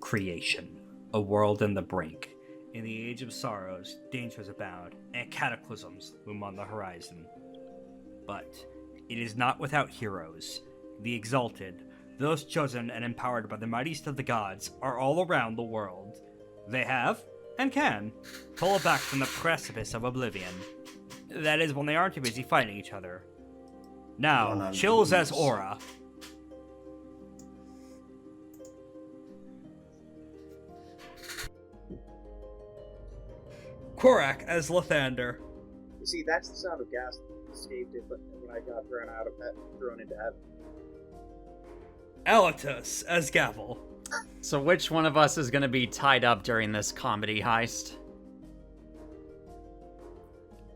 Creation, a world in the brink. In the age of sorrows, dangers abound, and cataclysms loom on the horizon. But it is not without heroes. The exalted, those chosen and empowered by the mightiest of the gods, are all around the world. They have, and can, pull back from the precipice of oblivion. That is when they aren't too busy fighting each other. Now, chills as Aura. Korak as Lythander. You see, that's the sound of gas that escaped it when I got thrown into heaven. Alatus as Gavel. So which one of us is going to be tied up during this comedy heist?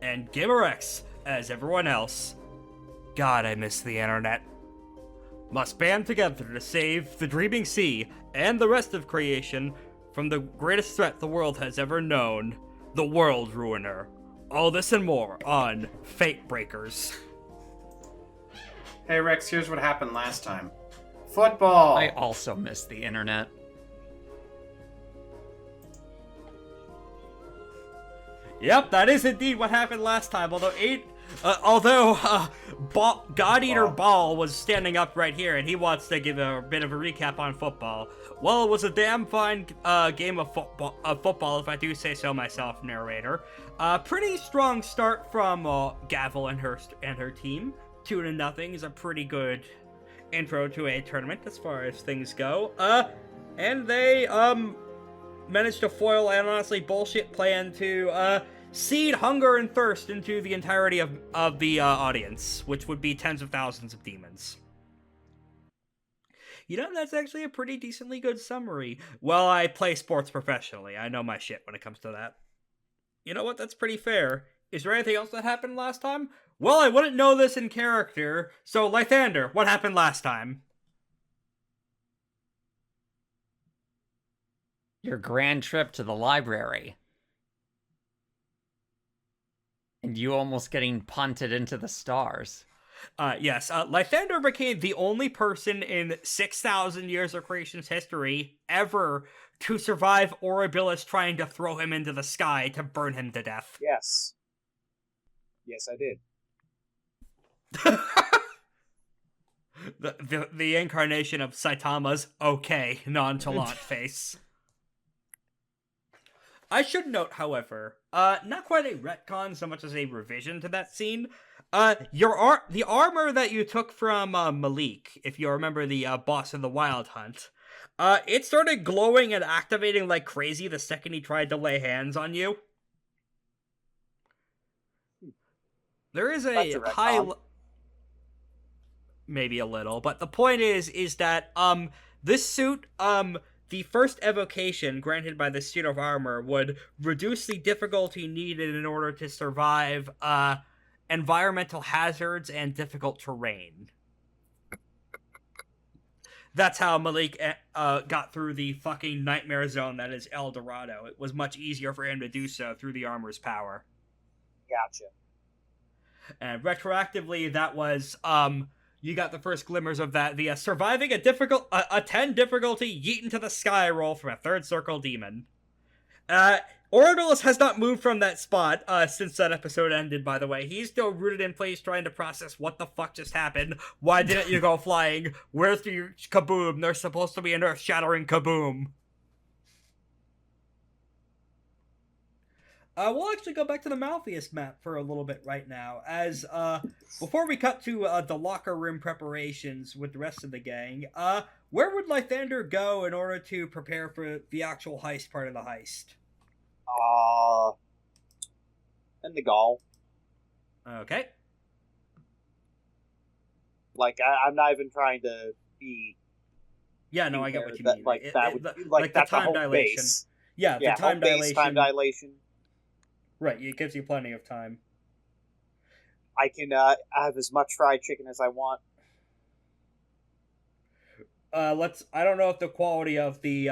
And Gamerex as everyone else. God, I miss the internet. Must band together to save the Dreaming Sea and the rest of creation from the greatest threat the world has ever known, the World Ruiner. All this and more on FateBreakers. Hey Rex, here's what happened last time. Football! I also miss the internet. Yep, that is indeed what happened last time, although God Eater Ball was standing up right here, and he wants to give a bit of a recap on football. Well, it was a damn fine game of football, if I do say so myself, narrator. Pretty strong start from Gavel and her team. 2-0 is a pretty good intro to a tournament as far as things go. And they managed to foil an honestly bullshit plan to seed hunger and thirst into the entirety of the audience, which would be tens of thousands of demons. You know, that's actually a pretty decently good summary. Well, I play sports professionally. I know my shit when it comes to that. You know what? That's pretty fair. Is there anything else that happened last time? Well, I wouldn't know this in character. So, Lythander, what happened last time? Your grand trip to the library. And you almost getting punted into the stars. Yes, Lythander became the only person in 6,000 years of creation's history ever to survive Orabilis trying to throw him into the sky to burn him to death. Yes. Yes, I did. the incarnation of Saitama's okay nonchalant face. I should note, however, not quite a retcon so much as a revision to that scene. The armor that you took from Malik, if you remember the boss of the Wild Hunt, it started glowing and activating like crazy the second he tried to lay hands on you. There is a high... Maybe a little, but the point is that, this suit, the first evocation granted by the suit of armor would reduce the difficulty needed in order to survive, environmental hazards and difficult terrain. That's how Malik got through the fucking nightmare zone that is El Dorado. It was much easier for him to do so through the armor's power. Gotcha. And retroactively, that was, you got the first glimmers of that via surviving a 10 difficulty yeet into the sky roll from a third circle demon. Orabilis has not moved from that spot since that episode ended, by the way. He's still rooted in place trying to process what the fuck just happened. Why didn't you go flying? Where's the kaboom? There's supposed to be an earth-shattering kaboom. We'll actually go back to the Malfeas map for a little bit right now, as, before we cut to, the locker room preparations with the rest of the gang, where would Lythander go in order to prepare for the actual heist part of the heist? In the gall. Okay. Like, I'm not even trying to be... Yeah, no, I get what you mean. Like, that's the time a home dilation. base. Yeah, the time dilation. Time dilation. Right, it gives you plenty of time. I can have as much fried chicken as I want. I don't know if the quality of the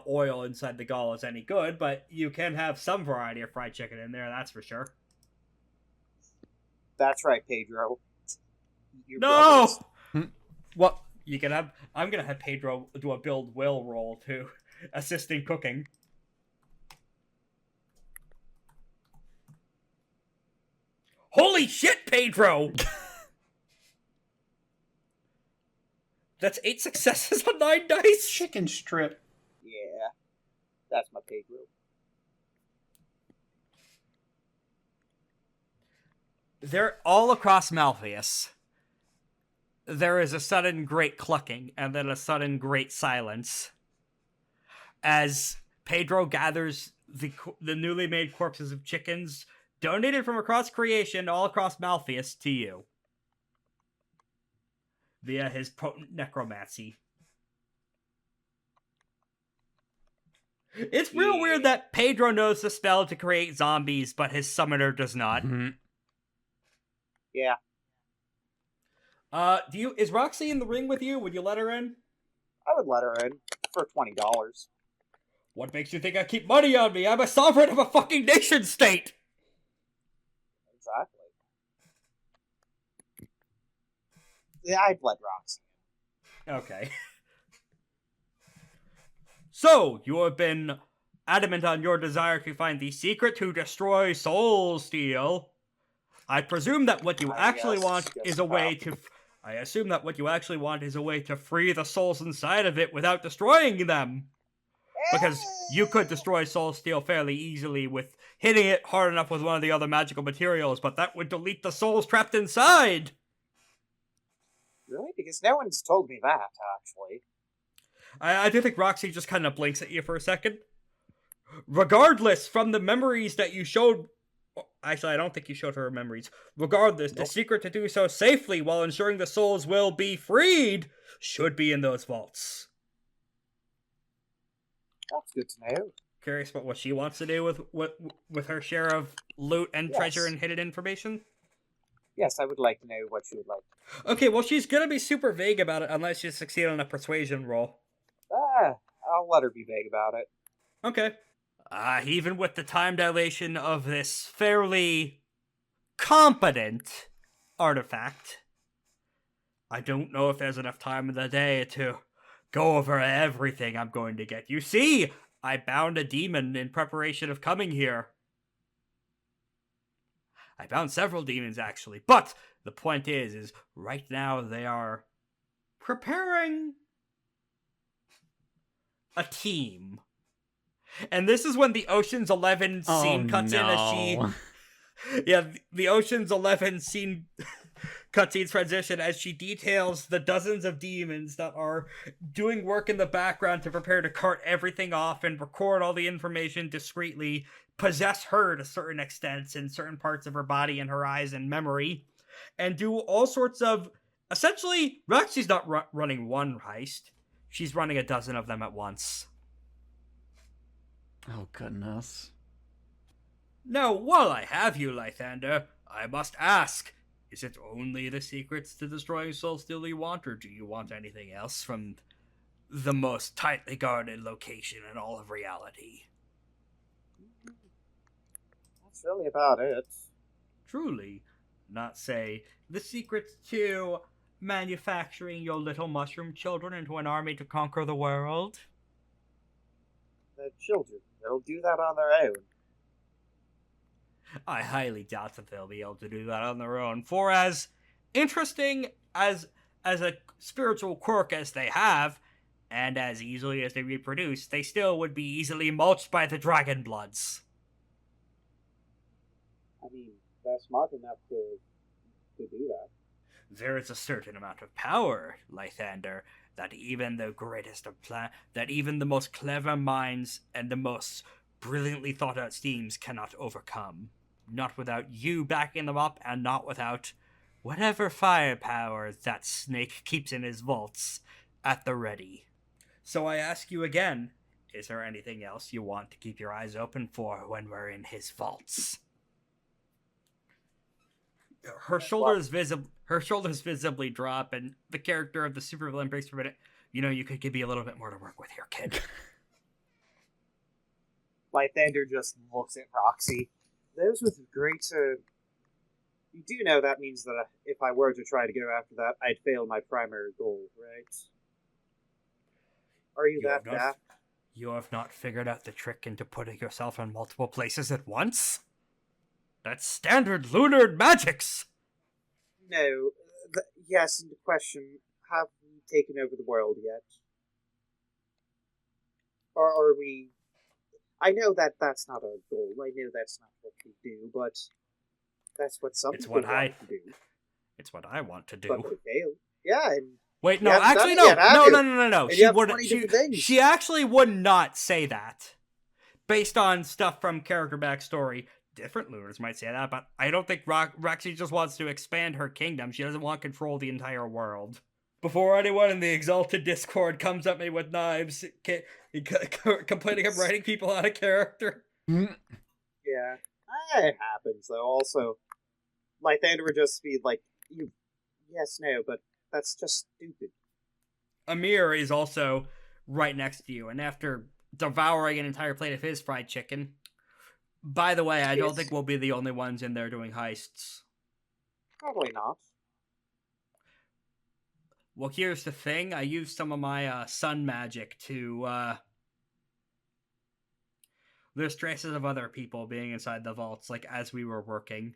oil inside the gall is any good, but you can have some variety of fried chicken in there, that's for sure. That's right, Pedro. No! What? You can have. I'm gonna have Pedro do a build will roll to assist in cooking. Holy shit, Pedro! That's 8 successes on 9 dice. Chicken strip. Yeah, that's my Pedro. They're all across Malfeas. There is a sudden great clucking, and then a sudden great silence. As Pedro gathers the newly made corpses of chickens, donated from across creation, all across Malfeas, to you. Via his potent necromancy. It's real weird that Pedro knows the spell to create zombies, but his summoner does not. Mm-hmm. Yeah. Is Roxy in the ring with you? Would you let her in? I would let her in for $20. What makes you think I keep money on me? I'm a sovereign of a fucking nation state! Exactly. Yeah, I'd let Roxy in. Okay. So, you have been adamant on your desire to find the secret to destroy soulsteel. I presume that what you actually want is a way to... I assume that what you actually want is a way to free the souls inside of it without destroying them. Because you could destroy soulsteel fairly easily with hitting it hard enough with one of the other magical materials, but that would delete the souls trapped inside. Really? Because no one's told me that, actually. I do think Roxy just kind of blinks at you for a second. Regardless, from the memories that you showed... Actually, I don't think you showed her memories. Regardless, the secret to do so safely while ensuring the souls will be freed should be in those vaults. That's good to know. Curious about what she wants to do with her share of loot and treasure and hidden information? Yes, I would like to know what she would like. Okay, well, she's gonna be super vague about it unless you succeed on a persuasion roll. I'll let her be vague about it. Okay. Even with the time dilation of this fairly competent artifact, I don't know if there's enough time in the day to go over everything I'm going to get. You see, I bound a demon in preparation of coming here. I bound several demons, actually. But the point is right now they are preparing a team. And this is when the Ocean's 11 scene cuts in as she... Yeah, the Ocean's 11 scene cutscenes transition as she details the dozens of demons that are doing work in the background to prepare to cart everything off and record all the information discreetly, possess her to certain extents in certain parts of her body and her eyes and memory, and do all sorts of... Essentially, Roxy's not running one heist. She's running a dozen of them at once. Oh, goodness. Now, while I have you, Lythander, I must ask, is it only the secrets to destroying soulsteel you want, or do you want anything else from the most tightly guarded location in all of reality? That's really about it. Truly. Not, say, the secrets to manufacturing your little mushroom children into an army to conquer the world? The children, they'll do that on their own. I highly doubt that they'll be able to do that on their own, for as interesting as a spiritual quirk as they have, and as easily as they reproduce, they still would be easily mulched by the dragon bloods. I mean, they're smart enough to do that. There is a certain amount of power, Lythander, that even the greatest of that even the most clever minds and the most brilliantly thought out schemes cannot overcome. Not without you backing them up, and not without whatever firepower that snake keeps in his vaults at the ready. So I ask you again, is there anything else you want to keep your eyes open for when we're in his vaults? Her shoulders visibly drop, and the character of the supervillain breaks for a minute. You know, you could give me a little bit more to work with here, kid. Lythander just looks at Roxy. Those with great You do know that means that if I were to try to go after that, I'd fail my primary goal, right? Are you that daft? You have not figured out the trick into putting yourself in multiple places at once? That's standard lunar magics! No. Yes, and the question, have we taken over the world yet? Or are we... I know that that's not our goal. I know that's not what we do, but that's what some people want to do. It's what I want to do. But we fail. Yeah, and... Wait, no, actually, no. No. And she actually would not say that. Based on stuff from character backstory, different lunars might say that, but I don't think Roxy just wants to expand her kingdom. She doesn't want to control the entire world. Before anyone in the Exalted Discord comes at me with knives, complaining I'm writing people out of character. Yeah, it happens, though. Also, Lythander would just be like, yes, no, but that's just stupid. Amir is also right next to you, and after devouring an entire plate of his fried chicken... By the way, I don't think we'll be the only ones in there doing heists. Probably not. Well, here's the thing. I used some of my sun magic to... There's traces of other people being inside the vaults, like, as we were working.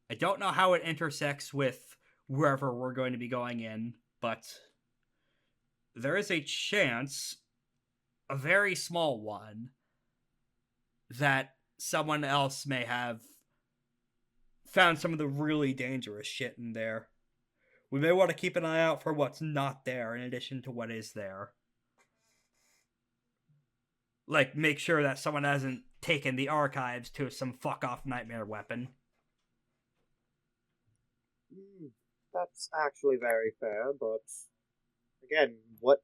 I don't know how it intersects with wherever we're going to be going in, but there is a chance, a very small one, that someone else may have found some of the really dangerous shit in there. We may want to keep an eye out for what's not there in addition to what is there. Like, make sure that someone hasn't taken the archives to some fuck-off nightmare weapon. That's actually very fair, but... Again, what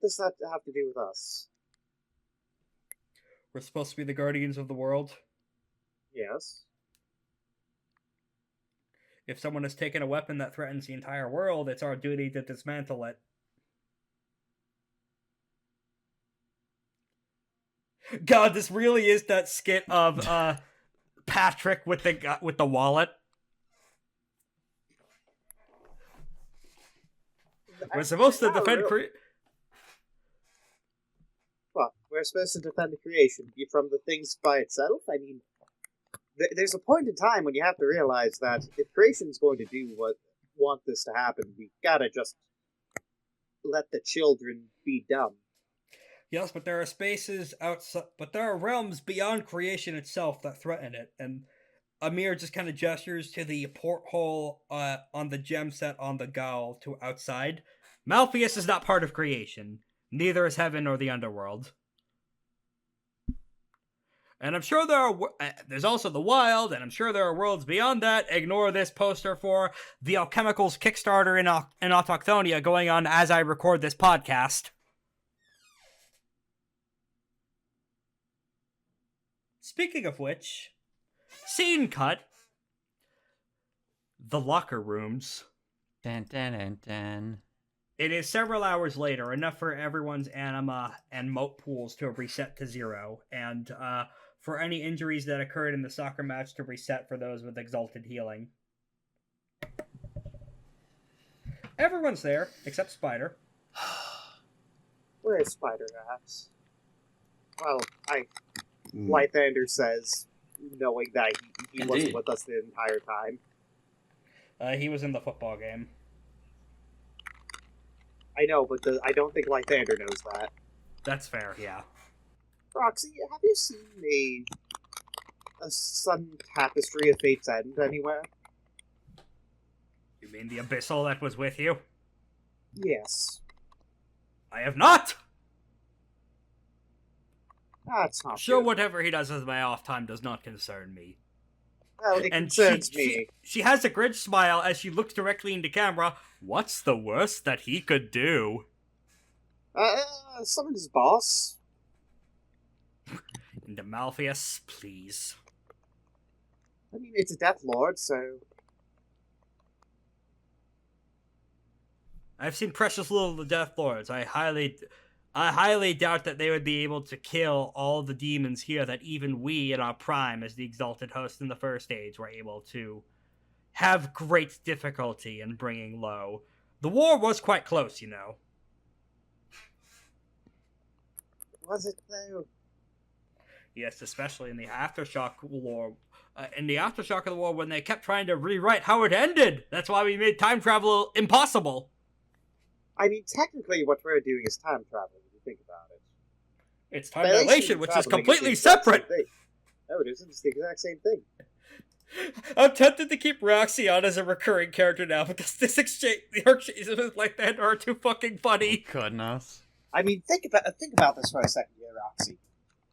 does that have to do with us? We're supposed to be the guardians of the world. Yes. If someone has taken a weapon that threatens the entire world, it's our duty to dismantle it. God, this really is that skit of Patrick with the wallet. We're supposed to defend What? We're supposed to defend the creation from the things by itself? I mean, there's a point in time when you have to realize that if creation's going to do what want this to happen, we gotta just let the children be dumb. Yes, but there are spaces outside, but there are realms beyond creation itself that threaten it, and Amir just kind of gestures to the porthole on the gem set on the Gavel to outside. Malfeas is not part of creation. Neither is heaven or the underworld. And I'm sure there's also the wild, and I'm sure there are worlds beyond that. Ignore this poster for the Alchemicals Kickstarter in Autochthonia going on as I record this podcast. Speaking of which, scene cut. The locker rooms. Dun, dun, dun, dun. It is several hours later, enough for everyone's anima and moat pools to reset to 0, and for any injuries that occurred in the soccer match to reset for those with exalted healing. Everyone's there, except Spider. Where's Spider at? Well, Lythander says, knowing that he wasn't with us the entire time. He was in the football game. I know, but I don't think Lythander knows that. That's fair, yeah. Roxy, have you seen a sun tapestry of Fate's End anywhere? You mean the Abyssal that was with you? Yes. I have not! That's not sure, good. Whatever he does with my off time does not concern me. Well, it concerns me. She has a grinch smile as she looks directly into camera. What's the worst that he could do? Summon his boss. Into Malfeas, please. I mean, it's a Death Lord, so... I've seen precious little of the Death Lords. I highly doubt that they would be able to kill all the demons here that even we in our prime as the Exalted Host in the First Age were able to have great difficulty in bringing low. The war was quite close, you know. Was it though? Yes, especially in the aftershock war. In the aftershock of the war, when they kept trying to rewrite how it ended. That's why we made time travel impossible. I mean, technically, what we're doing is time travel. If you think about it, It's time dilation, which is traveling completely the exact separate. same thing. No, it isn't. It's the exact same thing. I'm tempted to keep Roxy on as a recurring character now because the exchanges with Lythander are too fucking funny. Oh, goodness. I mean, think about this for a second here, Roxy.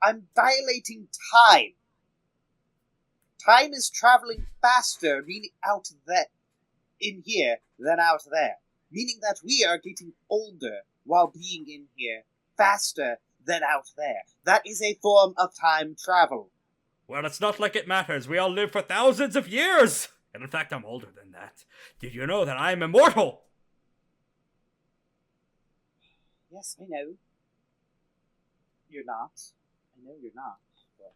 I'm dilating time. Time is traveling faster, meaning out there, in here, than out there. Meaning that we are getting older while being in here faster than out there. That is a form of time travel. Well, it's not like it matters. We all live for thousands of years. And in fact, I'm older than that. Did you know that I am immortal? Yes, I know. You're not. I know you're not. But...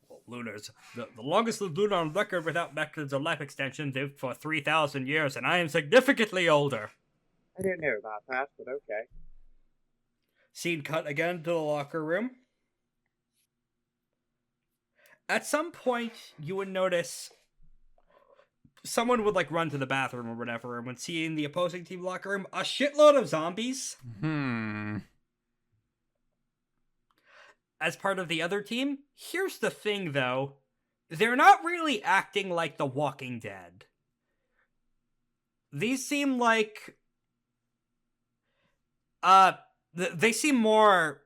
Well, Lunars. The longest lived Lunar on record without methods of life extension lived for 3,000 years, and I am significantly older. I don't know about that, but okay. Scene cut again to the locker room. At some point, you would notice someone would, run to the bathroom or whatever, and when seeing the opposing team locker room, a shitload of zombies. As part of the other team, here's the thing, though. They're not really acting like the Walking Dead. These seem like... they seem more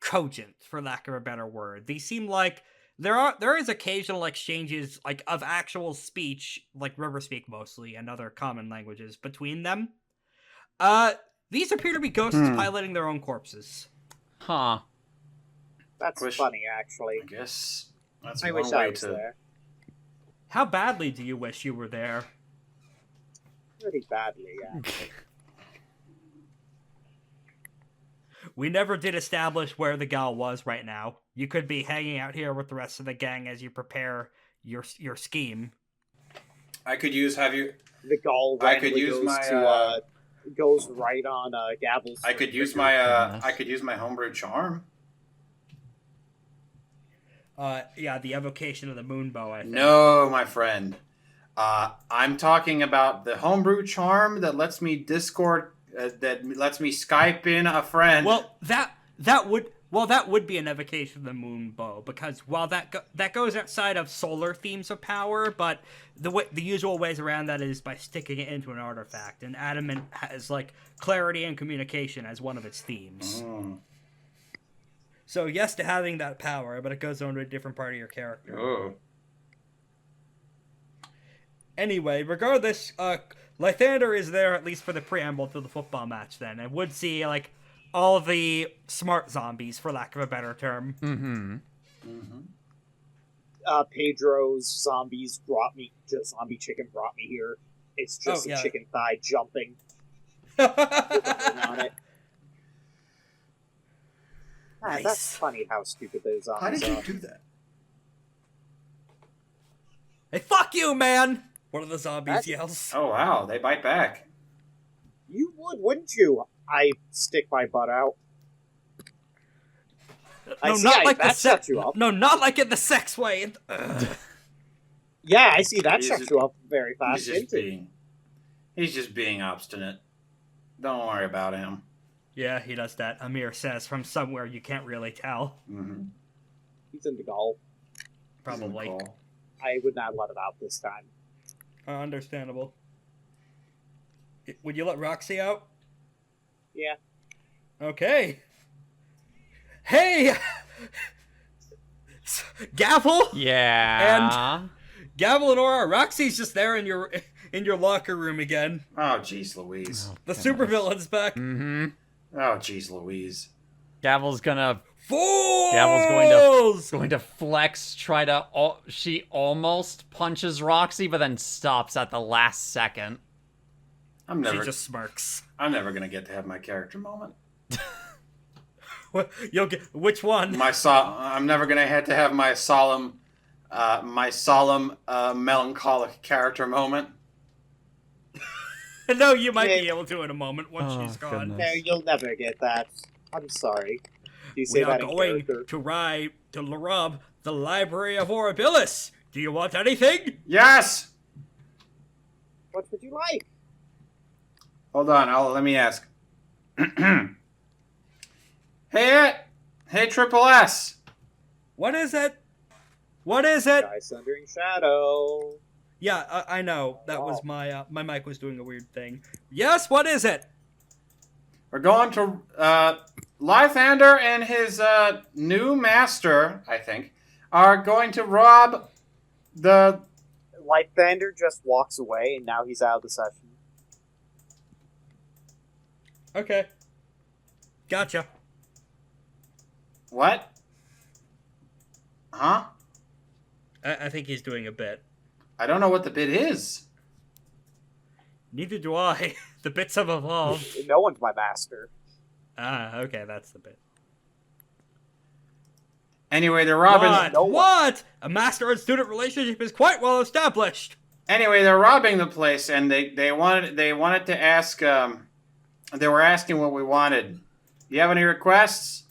cogent, for lack of a better word. These seem like... There is occasional exchanges, of actual speech, river speak mostly, and other common languages between them. These appear to be ghosts piloting their own corpses. Huh. That's funny, actually. I guess that's I one wish way I was to. there. How badly do you wish you were there? Pretty badly, actually. We never did establish where the gal was right now. You could be hanging out here with the rest of the gang as you prepare your scheme. I could use. Have you? The gall I could randomly use goes my, to, goes right on Gavel's. I could use finger. my. I could use my homebrew charm. Yeah, the evocation of the moonbow, I think. No, my friend. I'm talking about the homebrew charm that lets me Discord. That lets me Skype in a friend. Well, that would be an evocation of the moonbow, because while that goes outside of solar themes of power, but the usual ways around that is by sticking it into an artifact, and Adamant has clarity and communication as one of its themes. Mm. So yes to having that power, but it goes on to a different part of your character. Oh. Anyway, regardless, Lythander is there at least for the preamble to the football match then, and would see all the smart zombies, for lack of a better term. Mm-hmm. Mm-hmm. Pedro's zombie chicken brought me here. It's just a chicken thigh jumping. On it. Nice. That's funny how stupid those zombies How did you are. do that? Hey, fuck you, man! One of the zombies yells. Oh wow, they bite back. You would, wouldn't you? I stick my butt out. Sets you up. No, not like in the sex way. Yeah, I see that sets you up very fast. He's just being obstinate. Don't worry about him. Yeah, he does that. Amir says from somewhere you can't really tell. Mm-hmm. He's in the goal. Probably. I would not let him out this time. Understandable. Would you let Roxy out? Yeah. Okay. Hey! Gavel? Yeah. And Gavel and Aura, Roxy's just there in your locker room again. Oh, jeez Louise. The supervillain's back. Mm-hmm. Oh, jeez Louise. Gavel's gonna... Fools! Gavel's going to flex, she almost punches Roxy, but then stops at the last second. She just smirks. I'm never gonna get to have my character moment. You'll get which one? I'm never gonna have to have my solemn my solemn, melancholic character moment. No, you might Yeah. be able to in a moment once Oh, she's gone. goodness. No, you'll never get that. I'm sorry. Do you say We are that in going character? to rob the library of Orabilis. Do you want anything? Yes! What would you like? Hold on, let me ask. Hey, Triple S. What is it? What is it? Guy Sundering Shadow. Yeah, I know. That was Oh. my mic was doing a weird thing. Yes, what is it? We're going to, Lythander and his, new master, I think, are going to rob the... Lythander just walks away, and now he's out of the session. Okay. Gotcha. What? Huh? I think he's doing a bit. I don't know what the bit is. Neither do I. The bits have evolved. No one's my master. Ah, okay, that's the bit. Anyway, they're robbing... What? no one- What? A master and student relationship is quite well established. Anyway, they're robbing the place, and they wanted to ask, they were asking what we wanted. Do you have any requests?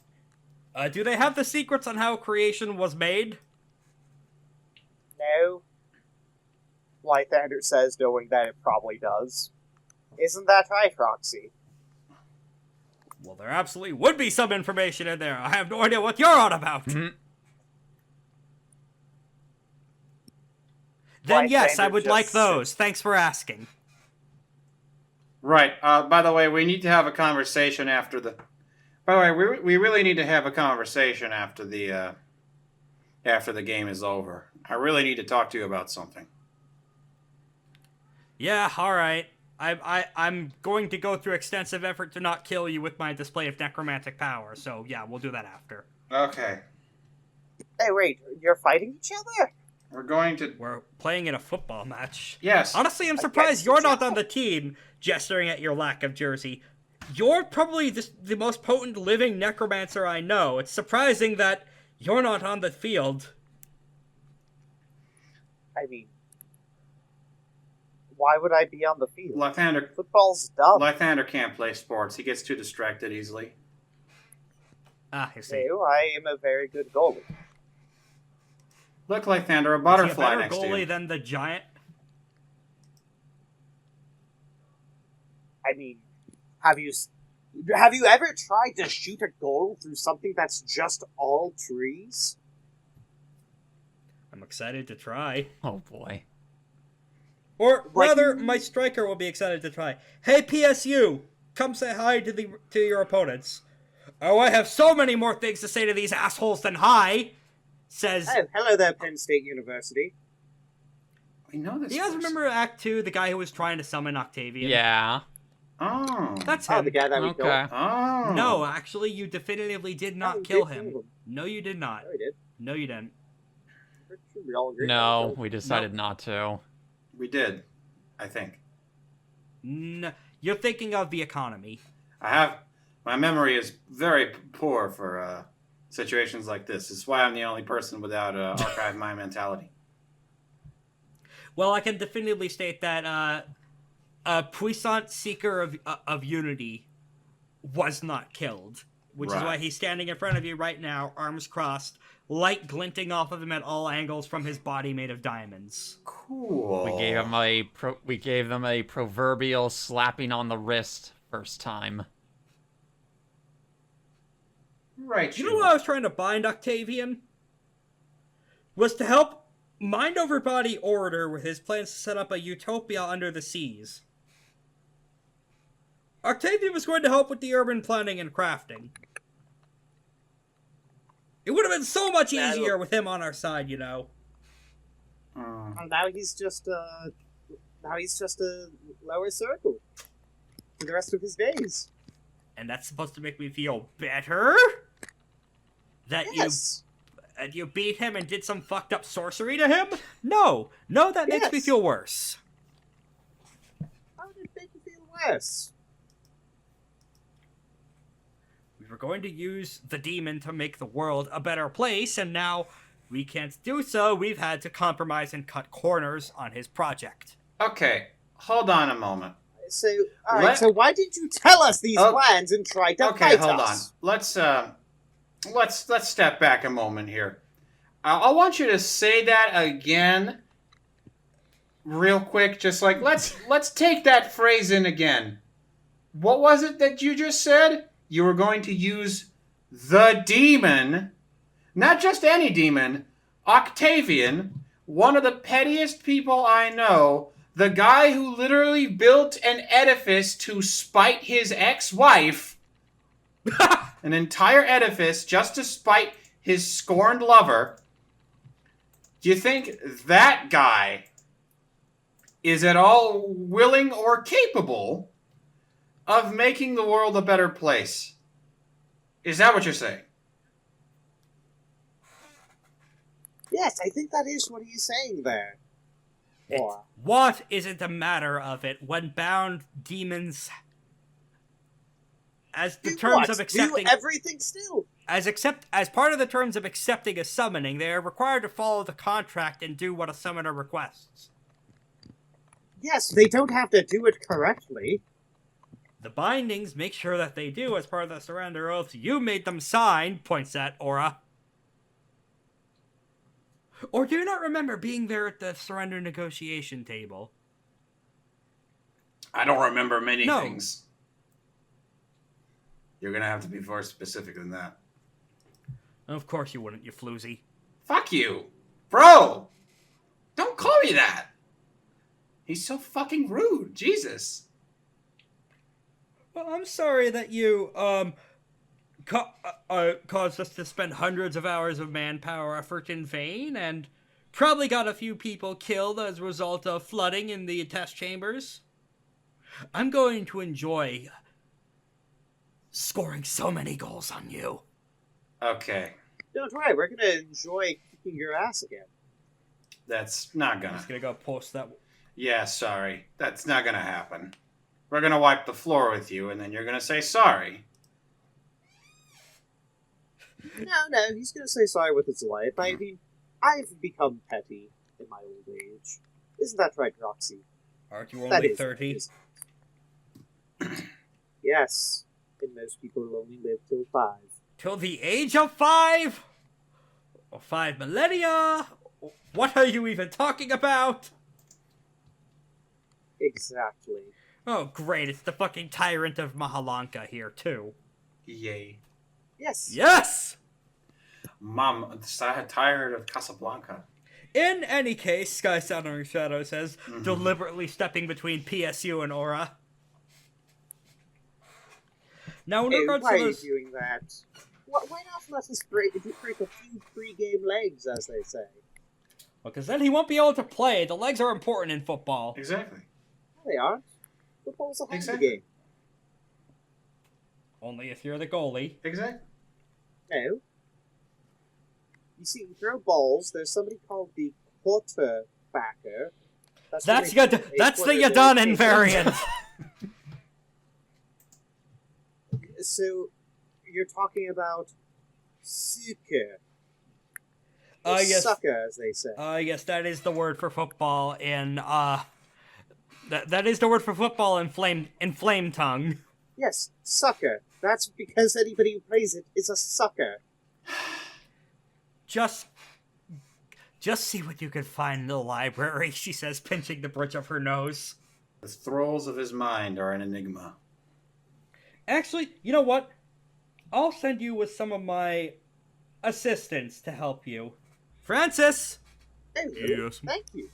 Do they have the secrets on how creation was made? No. Lythander says, knowing that it probably does. Isn't that right, Roxy? Well, there absolutely would be some information in there. I have no idea what you're on about. Mhm. Then yes, I Lythander would just like those. Thanks for asking. Right. By the way, we need to have a conversation after the... By the way, we really need to have a conversation after the game is over. I really need to talk to you about something. Yeah, alright. I'm going to go through extensive effort to not kill you with my display of necromantic power, so yeah, we'll do that after. Okay. Hey, wait, you're fighting each other? We're going to... We're playing in a football match. Yes. Honestly, I'm Against surprised you're each not other? on the team, gesturing at your lack of jersey. You're probably the most potent living necromancer I know. It's surprising that you're not on the field. I mean, why would I be on the field? Lythander Football's dumb. Lythander can't play sports. He gets too distracted easily. Ah, I see. No, I am a very good goalie. Look, Lythander, a Is he a butterfly better next to goalie you. than the giant? I mean, have you ever tried to shoot a goal through something that's just all trees? I'm excited to try. Oh boy. Or Like- rather, my striker will be excited to try. Hey, PSU, come say hi to your opponents. Oh, I have so many more things to say to these assholes than hi. Says Oh, hello there, Penn State University. We know this. you guys person. remember Act 2, the guy who was trying to summon Octavian? Yeah. Oh. That's Oh, him. the guy that we Okay. killed. Oh. No, actually, you definitively did Oh, not we kill did him. kill him. No, you did not. Oh, he did. No, you didn't. Pretty sure we all agree that No, killed him. we decided not to. We did. I think. No, you're thinking of the economy. My memory is very poor for situations like this. It's why I'm the only person without archive mind mentality. Well, I can definitively state that a puissant seeker of unity was not killed, which is Right. why he's standing in front of you right now, arms crossed, light glinting off of him at all angles from his body made of diamonds. Cool. We gave them a proverbial slapping on the wrist first time. Right. You know what I was trying to bind Octavian? Was to help mind over body Orator with his plans to set up a utopia under the seas. Octavian was going to help with the urban planning and crafting. It would have been so much easier with him on our side, you know. And now he's just a lower circle for the rest of his days. And that's supposed to make me feel better? That Yes. you beat him and did some fucked up sorcery to him? No, that makes me Yes. feel worse. How did it make you feel worse? We were going to use the demon to make the world a better place, and now we can't do so, we've had to compromise and cut corners on his project. Okay, hold on a moment. So, alright, so why didn't you tell us these plans and try to fight hold us? on. Let's step back a moment here. I want you to say that again, real quick. Just like let's take that phrase in again. What was it that you just said? You were going to use the demon, not just any demon, Octavian, one of the pettiest people I know. The guy who literally built an edifice to spite his ex-wife. An entire edifice just to spite his scorned lover. Do you think that guy is at all willing or capable of making the world a better place? Is that what you're saying? Yes, I think that is what he's saying there. What isn't a matter of it when bound demons, as the terms of accepting do everything still? As part of the terms of accepting a summoning, they are required to follow the contract and do what a summoner requests. Yes, they don't have to do it correctly. The bindings make sure that they do as part of the surrender oath you made them sign, points at Aura. Or do you not remember being there at the surrender negotiation table? I don't remember many things. You're gonna have to be more specific than that. Of course you wouldn't, you floozy. Fuck you! Bro! Don't call me that! He's so fucking rude. Jesus. Well, I'm sorry that you, caused us to spend hundreds of hours of manpower effort in vain, and probably got a few people killed as a result of flooding in the test chambers. I'm going to enjoy scoring so many goals on you. Okay. Don't worry, we're gonna enjoy kicking your ass again. That's not gonna... I'm just gonna go post that... Yeah, sorry. That's not gonna happen. We're gonna wipe the floor with you, and then you're gonna say sorry. No, he's gonna say sorry with his life. I mean, I've become petty in my old age. Isn't that right, Roxy? Aren't you only 30? Yes. And most people only live till 5. Till the age of 5? Or 5 millennia? What are you even talking about? Exactly. Oh, great. It's the fucking tyrant of Mahalanka here, too. Yay. Yes. Yes! Mom, I'm tired of Casablanca. In any case, Sundering Shadow says, deliberately stepping between PSU and Aura. Now, in regards why to those... are you doing that? Why not let us break a few pre-game legs, as they say? Well, because then he won't be able to play. The legs are important in football. Exactly. No, they aren't. Football's a handy game. Only if you're the goalie. Exactly. No. You see, you throw balls, there's somebody called the quarterbacker. That's the Yadanin variant! So, you're talking about sucker. Yes. Sucker, as they say. Yes, that is the word for football in, that is the word for football in flame tongue. Yes, sucker. That's because anybody who plays it is a sucker. Just see what you can find in the library, she says, pinching the bridge of her nose. The thralls of his mind are an enigma. Actually, you know what? I'll send you with some of my assistants to help you. Francis! Hey, Yes. Thank you.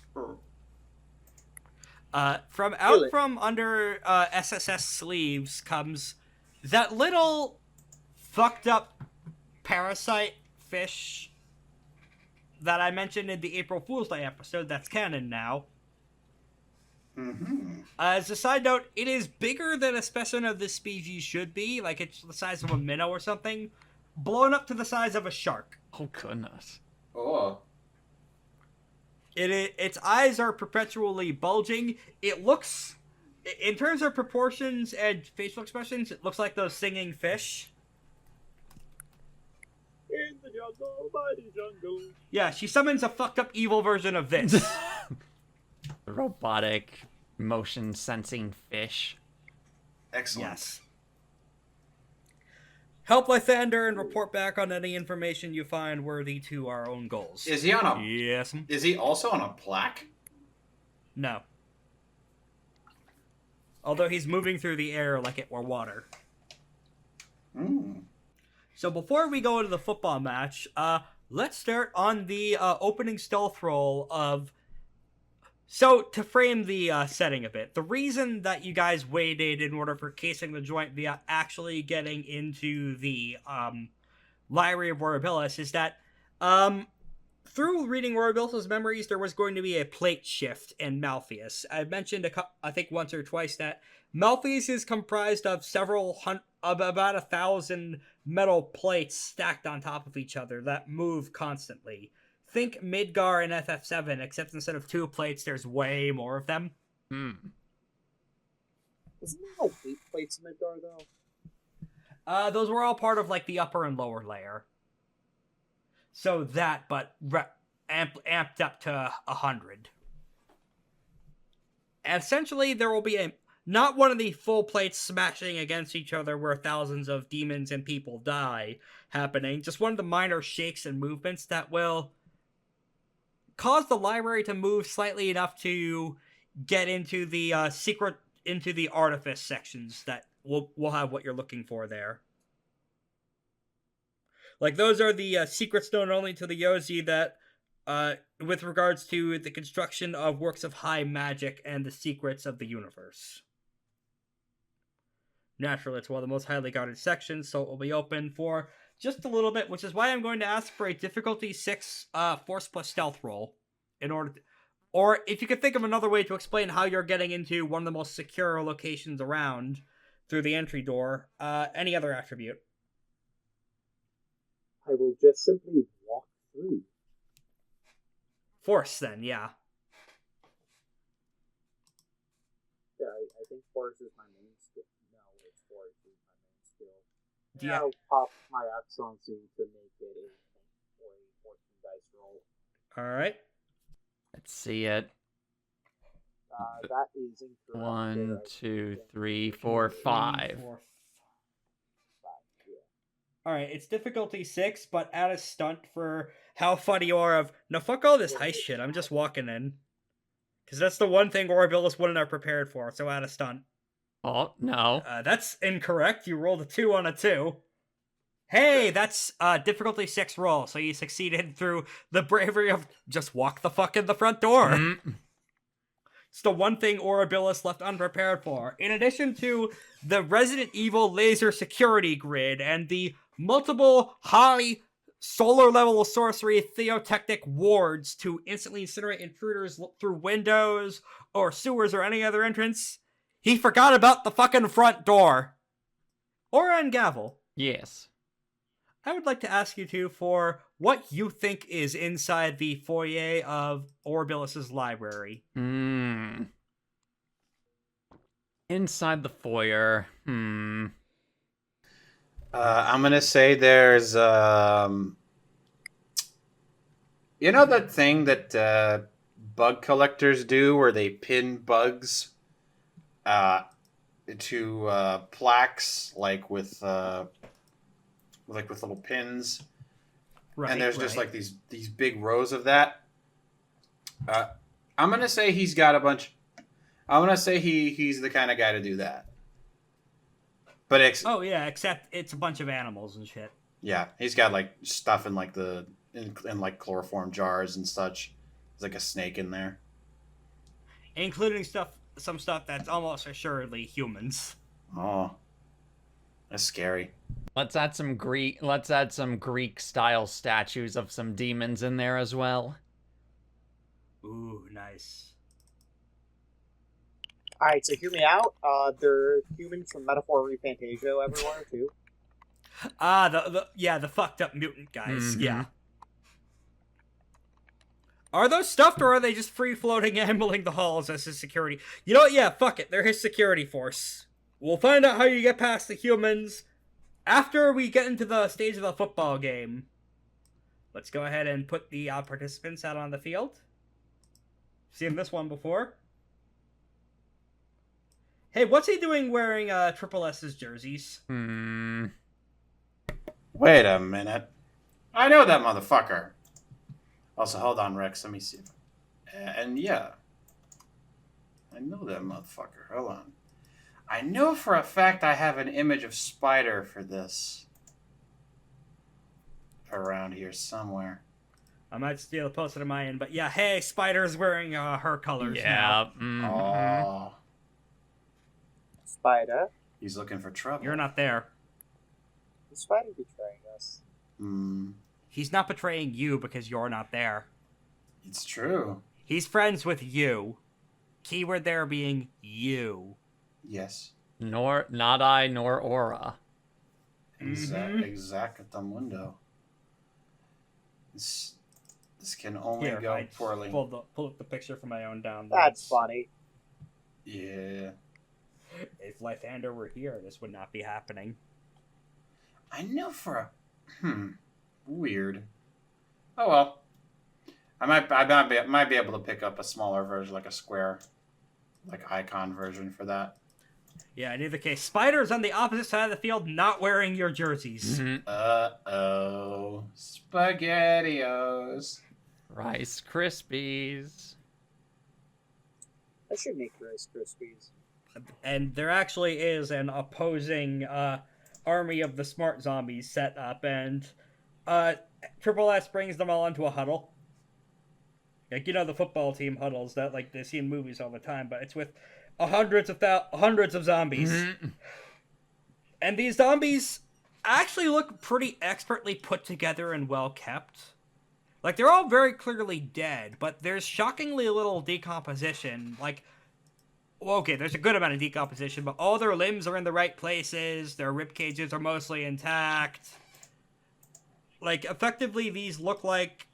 From under SSS sleeves comes that little fucked up parasite fish that I mentioned in the April Fool's Day episode that's canon now. As a side note, it is bigger than a specimen of this species should be. Like, it's the size of a minnow or something. Blown up to the size of a shark. Oh, goodness. Oh. Its eyes are perpetually bulging. It looks, in terms of proportions and facial expressions, it looks like those singing fish. In the jungle, mighty jungle. Yeah, she summons a fucked up evil version of this. The robotic motion sensing fish. Excellent. Yes. Help Lythander and report back on any information you find worthy to our own goals. Is he on a? Yes. Is he also on a plaque? No. Although he's moving through the air like it were water. Mm. So before we go into the football match, let's start on the opening stealth roll of... So, to frame the setting a bit, the reason that you guys waited in order for casing the joint via actually getting into the Library of Orabilis is that through reading Orabilis' memories, there was going to be a plate shift in Malfeas. I've mentioned, I think once or twice, that Malfeas is comprised of about 1,000 metal plates stacked on top of each other that move constantly. Think Midgar and FF7, except instead of 2 plates, there's way more of them. Hmm. Isn't there like 8 plates in Midgar, though? Those were all part of, like, the upper and lower layer. So that, but amped up to 100. And essentially, there will be not one of the full plates smashing against each other where thousands of demons and people die happening. Just one of the minor shakes and movements that will cause the library to move slightly enough to get into the into the artifice sections that will have what you're looking for there. Like, those are the secrets known only to the Yozi that, with regards to the construction of works of high magic and the secrets of the universe. Naturally, it's one of the most highly guarded sections, so it will be open for just a little bit, which is why I'm going to ask for a difficulty 6 force plus stealth roll in order to, or if you could think of another way to explain how you're getting into one of the most secure locations around through the entry door, any other attribute. I will just simply walk through. Force, then, yeah. Yeah, I think force is my main skill. No, it's force is my main skill. Yeah. I'll pop my excellency to make it a 14 dice roll. Alright. Let's see it. That is incorrect. 1, 2, 3, 4, 5. Alright, it's difficulty 6, but add a stunt for how funny you are of, no, fuck all this heist shit, I'm just walking in. Because that's the one thing Orabilis wouldn't have prepared for, so add a stunt. Oh, no. That's incorrect, you rolled a 2 on a 2. Hey, that's difficulty 6 roll, so you succeeded through the bravery of just walk the fuck in the front door. Mm. It's the one thing Orabilis left unprepared for. In addition to the Resident Evil laser security grid and the multiple high solar level sorcery theotechnic wards to instantly incinerate intruders through windows or sewers or any other entrance, he forgot about the fucking front door. Or on Gavel. Yes. I would like to ask you two for what you think is inside the foyer of Orabilis' library. Inside the foyer. I'm gonna say there's you know that thing that bug collectors do where they pin bugs to plaques like with little pins, Right, and there's just like these big rows of that. I'm gonna say he's got a bunch. I'm gonna say he's the kind of guy to do that. But oh yeah, except it's a bunch of animals and shit. Yeah, he's got like stuff in like in like chloroform jars and such. There's like a snake in there, including some stuff that's almost assuredly humans. Oh, that's scary. Let's add some Greek style statues of some demons in there as well. Ooh, nice. Alright, so hear me out. There are humans from Metaphor Refantasio everywhere, too. The fucked up mutant guys, Mm-hmm. yeah. Are those stuffed, or are they just free-floating ambling the halls as his security? You know what, yeah, fuck it, they're his security force. We'll find out how you get past the humans after we get into the stage of the football game. Let's go ahead and put the participants out on the field. Seen this one before. Hey, what's he doing wearing Triple S's jerseys? Wait a minute. I know that motherfucker. Also, hold on, Rex. Let me see. And yeah. I know that motherfucker. Hold on. I know for a fact I have an image of Spider for this. Around here somewhere. I might steal a post it on my end, but yeah, hey, Spider's wearing her colors now. Oh. Spider? He's looking for trouble. You're not there. The Spider betraying us. He's not betraying you because you're not there. It's true. He's friends with you. Keyword there being you. Yes. Not I, nor Aura. Exactamundo. This can only go poorly. Pull up the picture from my own downloads. That's funny. Yeah. If Lythander were here, this would not be happening. I know for a... Weird. Oh well. I might be able to pick up a smaller version, like a square, like icon version for that. Yeah, in either case, Spider's on the opposite side of the field, not wearing your jerseys. Uh-oh. SpaghettiOs. Rice Krispies. I should make Rice Krispies. And there actually is an opposing army of the smart zombies set up, and Triple S brings them all into a huddle. Like, you know, the football team huddles that, like, they see in movies all the time, but it's with hundreds of zombies. And these zombies actually look pretty expertly put together and well kept. Like, they're all very clearly dead, but there's shockingly little decomposition. Like, well, okay, there's a good amount of decomposition, but all their limbs are in the right places, their rib cages are mostly intact. Like, effectively, these look like,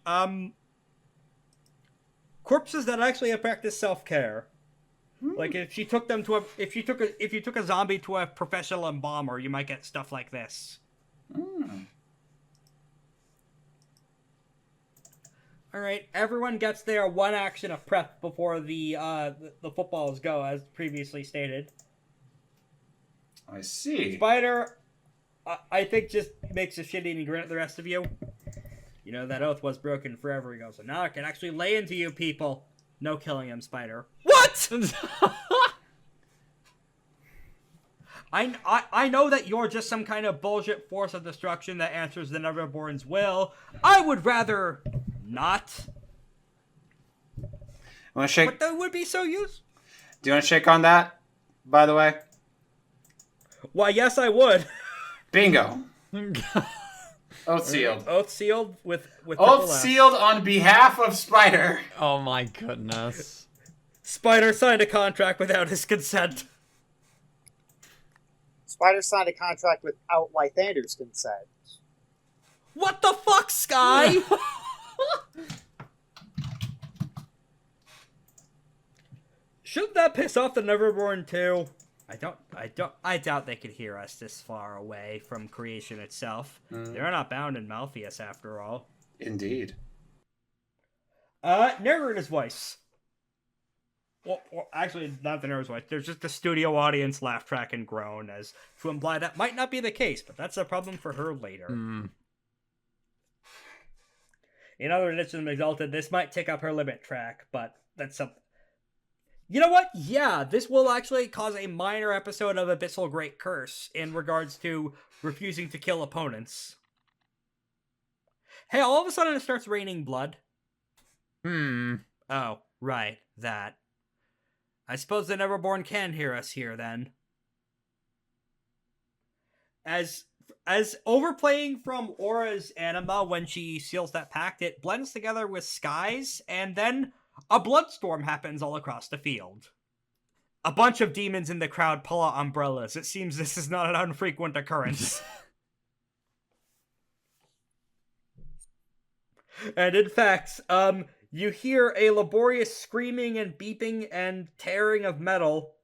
corpses that actually have practiced self-care. Like, if you took a zombie to a professional embalmer, you might get stuff like this. All right, everyone gets their one action of prep before the footballs go, as previously stated. I see. Spider, I think, just makes a shit-eating grin at the rest of you. You know, that oath was broken forever ago, so now I can actually lay into you people. No killing him, Spider. What? I know that you're just some kind of bullshit force of destruction that answers the Neverborn's will. I would rather not. Want to shake? But that would be so useful. Do you want to shake on that? By the way. Why, yes, I would. Bingo. Oath sealed. Oath sealed with Oath sealed on behalf of Spider. Oh my goodness. Spider signed a contract without his consent. Spider signed a contract without Lythander's consent. What the fuck, Sky? Shouldn't that piss off the Neverborn too? I doubt they could hear us this far away from creation itself. They're not bound in Malfeas after all. Indeed. Narrator's voice. Well, actually, not the narrator's voice. There's just a studio audience laugh track and groan as to imply that might not be the case, but that's a problem for her later. In other editions of Exalted, this might tick up her limit track, but that's something. You know what? Yeah, this will actually cause a minor episode of Abyssal Great Curse in regards to refusing to kill opponents. Hey, all of a sudden it starts raining blood. Oh, right, that. I suppose the Neverborn can hear us here, then. As overplaying from Aura's anima when she seals that pact, it blends together with Sky's, and then a bloodstorm happens all across the field. A bunch of demons in the crowd pull out umbrellas. It seems this is not an infrequent occurrence. And in fact, you hear a laborious screaming and beeping and tearing of metal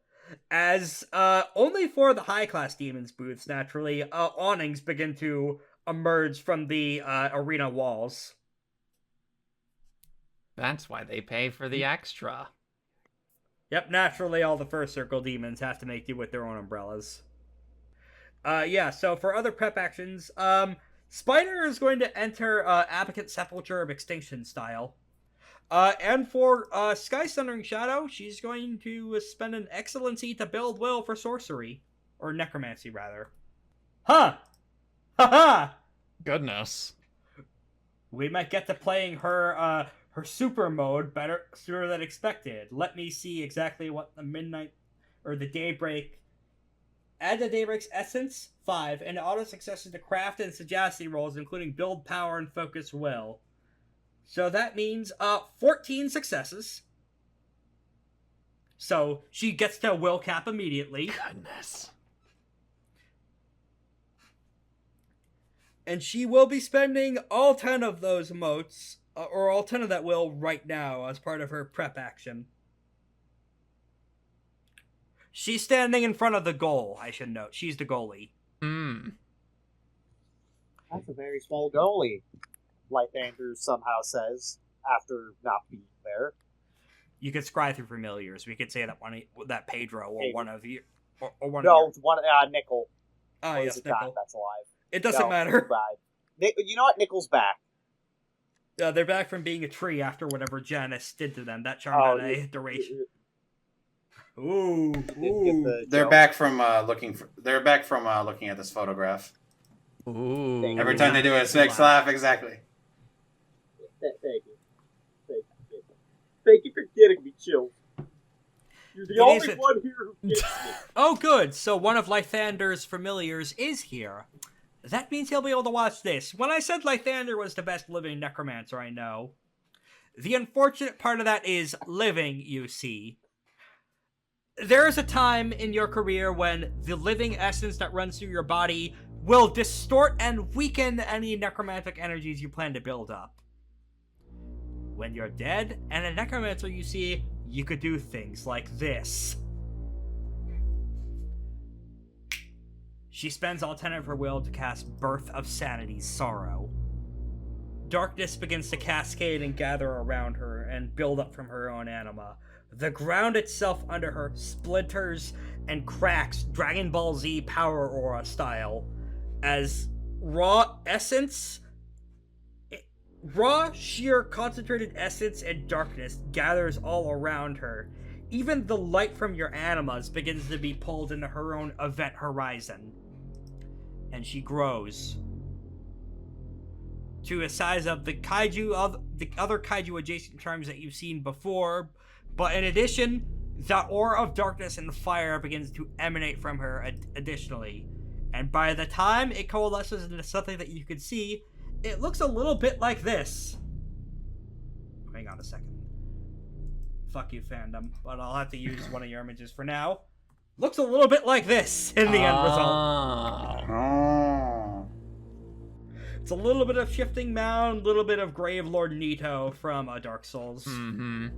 as, only for the high-class demons booths, naturally, awnings begin to emerge from the arena walls. That's why they pay for the extra. Yep, naturally all the first circle demons have to make do with their own umbrellas. Yeah, so for other prep actions, Spider is going to enter Applicant Sepulture of Extinction style. And for Sky Sundering Shadow, she's going to spend an Excellency to build will for sorcery. Or necromancy, rather. Huh! Haha! Goodness. We might get to playing her super mode better sooner than expected. Let me see exactly what the midnight or the daybreak. Add the daybreak's essence 5 and auto successes to craft and sagacity rolls, including build power and focus will. So that means 14 successes. So she gets to will cap immediately. Goodness. And she will be spending all 10 of those emotes, or all 10 of that will right now as part of her prep action. She's standing in front of the goal, I should note. She's the goalie. That's a very small goalie, Lythander somehow says, after not being there. You could scry through familiars. We could say that Pedro or one of you. Or one No, of one Nickel. Oh, Or yes, is it Nickel. Don that's alive? It doesn't No, matter. died. You know what? Nickel's back. They're back from being a tree after whatever Janice did to them. That charm had a duration. Ooh. They're back from looking at this photograph. Ooh. Every time they do it, it makes laugh. Exactly. Thank you. Thank you for getting me chilled. You're the only one here who gets me. Oh, good. So one of Lythander's familiars is here. That means he'll be able to watch this. When I said Lythander was the best living necromancer I know, the unfortunate part of that is living, you see. There is a time in your career when the living essence that runs through your body will distort and weaken any necromantic energies you plan to build up. When you're dead and a necromancer, you see, you could do things like this. She spends all 10 of her will to cast Birth of Sanity's Sorrow. Darkness begins to cascade and gather around her and build up from her own anima. The ground itself under her splinters and cracks Dragon Ball Z Power Aura style as raw, sheer, concentrated essence and darkness gathers all around her. Even the light from your animas begins to be pulled into her own event horizon. And she grows to a size of the other kaiju adjacent charms that you've seen before. But in addition, the aura of darkness and fire begins to emanate from her additionally. And by the time it coalesces into something that you can see, it looks a little bit like this. Hang on a second. Fuck you, fandom. But I'll have to use one of your images for now. Looks a little bit like this in the end result. Oh. It's a little bit of Shifting Mound, a little bit of Grave Lord Nito from Dark Souls. Mm-hmm.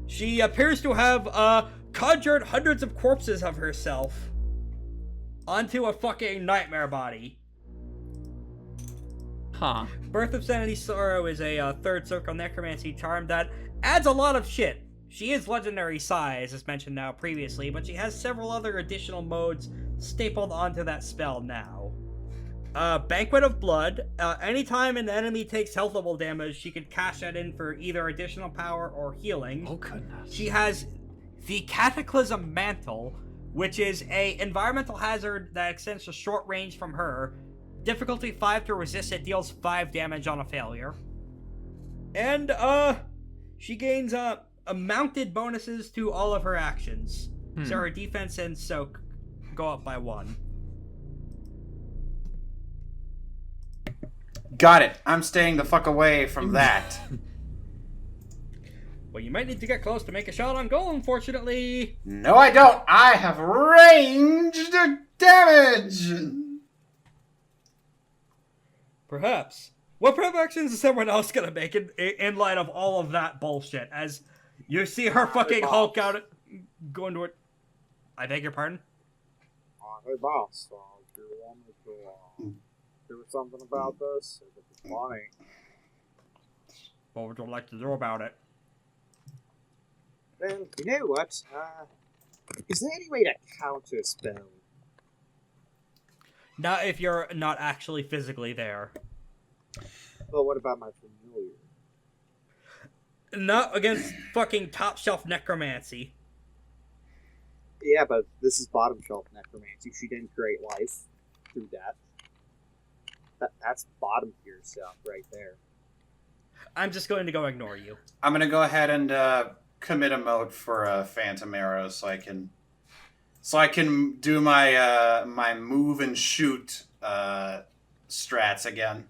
She appears to have conjured hundreds of corpses of herself onto a fucking nightmare body. Huh. Birth of Sanity Sorrow is a third circle necromancy charm that adds a lot of shit. She is legendary size, as mentioned now previously, but she has several other additional modes stapled onto that spell now. Banquet of Blood. Anytime an enemy takes health level damage, she can cash that in for either additional power or healing. Oh, goodness. She has the Cataclysm Mantle, which is a environmental hazard that extends to short range from her. Difficulty 5 to resist it, deals 5 damage on a failure. And, she gains, mounted bonuses to all of her actions. So her defense and soak go up by 1. Got it. I'm staying the fuck away from that. Well, you might need to get close to make a shot on goal, unfortunately. No, I don't. I have ranged damage. Perhaps. What prep actions is someone else gonna make in light of all of that bullshit? As you see her fucking Hulk out, going to it. I beg your pardon? Hey, boss. Do you want me to do something about this? It'd be funny. What would you like to do about it? Well, you know what? Is there any way to counter spell? Not if you're not actually physically there. Well, what about my familiar? Not against fucking top shelf necromancy. Yeah, but this is bottom shelf necromancy. She didn't create life through death. That's bottom tier stuff right there. I'm just going to go ignore you. I'm gonna go ahead and commit a mote for Phantom Arrow so I can do my my move and shoot strats again.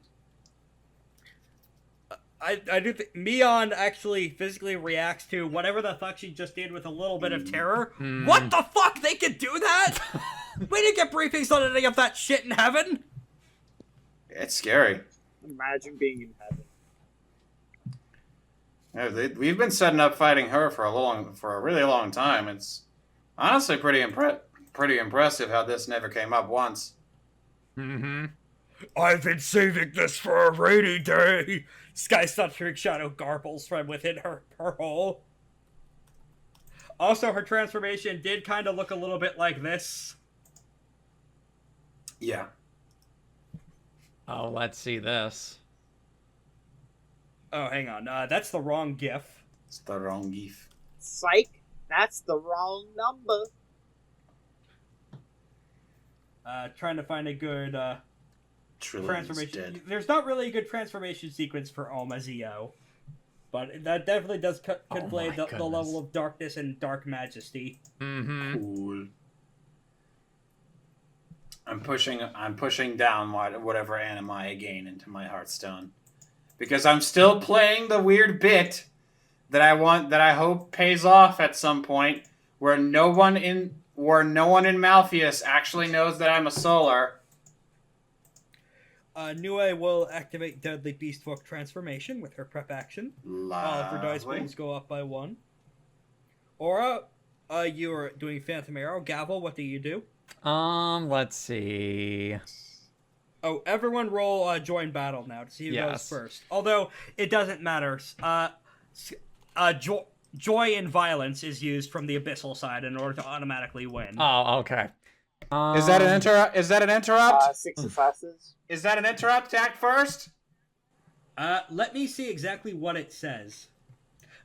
I do think Mion actually physically reacts to whatever the fuck she just did with a little bit of terror. What the fuck? They could do that? We didn't get briefings on any of that shit in heaven. It's scary. Imagine being in heaven. Yeah, we've been setting up fighting her for a really long time. It's honestly pretty impressive how this never came up once. Mm-hmm. I've been saving this for a rainy day. Sundering Shadow garbles from within her hole. Also, her transformation did kind of look a little bit like this. Yeah. Oh, let's see this. Oh, hang on. That's the wrong gif. It's the wrong gif. Psych! That's the wrong number. Trying to find a good transformation. Dead. There's not really a good transformation sequence for Omazio, but that definitely does convey the level of darkness and dark majesty. Mm-hmm. Cool. I'm pushing down whatever anima I gain into my Hearthstone, because I'm still playing the weird bit that I hope pays off at some point, where no one in Malfeas actually knows that I'm a solar. Nue will activate Deadly Beastfolk transformation with her prep action. All of her dice rolls go up by 1. Aura, you're doing Phantom Arrow. Gavel, what do you do? Let's see. Oh, everyone roll join battle now to see who goes first. Although, it doesn't matter. Joy and violence is used from the Abyssal side in order to automatically win. Oh, okay. Is that an interrupt? 6 successes. Is that an interrupt to act first? Let me see exactly what it says.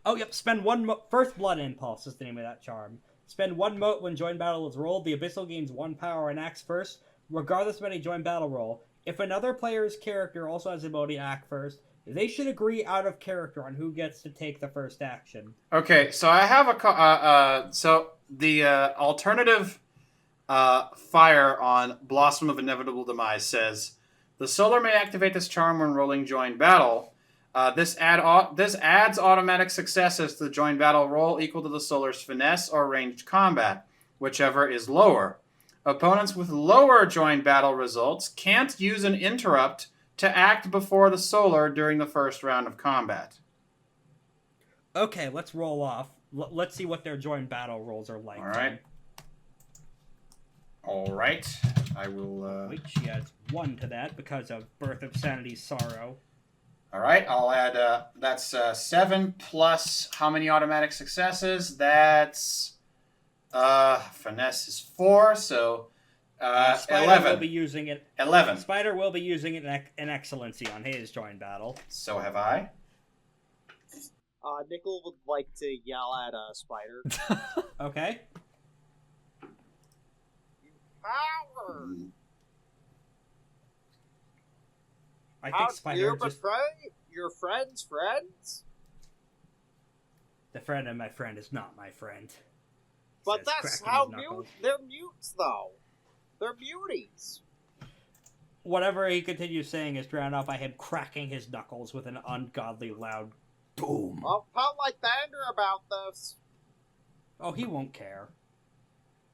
Oh, yep. Spend 1 First Blood Impulse is the name of that charm. Spend 1 mote when join battle is rolled. The Abyssal gains 1 power and acts first, regardless of any join battle roll. If another player's character also has the ability to act first, they should agree out of character on who gets to take the first action. Okay, so I have so the alternative fire on Blossom of Inevitable Demise says, the solar may activate this charm when rolling join battle. This adds automatic successes to the join battle roll equal to the solar's finesse or ranged combat, whichever is lower. Opponents with lower join battle results can't use an interrupt to act before the solar during the first round of combat. Okay, let's roll off. Let's see what their join battle rolls are like. All right. I will... Wait, she adds 1 to that because of Birth of Sanity's Sorrow. All right, I'll add... that's 7 plus how many automatic successes? That's... finesse is 4, so... Spider 11. will be using it. 11. Spider will be using it in Excellency on his join battle. So have I. Nickel would like to yell at Spider. Okay. Power! I think Spider just... your friend's friends? The friend of my friend is not my friend. But Says that's cracking how his knuckles. they're mutes, though. They're muties. Whatever he continues saying is drowned out by him cracking his knuckles with an ungodly loud boom. I'll tell Lythander about this. Oh, he won't care.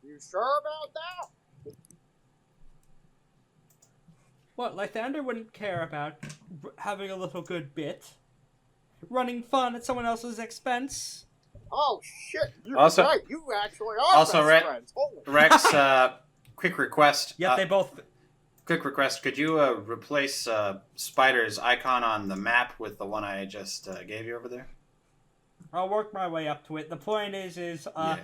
You sure about that? What, Lythander wouldn't care about having a little good bit? Running fun at someone else's expense? Oh, shit. You're Also- right. You actually are also, best friends. Holy Rex, quick request. Yep, they both... quick request. Could you replace Spider's icon on the map with the one I just gave you over there? I'll work my way up to it. The point is Yeah.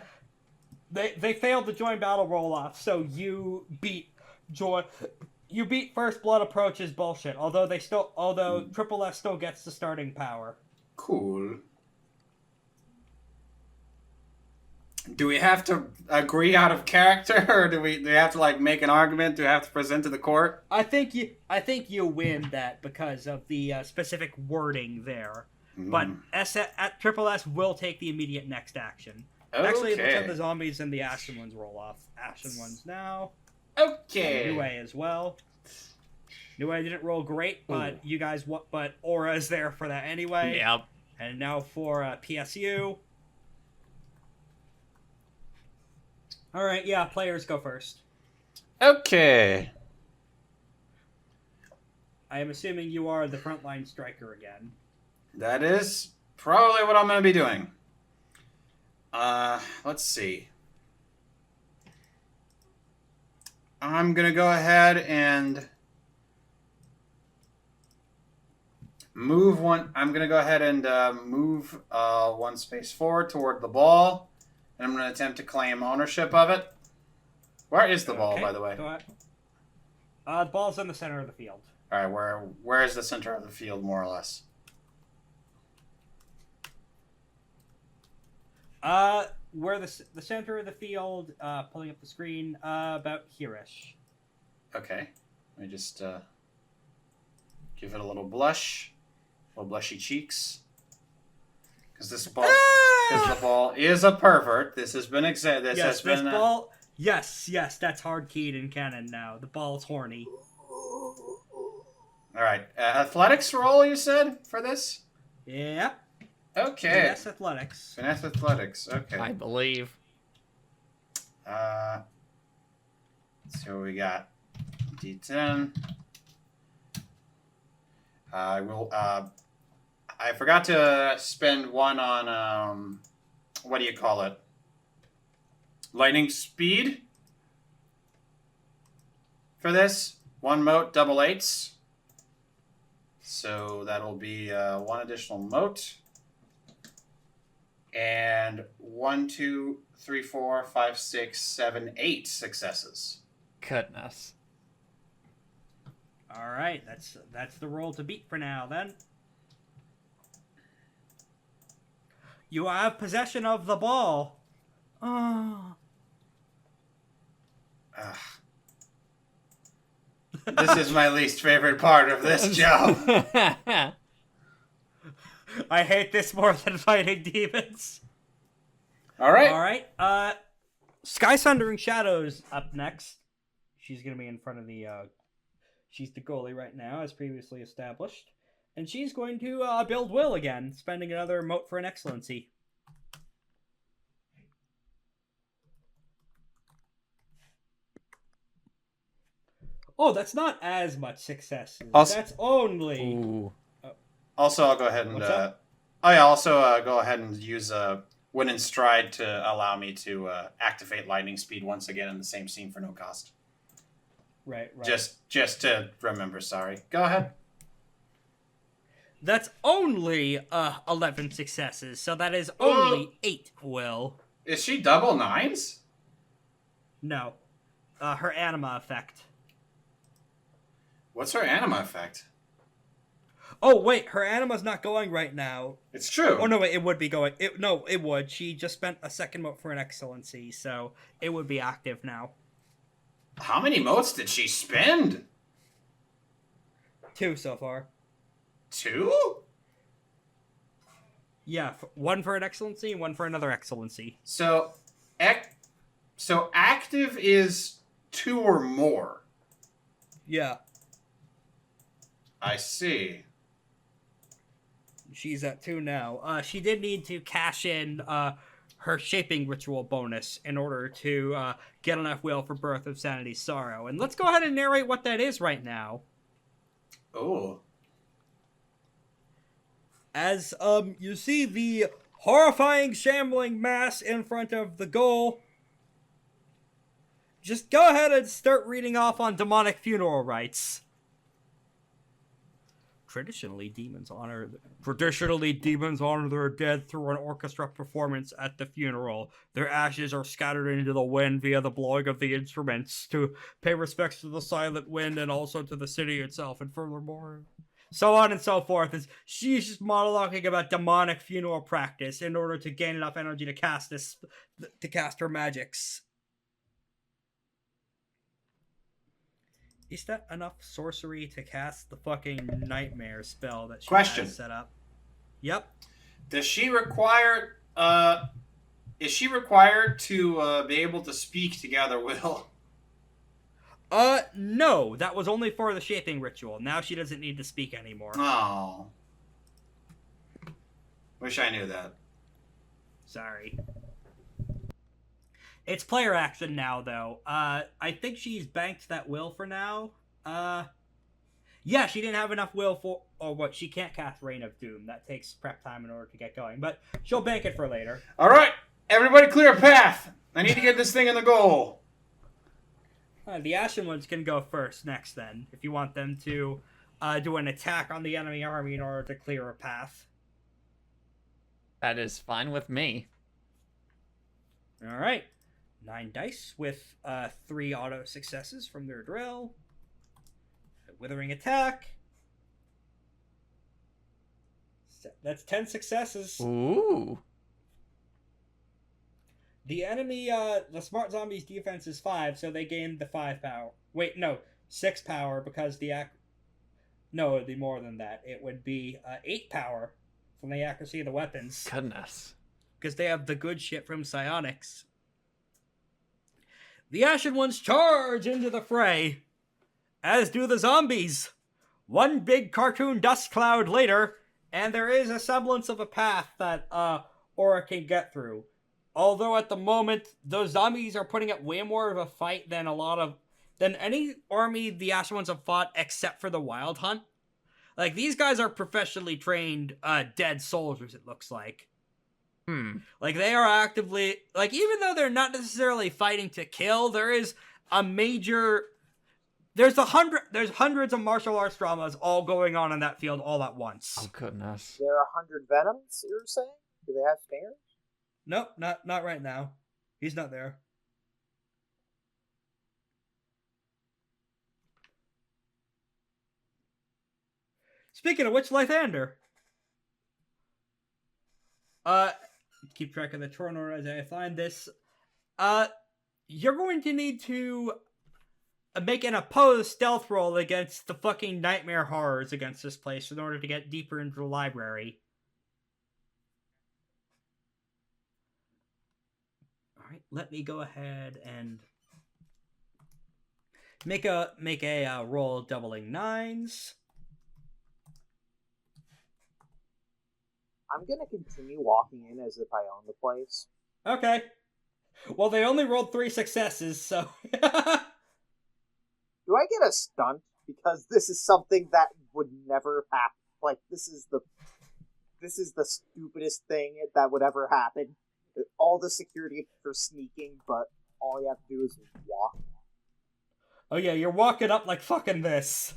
they failed to join battle roll-off, so you beat First Blood approach is bullshit. Although Triple S still gets the starting power. Cool. Do we have to agree out of character, or do we have to like make an argument? Do we have to present to the court? I think you win that because of the specific wording there. But Triple S will take the immediate next action. Actually, let's have the zombies and the Ashen Ones roll off. Ashen Ones now. Okay. New A as well. New A didn't roll great, but but Aura's there for that anyway. Yep. And now for PSU. All right, yeah, players go first. Okay. I am assuming you are the frontline striker again. That is probably what I'm going to be doing. Let's see. I'm going to go ahead and move one. I'm going to go ahead and move one space forward toward the ball. And I'm going to attempt to claim ownership of it. Where is the ball, by the way? Go ahead. The ball's in the center of the field. All right, where is the center of the field, more or less? Where the center of the field, pulling up the screen, about here-ish. Okay. Let me just give it a little blush. Little blushy cheeks. Because the ball is a pervert. This has been ball. Yes, that's hard keyed in canon now. The ball's horny. All right, athletics roll. You said for this? Yep. Okay. Finesse athletics. Finesse athletics. Okay. I believe. Let's see what we got. D10. I will. I forgot to spend one on what do you call it? Lightning speed. For this, one mote, double eights. So that'll be one additional mote. And 1, 2, 3, 4, 5, 6, 7, 8 successes. Goodness. All right, that's the roll to beat for now. Then you have possession of the ball. Oh. This is my least favorite part of this job. I hate this more than fighting demons. All right. All right. Sundering Shadow's up next. She's going to be in front of the... she's the goalie right now, as previously established. And she's going to build Will again, spending another mote for an excellency. Oh, that's not as much success. That's only... Ooh. Also, I'll go ahead and... go ahead and use Win and Stride to allow me to activate Lightning Speed once again in the same scene for no cost. Right. Just to remember, sorry. Go ahead. That's only 11 successes, so that is only 8, Will. Is she double nines? No. Her anima effect. What's her anima effect? Oh, wait, her anima's not going right now. It's true. Oh, no, wait, it would be going. It would. She just spent a second mote for an excellency, so it would be active now. How many motes did she spend? 2 so far. 2? Yeah, 1 for an excellency and 1 for another excellency. So active is 2 or more. Yeah. I see. She's at 2 now. She did need to cash in her shaping ritual bonus in order to get enough will for Birth of Sanity's Sorrow. And let's go ahead and narrate what that is right now. Oh. As you see the horrifying shambling mass in front of the goal, just go ahead and start reading off on demonic funeral rites. Traditionally, demons honor their dead through an orchestra performance at the funeral. Their ashes are scattered into the wind via the blowing of the instruments to pay respects to the silent wind and also to the city itself, and furthermore, so on and so forth. She's just monologuing about demonic funeral practice in order to gain enough energy to cast her magics. Is that enough sorcery to cast the fucking nightmare spell that she has set up? Yep. Does she require, is she required to be able to speak together, Will? No. That was only for the shaping ritual. Now she doesn't need to speak anymore. Oh. Wish I knew that. Sorry. It's player action now, though. I think she's banked that will for now. Yeah, she didn't have enough will for... Or what, she can't cast Reign of Doom. That takes prep time in order to get going. But she'll bank it for later. Alright, everybody clear a path. I need to get this thing in the goal. The Ashen Ones can go first next, then. If you want them to do an attack on the enemy army in order to clear a path. That is fine with me. Alright. 9 dice with 3 auto successes from their drill. Withering attack. That's 10 successes. Ooh. The enemy, the smart zombies' defense is 5, so they gain the 5 power. Wait, no, 6 power because no, it'd be more than that. It would be 8 power from the accuracy of the weapons. Goodness. Because they have the good shit from psionics. The Ashen Ones charge into the fray, as do the zombies. One big cartoon dust cloud later, and there is a semblance of a path that Aura can get through. Although at the moment, those zombies are putting up way more of a fight than any army the Ashen Ones have fought except for the Wild Hunt. Like, these guys are professionally trained dead soldiers, it looks like. Like, they are actively... Like, even though they're not necessarily fighting to kill, there is a major... There's hundreds of martial arts dramas all going on in that field all at once. Oh, goodness. There are 100 Venoms, you're saying? Do they have snares? Nope, not right now. He's not there. Speaking of which, Lythander. Keep track of the turn order as I find this. You're going to need to make an opposed stealth roll against the fucking nightmare horrors against this place in order to get deeper into the library. Alright, let me go ahead and make a roll doubling 9s. I'm gonna continue walking in as if I own the place. Okay. Well, they only rolled 3 successes, so... Do I get a stunt? Because this is something that would never happen. Like, this is the stupidest thing that would ever happen. All the security for sneaking, but all you have to do is walk. Oh yeah, you're walking up like fucking this.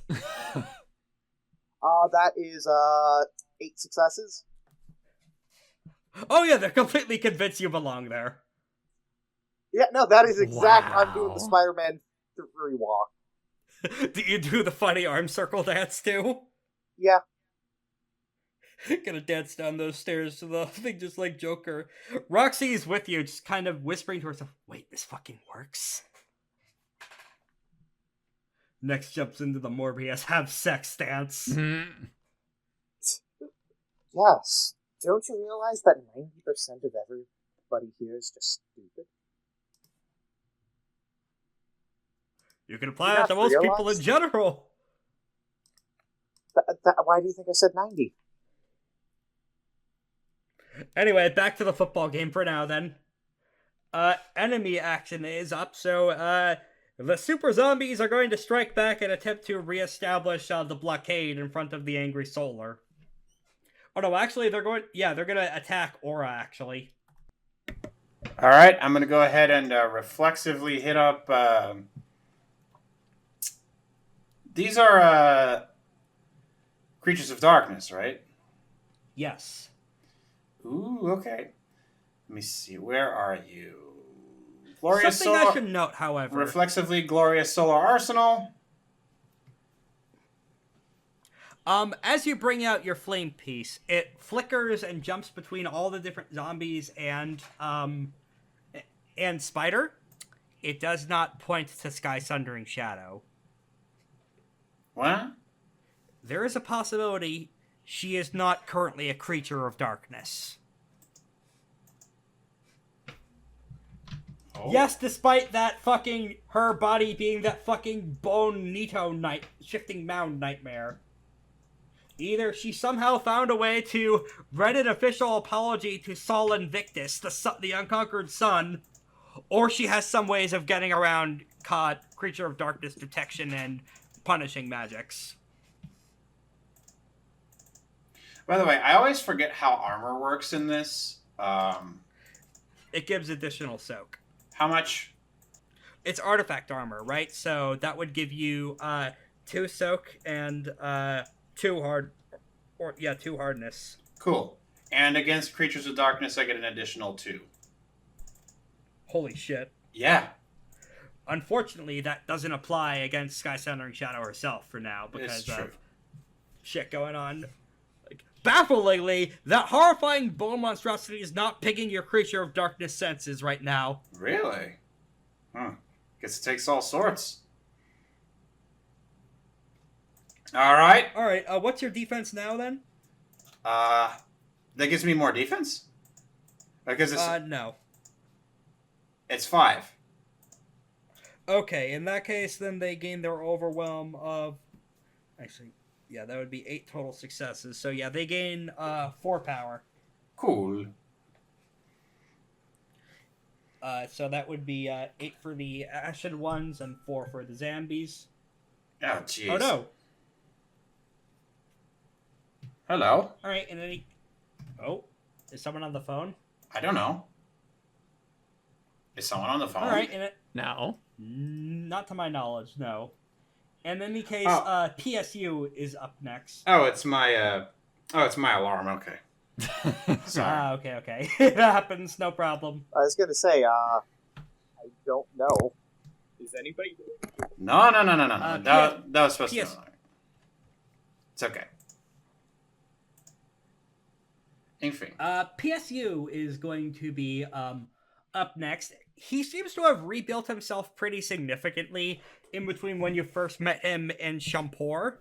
That is, 8 successes. Oh yeah, they're completely convinced you belong there. Yeah, no, that is exact. Wow. I'm doing the Spider-Man 3 walk. Do you do the funny arm circle dance too? Yeah. Gonna dance down those stairs to the thing just like Joker. Roxy's with you, just kind of whispering to herself, wait, this fucking works? Next jumps into the Morbius have sex dance. Mm-hmm. Yes. Don't you realize that 90% of everybody here is just stupid? You can apply that to most people in general. Why do you think I said 90? Anyway, back to the football game for now, then. Enemy action is up, so, the super zombies are going to strike back and attempt to reestablish, the blockade in front of the angry Solar. Oh no, actually, they're gonna attack Aura, actually. All right, I'm going to go ahead and reflexively hit up. These are creatures of darkness, right? Yes. Ooh, okay. Let me see. Where are you? Glorious Something Solar... I should note, however. Reflexively Glorious Solar Arsenal. As you bring out your flame piece, it flickers and jumps between all the different zombies and Spider. It does not point to Sundering Shadow. What? There is a possibility she is not currently a creature of darkness. Oh. Yes, despite that fucking, her body being that fucking bone Nito shifting mound nightmare. Either she somehow found a way to write an official apology to Sol Invictus, the unconquered sun, or she has some ways of getting around creature of darkness detection and punishing magics. By the way, I always forget how armor works in this. It gives additional soak. How much? It's artifact armor, right? So that would give you 2 soak and 2 hardness. Cool. And against creatures of darkness, I get an additional 2. Holy shit. Yeah. Unfortunately, that doesn't apply against Sundering Shadow herself for now because of shit going on. Like, bafflingly, that horrifying bone monstrosity is not picking your creature of darkness senses right now. Really? Huh. Guess it takes all sorts. Alright. Alright, what's your defense now then? That gives me more defense? Because it's... No. It's 5. Okay, in that case, then they gain their overwhelm of... Actually, yeah, that would be 8 total successes. So yeah, they gain 4 power. Cool. So that would be 8 for the Ashen Ones and 4 for the Zombies. Oh, jeez. Oh no! Hello? Alright, and then Oh, is someone on the phone? I don't know. Is someone on the phone? Alright, and No. not to my knowledge, no. And in any case, PSU is up next. Oh, it's my alarm. Okay. Sorry. Okay. It happens, no problem. I was gonna say, I don't know. Is anybody? No. That was supposed to be. It's okay. Anything. PSU is going to be up next. He seems to have rebuilt himself pretty significantly in between when you first met him in Shampur.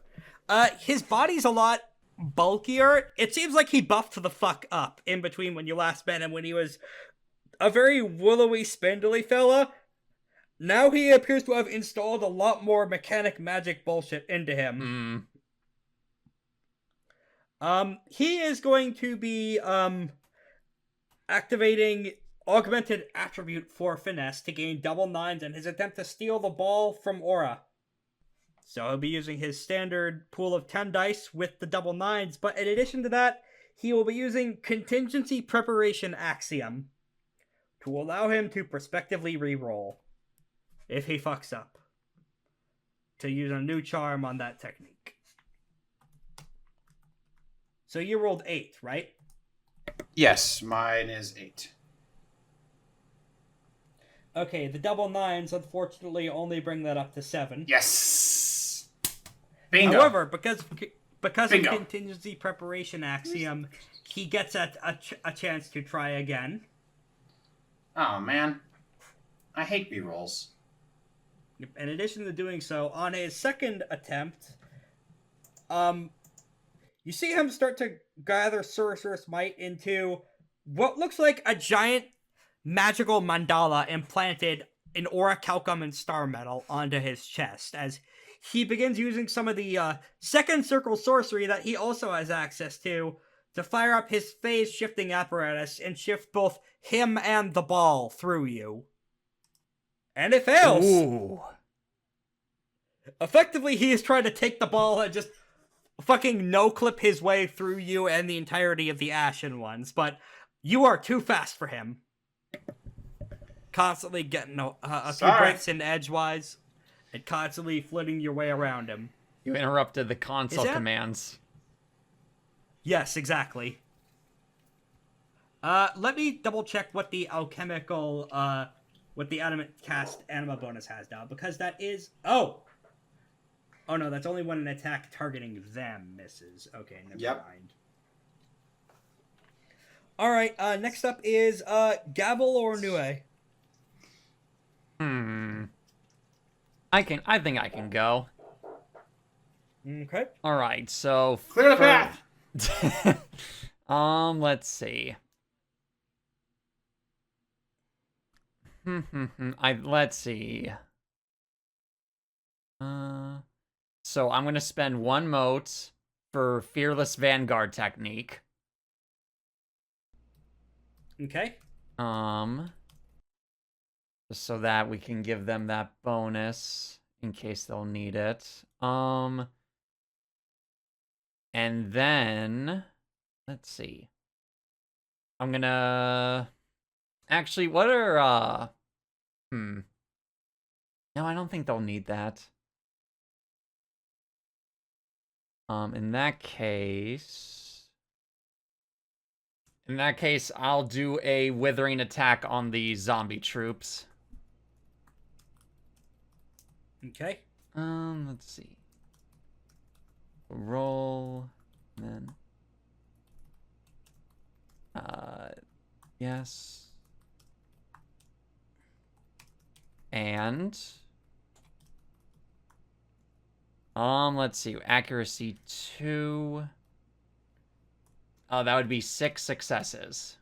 His body's a lot bulkier. It seems like he buffed the fuck up in between when you last met him when he was a very willowy, spindly fella. Now he appears to have installed a lot more mechanic magic bullshit into him. He is going to be activating augmented attribute for finesse to gain double 9s in his attempt to steal the ball from Aura. So he'll be using his standard pool of 10 dice with the double 9s, but in addition to that, he will be using contingency preparation axiom to allow him to prospectively reroll if he fucks up, to use a new charm on that technique. So you rolled 8, right? Yes, mine is 8. Okay, the double 9s unfortunately only bring that up to 7. Yes. Bingo. However, because Bingo. of contingency preparation axiom, he gets a chance to try again. Oh man, I hate rerolls. In addition to doing so, on his second attempt, you see him start to gather Sorcerous Might into what looks like a giant magical mandala implanted in orichalcum and star metal onto his chest as he begins using some of the second circle sorcery that he also has access to fire up his phase shifting apparatus and shift both him and the ball through you. And it fails! Ooh. Effectively, he is trying to take the ball and just fucking no-clip his way through you and the entirety of the Ashen Ones, but you are too fast for him. constantly getting a few Sorry. breaks in edgewise and constantly flitting your way around him. You interrupted the console that- commands. Yes, exactly. Let me double check what the alchemical, what the adamant cast anima bonus has now, because that is... Oh no, that's only when an attack targeting them misses. Okay, never mind. Alright, next up is, Gavel or Nue? I think I can go. Okay. Alright, so... Clear the path! Let's see. Let's see. So I'm gonna spend 1 mote for Fearless Vanguard technique. Okay. Just so that we can give them that bonus in case they'll need it. And then let's see. I'm gonna actually, what are no, I don't think they'll need that. In that case, I'll do a withering attack on the zombie troops. Okay. Let's see. Roll, and then, yes. And, let's see, accuracy 2. Oh, that would be 6 successes.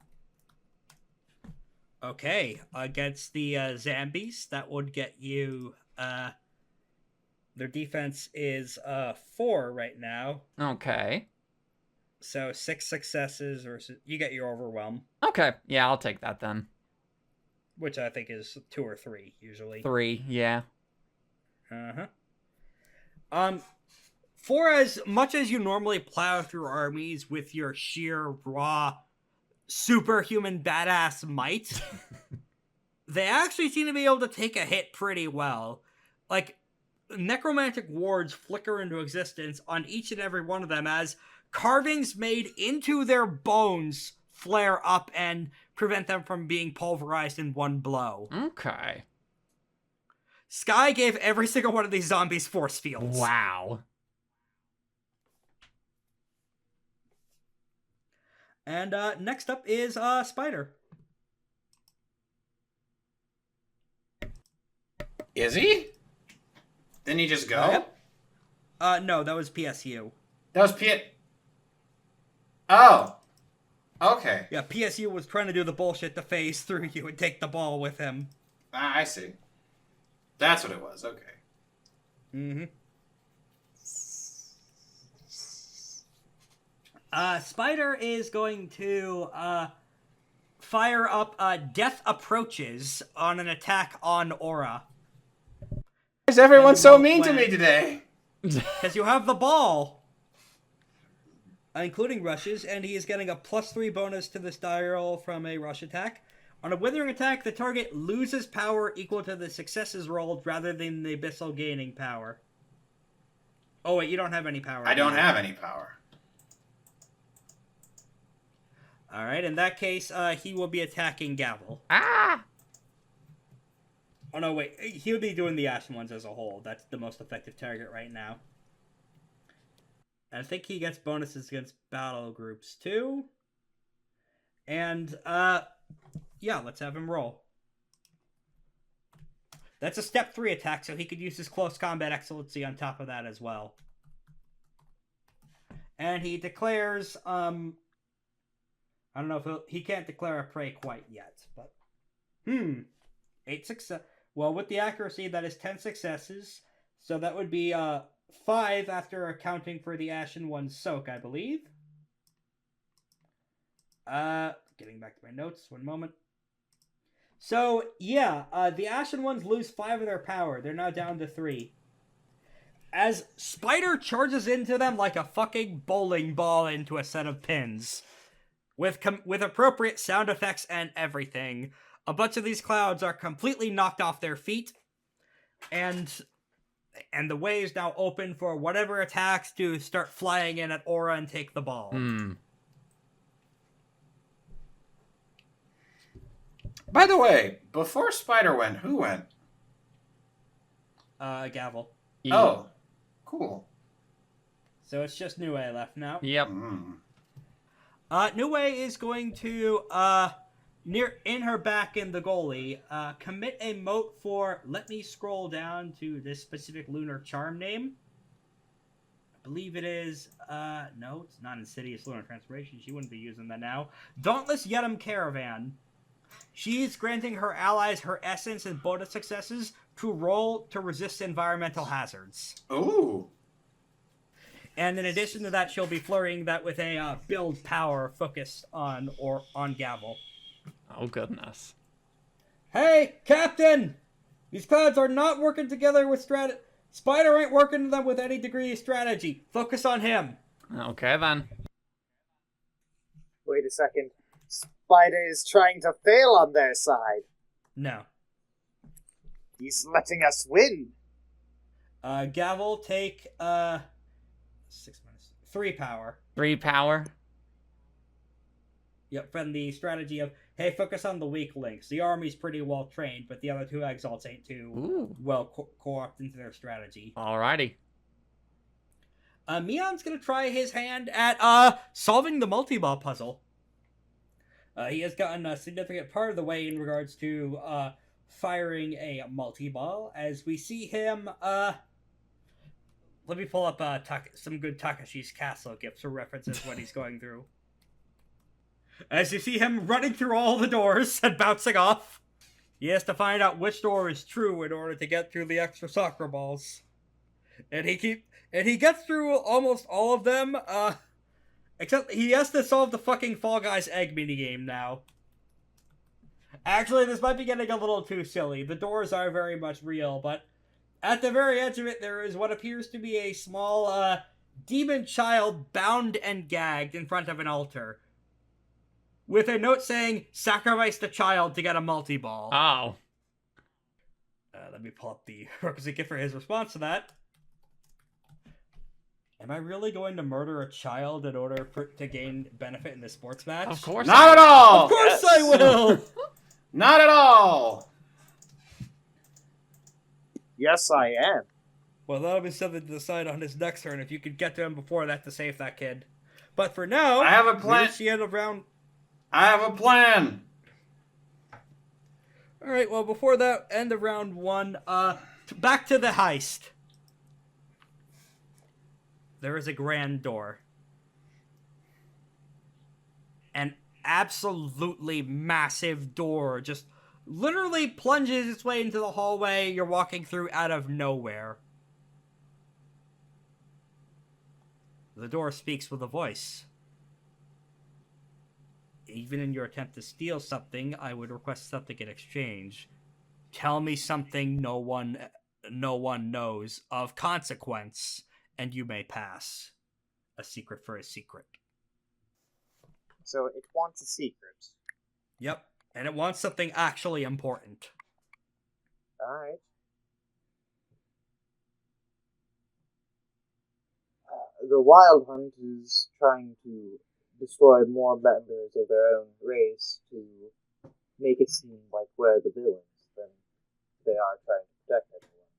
Okay, against the zombies, that would get you, their defense is 4 right now. Okay. So 6 successes versus you get your overwhelm, Okay, yeah, I'll take that then. which I think is 2 or 3 usually. 3, yeah. For as much as you normally plow through armies with your sheer raw superhuman badass might, they actually seem to be able to take a hit pretty well. Like, necromantic wards flicker into existence on each and every one of them as carvings made into their bones flare up and prevent them from being pulverized in one blow. Okay. Sky gave every single one of these zombies force fields. Wow. And next up is Spider. Is he? Didn't he just go? Yep. No, that was PSU. That was Oh. Okay. Yeah, PSU was trying to do the bullshit to phase through you and take the ball with him. I see. That's what it was. Okay. Mm-hmm. Spider is going to fire up Death Approaches on an attack on Aura. Why is everyone so mean to me today? Because you have the ball. Including rushes, and he is getting a +3 bonus to this die roll from a rush attack. On a withering attack, the target loses power equal to the successes rolled rather than the abyssal gaining power. Oh wait, you don't have any power. I don't have any power. Alright, in that case, he will be attacking Gavel. Ah! Oh no, wait, he would be doing the Ashen Ones as a whole. That's the most effective target right now. And I think he gets bonuses against battle groups too. And, yeah, let's have him roll. That's a step 3 attack, so he could use his close combat excellency on top of that as well. And he declares, I don't know if he can't declare a prey quite yet, but 8 success. Well, with the accuracy, that is 10 successes. So that would be 5 after accounting for the Ashen Ones soak, I believe. Getting back to my notes, one moment. So, yeah, the Ashen Ones lose 5 of their power. They're now down to 3. As Spider charges into them like a fucking bowling ball into a set of pins. With appropriate sound effects and everything. a bunch of these clouds are completely knocked off their feet, and the way is now open for whatever attacks to start flying in at Aura and take the ball. By the way, before Spider went, who went? Gavel. Yeah. Oh, cool. So it's just Nue left now. Yep. Nue is going to, in her back in the goalie, commit a mote for, let me scroll down to this specific lunar charm name. I believe it is, no, it's not Insidious Lunar Transformation. She wouldn't be using that now. Dauntless Yedem Caravan. She's granting her allies her essence and bonus successes to roll to resist environmental hazards. Ooh. And in addition to that, she'll be flurrying that with a build power focused on Gavel. Oh, goodness. Hey, Captain! These clouds are not working together with Spider ain't working them with any degree of strategy. Focus on him. Okay, then. Wait a second. Spider is trying to fail on their side. No. He's letting us win. Gavel, take 3 power. 3 power. Yep, from the strategy of, hey, focus on the weak links. The army's pretty well trained, but the other 2 exalts ain't too well co-opted into their strategy. Alrighty. Mion's gonna try his hand at solving the multi-ball puzzle. He has gotten a significant part of the way in regards to firing a multi-ball, as we see him, let me pull up some good Takashi's Castle gifts for references what he's going through. As you see him running through all the doors and bouncing off, he has to find out which door is true in order to get through the extra soccer balls. And he gets through almost all of them, except he has to solve the fucking Fall Guys egg minigame now. Actually, this might be getting a little too silly. The doors are very much real, but at the very edge of it, there is what appears to be a small, demon child bound and gagged in front of an altar, with a note saying, sacrifice the child to get a multi-ball. Oh. Let me pull up the requisite gift for his response to that. Am I really going to murder a child in order to gain benefit in this sports match? Of course. Not at all! Of course I will! Not at all! Yes, I am. Well, that'll be something to decide on his next turn if you could get to him before that to save that kid. But for now, I have a plan. Reach the end of round. I have a plan! Alright, well, before that end of round 1, back to the heist. There is a grand door. An absolutely massive door just literally plunges its way into the hallway you're walking through out of nowhere. The door speaks with a voice. Even in your attempt to steal something, I would request something in exchange. Tell me something no one knows of consequence, and you may pass. A secret for a secret. So it wants a secret. Yep, and it wants something actually important. Alright. The Wild Hunt is trying to destroy more members of their own race to make it seem like we're the villains than they are trying to protect everyone.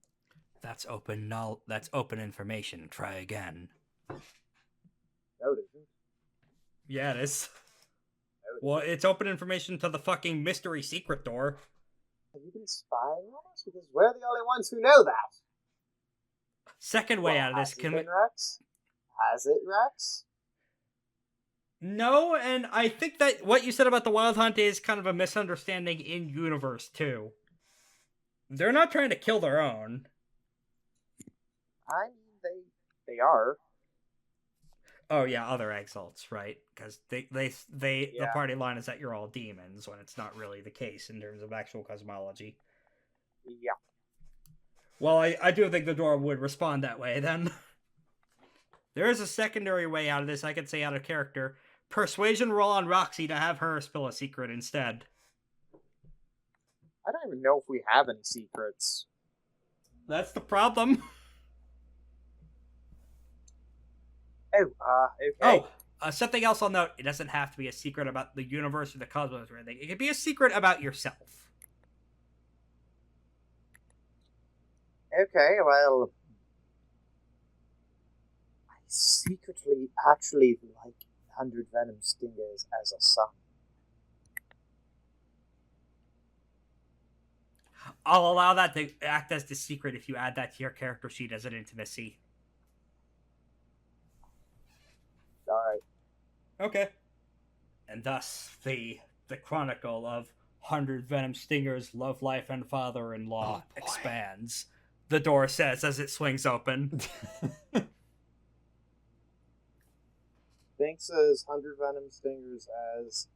That's open information. Try again. No, it isn't. Yeah, it is. No, it Well, it's open information to the fucking mystery secret door. Have you been spying on us? Because we're the only ones who know that. Second way Well, out of this, has it been, Rex? Has it, Rex? No, and I think that what you said about the Wild Hunt is kind of a misunderstanding in universe too. They're not trying to kill their own. I mean, they are. Oh yeah, other exalts, right? Because the Yeah. party line is that you're all demons when it's not really the case in terms of actual cosmology. Yeah. Well, I do think the door would respond that way then. There is a secondary way out of this, I could say out of character. Persuasion roll on Roxy to have her spill a secret instead. don't even know if we have any secrets. That's the problem. Okay. Something else I'll note, it doesn't have to be a secret about the universe or the cosmos or anything. It could be a secret about yourself. Okay, well... I secretly actually like 100 Venom Stingers as a son. I'll allow that to act as the secret if you add that to your character sheet as an intimacy. Alright. Okay. And thus, the chronicle of 100 Venom Stingers, Love, Life, and Father-in-Law expands. The door says as it swings open. Thanks as 100 Venom Stingers as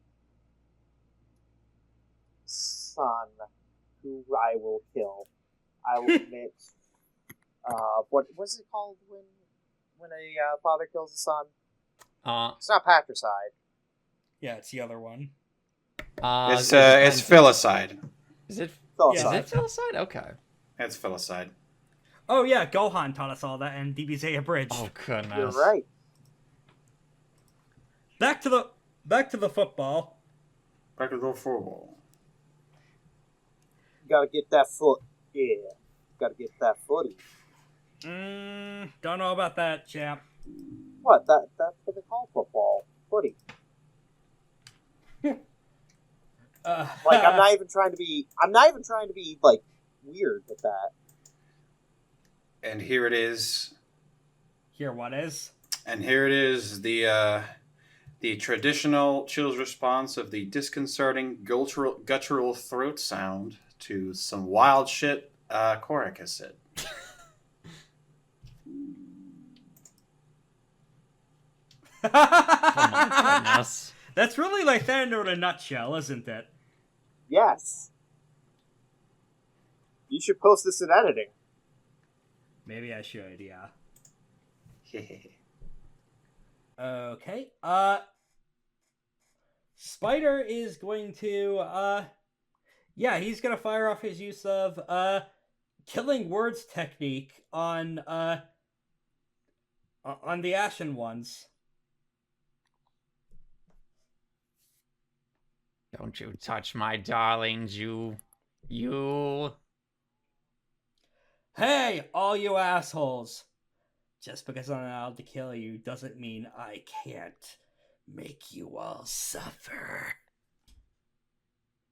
son, who I will kill. I will admit. What was it called when a father kills a son? It's not patricide. Yeah, it's the other one. It's filicide. Is it? Filicide. Is it filicide? Okay. It's filicide. Oh yeah, Gohan taught us all that in DBZ Abridged. Oh goodness. You're right. Back to the football. Back to the football. Gotta get that foot. Yeah. Gotta get that footy. Don't know about that, champ. What? That's what they call football. Footy. Like, I'm not even trying to be like weird with that. And here it is. Here, what is? And here it is, the traditional chills response of the disconcerting guttural throat sound to some wild shit Korik has said. Oh my goodness. That's really Lythander in a nutshell, isn't it? Yes. You should post this in editing. Maybe I should, yeah. Okay. Spider is going to, he's gonna fire off his use of, killing words technique on the Ashen Ones. Don't you touch my darlings, you. Hey, all you assholes! Just because I'm allowed to kill you doesn't mean I can't make you all suffer.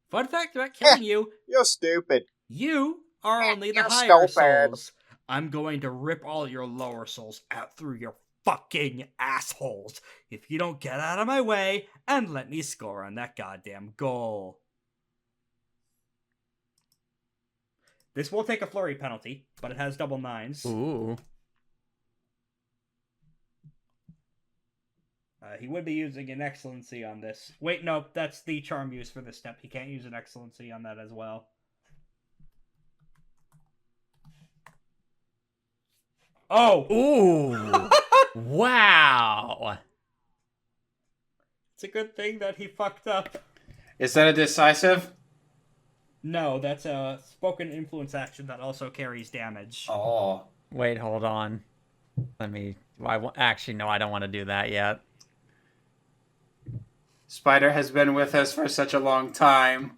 Fun fact about killing you, You're stupid. you are only the You're higher stupid. souls. I'm going to rip all your lower souls out through your fucking assholes if you don't get out of my way and let me score on that goddamn goal. This will take a flurry penalty, but it has double nines. Ooh. He would be using an excellency on this. Wait, no, that's the charm use for this step. He can't use an excellency on that as well. Oh! Ooh. Wow. It's a good thing that he fucked up. Is that a decisive? No, that's a spoken influence action that also carries damage. Oh. Wait, hold on. Actually, no, I don't want to do that yet. Spider has been with us for such a long time.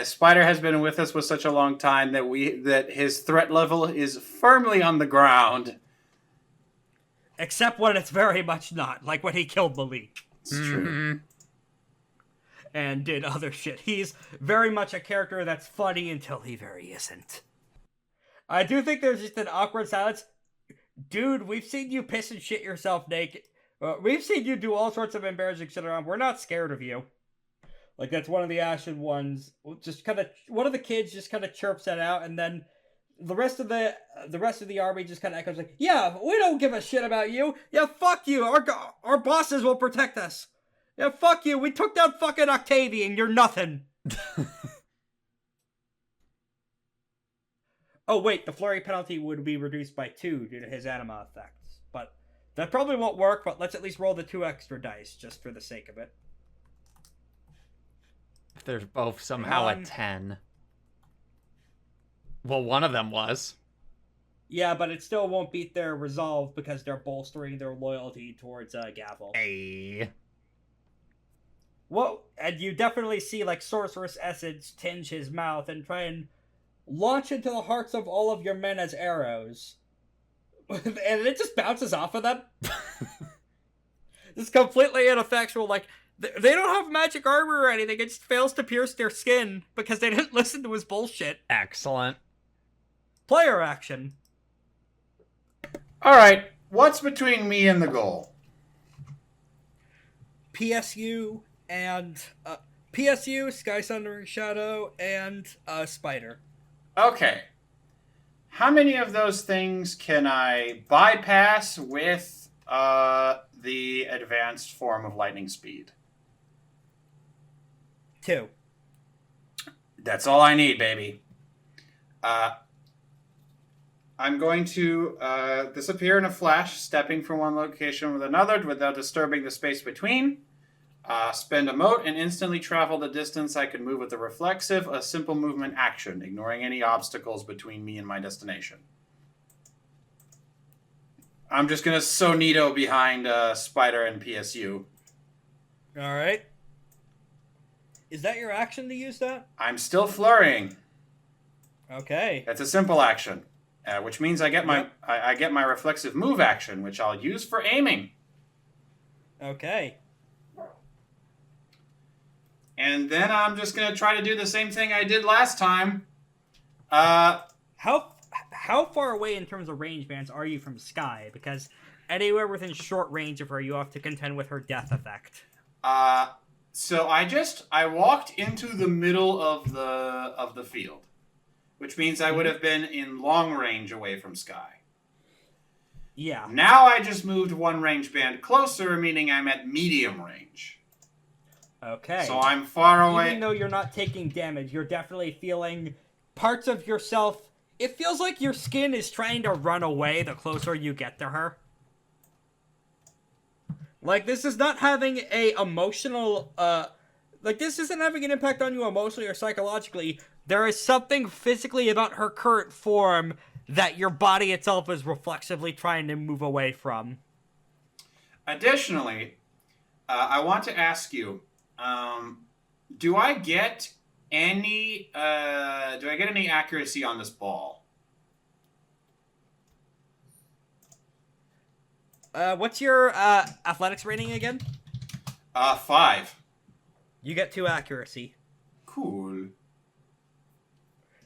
Spider has been with us for such a long time that his threat level is firmly on the ground. Except when it's very much not, like when he killed Malik. It's true. And did other shit. He's very much a character that's funny until he very isn't. I do think there's just an awkward silence. Dude, we've seen you piss and shit yourself naked. We've seen you do all sorts of embarrassing shit around. We're not scared of you. Like, that's one of the Ashen Ones. Just kind of, one of the kids just kind of chirps that out, and then the rest of the army just kind of echoes like, "Yeah, we don't give a shit about you. Yeah, fuck you. Our bosses will protect us. Yeah, fuck you. We took down fucking Octavian. You're nothing." Oh wait, the flurry penalty would be reduced by 2 due to his anima effects, but that probably won't work. But let's at least roll the 2 extra dice just for the sake of it. if they're both somehow at 10. Well, one of them was. Yeah, but it still won't beat their resolve because they're bolstering their loyalty towards Gavel. Hey. Well, and you definitely see like Sorceress Essence tinge his mouth and try and launch into the hearts of all of your men as arrows. And it just bounces off of them. It's completely ineffectual. Like, they don't have magic armor or anything. It just fails to pierce their skin because they didn't listen to his bullshit. Excellent. Player action. All right, what's between me and the goal? PSU and PSU, Sky Sundering Shadow, and Spider. Okay. How many of those things can I bypass with the advanced form of lightning speed? 2. That's all I need, baby. I'm going to disappear in a flash, stepping from one location with another without disturbing the space between. Spend a mote and instantly travel the distance I can move with a reflexive, a simple movement action, ignoring any obstacles between me and my destination. I'm just going to Sonito behind Spider and PSU. Alright. Is that your action to use that? I'm still flurrying. Okay. That's a simple action, which means I get my I get my reflexive move action, which I'll use for aiming. Okay. And then I'm just going to try to do the same thing I did last time. How far away in terms of range bands are you from Sky? Because anywhere within short range of her, you have to contend with her death effect. So I walked into the middle of the field, which means I would have been in long range away from Sky. Yeah. Now I just moved one range band closer, meaning I'm at medium range. Okay. So I'm far away. Even though you're not taking damage, you're definitely feeling parts of yourself. It feels like your skin is trying to run away the closer you get to her. Like, this is not having a emotional, this isn't having an impact on you emotionally or psychologically. There is something physically about her current form that your body itself is reflexively trying to move away from. Additionally, I want to ask you, do I get any accuracy on this ball? What's your athletics rating again? 5. You get 2 accuracy. Cool.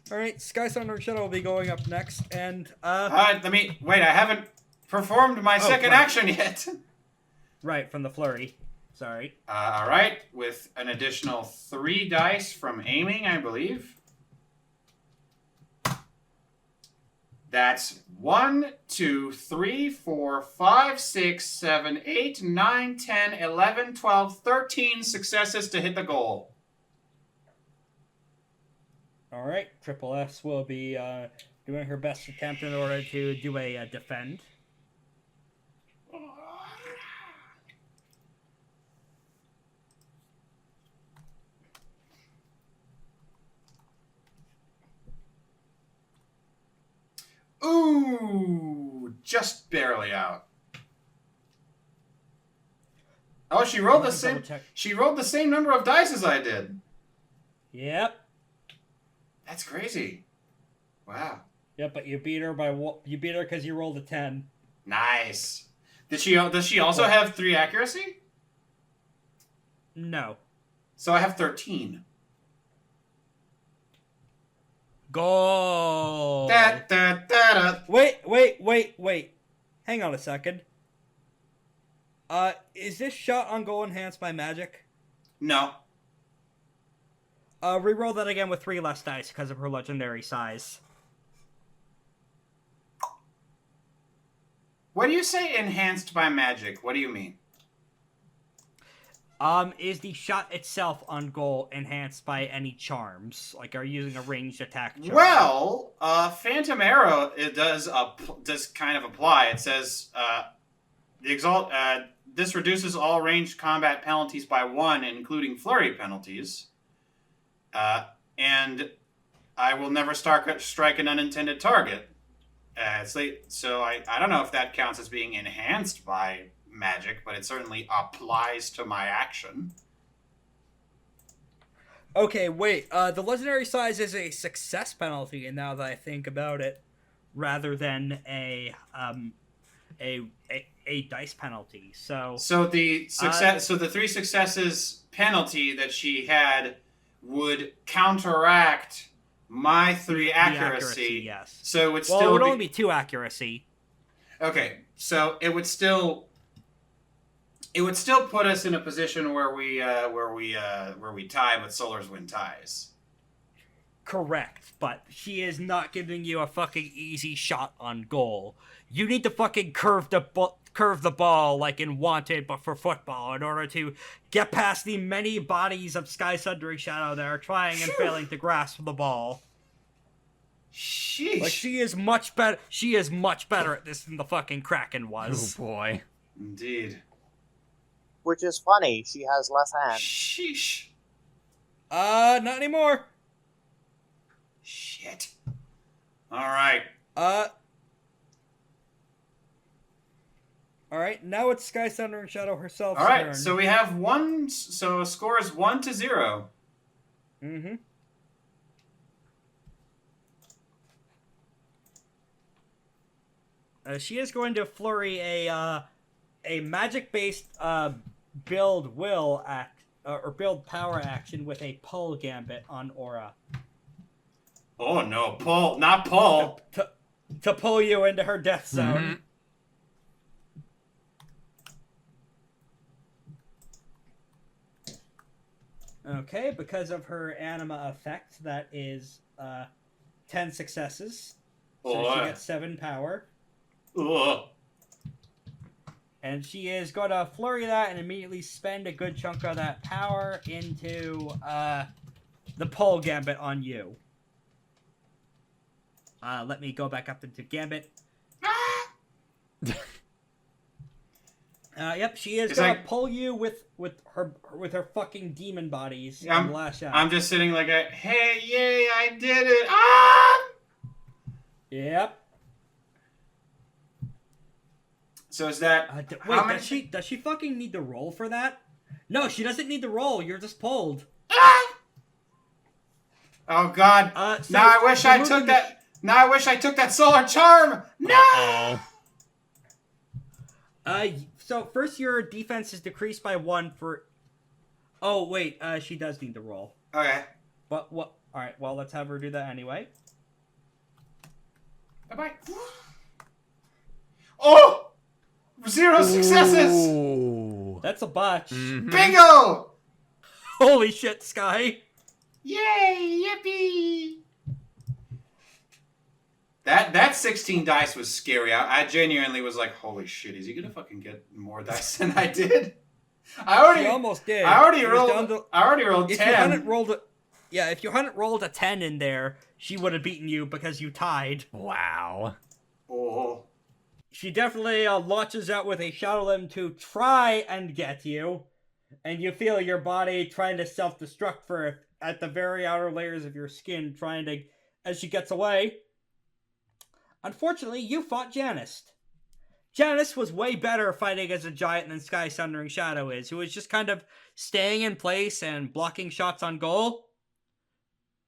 Alright, Sky Sundering Shadow will be going up next, and, I haven't performed my second action yet. Right, from the flurry. Sorry. Alright, with an additional 3 dice from aiming, I believe. That's 1, 2, 3, 4, 5, 6, 7, 8, 9, 10, 11, 12, 13 successes to hit the goal. Alright, Triple S will be doing her best attempt in order to do a defend. Ooh, just barely out. Oh, she rolled the same. She rolled the same number of dice as I did. Yep. That's crazy. Wow. Yep, but you beat her because you rolled a 10. Nice. Does she also have 3 accuracy? No. So I have 13. Goal. Da, da, da, da. Wait. Hang on a second. Is this shot on goal enhanced by magic? No. Reroll that again with 3 less dice because of her legendary size. What do you say enhanced by magic? What do you mean? Is the shot itself on goal enhanced by any charms? Like, are you using a ranged attack charm? Well, Phantom Arrow, it does kind of apply. It says, this reduces all ranged combat penalties by 1, including flurry penalties. And I will never strike an unintended target. So I don't know if that counts as being enhanced by magic, but it certainly applies to my action. Okay, wait. The legendary size is a success penalty, and now that I think about it, rather than a dice penalty. So the success. So the 3 successes penalty that she had would counteract my 3 accuracy. Yes. So it would it would only be 2 accuracy. Okay, so it would still put us in a position where we tie, but Solars win ties. Correct, but she is not giving you a fucking easy shot on goal. You need to fucking curve the ball like in Wanted, but for football, in order to get past the many bodies of Sundering Shadow that are trying and failing to grasp the ball. Sheesh. Like, she is much better. She is much better at this than the fucking Kraken was. Oh boy. Indeed. Which is funny. She has less hands. Sheesh. Not anymore. Shit. All right. All right. Now it's Sundering Shadow herself. All right. Turn. So we have 1. So score is 1-0. Mm-hmm. She is going to flurry a magic-based build power action with a pull gambit on Aura. Oh no, pull, not pull. To pull you into her death zone. Mm-hmm. Okay, because of her anima effect, that is 10 successes. So she gets 7 power. Ugh. And she is going to flurry that and immediately spend a good chunk of that power into the pull gambit on you. Let me go back up into gambit. Yep, she is going to pull you with her fucking demon bodies and lash out. I'm just sitting like hey, yay, I did it! Ah! Yep. So is that... does she fucking need to roll for that? No, she doesn't need to roll. You're just pulled. Ah! Oh, God. Now I wish I took that... Now I wish I took that solar charm! No! So first your defense is decreased by 1 for... Oh, wait. She does need to roll. Okay. But what... Alright, well, let's have her do that anyway. Bye-bye. Oh! 0 successes! Ooh. That's a botch. Mm-hmm. Bingo! Holy shit, Sky! Yay! Yippee! That 16 dice was scary. I genuinely was like, holy shit, is he gonna fucking get more dice than I did? She almost did. I already rolled 10. If you hadn't rolled a 10 in there, she would have beaten you because you tied. Wow. Oh. She definitely launches out with a Shadow Limb to try and get you, and you feel your body trying to self-destruct at the very outer layers of your skin, as she gets away. Unfortunately, you fought Janice. Janice was way better fighting as a giant than Sundering Shadow is, who is just kind of staying in place and blocking shots on goal.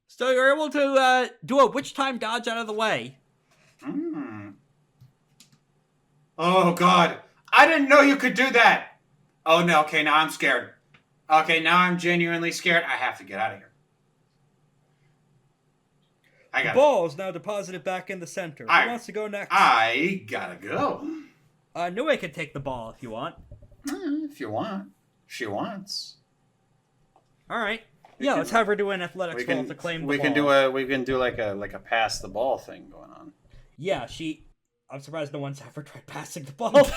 So you're able to do a witch time dodge out of the way. Oh, God. I didn't know you could do that. Oh, no. Okay, now I'm scared. Okay, now I'm genuinely scared. I have to get out of here. The ball is now deposited back in the center. Who wants to go next? I gotta go. Nue can take the ball if you want. If you want. She wants. All right. Let's have her do an athletics roll to claim the ball. We can do like a pass the ball thing going on. Yeah, I'm surprised no one's ever tried passing the ball.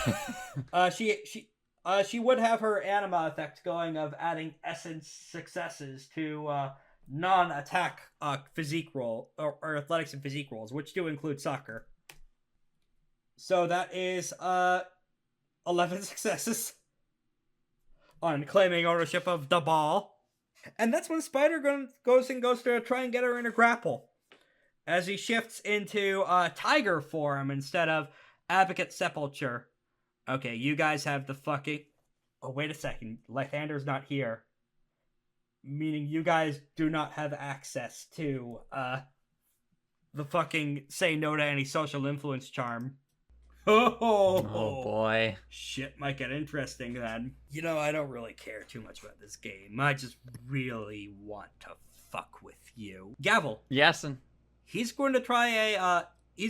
She would have her anima effect going of adding essence successes to non-attack physique roll or athletics and physique rolls, which do include soccer. So that is 11 successes on claiming ownership of the ball. And that's when Spider goes to try and get her in a grapple. As he shifts into tiger form instead of Advocate Sepulture. Okay, you guys have the fucking... Oh, wait a second. Lythander's not here. Meaning you guys do not have access to the fucking say no to any social influence charm. Oh boy. Shit might get interesting then. You know, I don't really care too much about this game. I just really want to fuck with you. Gavel. Yes, and He's going to try he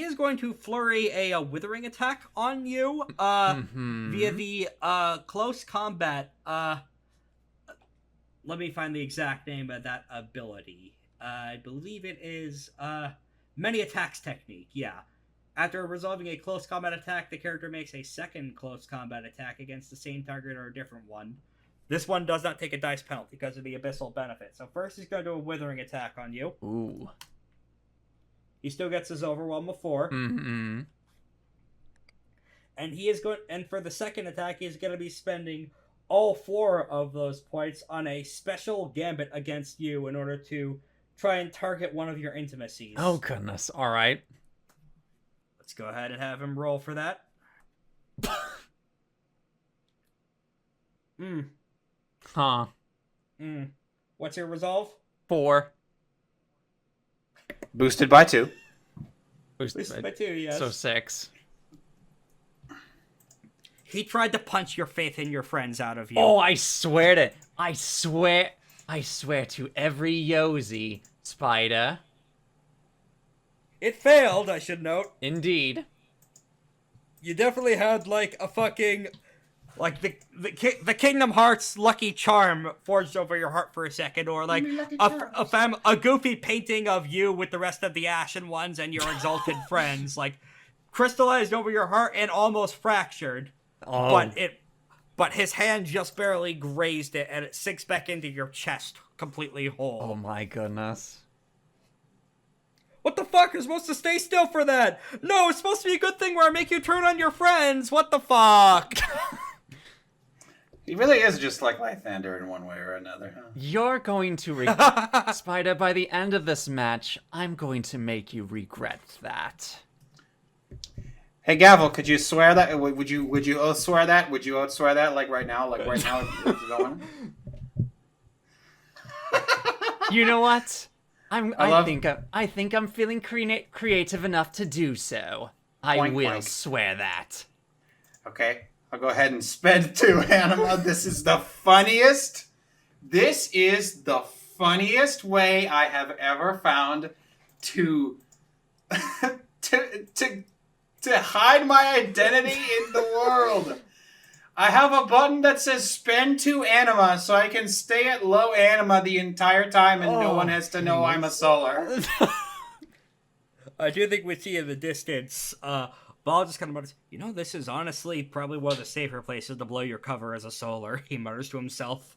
is going to flurry a withering attack on you via the close combat. Let me find the exact name of that ability. I believe it is many attacks technique. Yeah. After resolving a close combat attack, the character makes a second close combat attack against the same target or a different one. This one does not take a dice penalty because of the abyssal benefit. So first he's going to do a withering attack on you. Ooh. He still gets his overwhelm of 4. Mm-hmm. And he is going, and for the second attack, he's going to be spending all 4 of those points on a special gambit against you in order to try and target one of your intimacies. Oh goodness. All right. Let's go ahead and have him roll for that. Huh. What's your resolve? 4. Boosted by 2. Boosted by 2, yes. So 6. He tried to punch your faith in your friends out of you. Oh, I swear to every Yosi, Spider. It failed, I should note. Indeed. You definitely had like a fucking, like the Kingdom Hearts lucky charm forged over your heart for a second, or like a goofy painting of you with the rest of the Ashen Ones and your exalted friends, like crystallized over your heart and almost fractured. Oh. But his hand just barely grazed it, and it sinks back into your chest completely whole. Oh my goodness. What the fuck? You're supposed to stay still for that. No, it's supposed to be a good thing where I make you turn on your friends. What the fuck? He really is just like Lythander in one way or another, huh? You're going to Spider, by the end of this match, I'm going to make you regret that. Hey Gavel, could you swear that? Would you oath swear that? Would you oath swear that like right now? Like right now, it's going. You know what? I think I'm feeling creative enough to do so. I Boink, will boink. swear that. Okay, I'll go ahead and spend 2 anima. This is the funniest. This is the funniest way I have ever found to to hide my identity in the world. I have a button that says spend 2 anima so I can stay at low anima the entire time and no one has to know I'm a solar. I do think we see in the distance, Ball just kind of mutters, you know, this is honestly probably one of the safer places to blow your cover as a solar, he mutters to himself.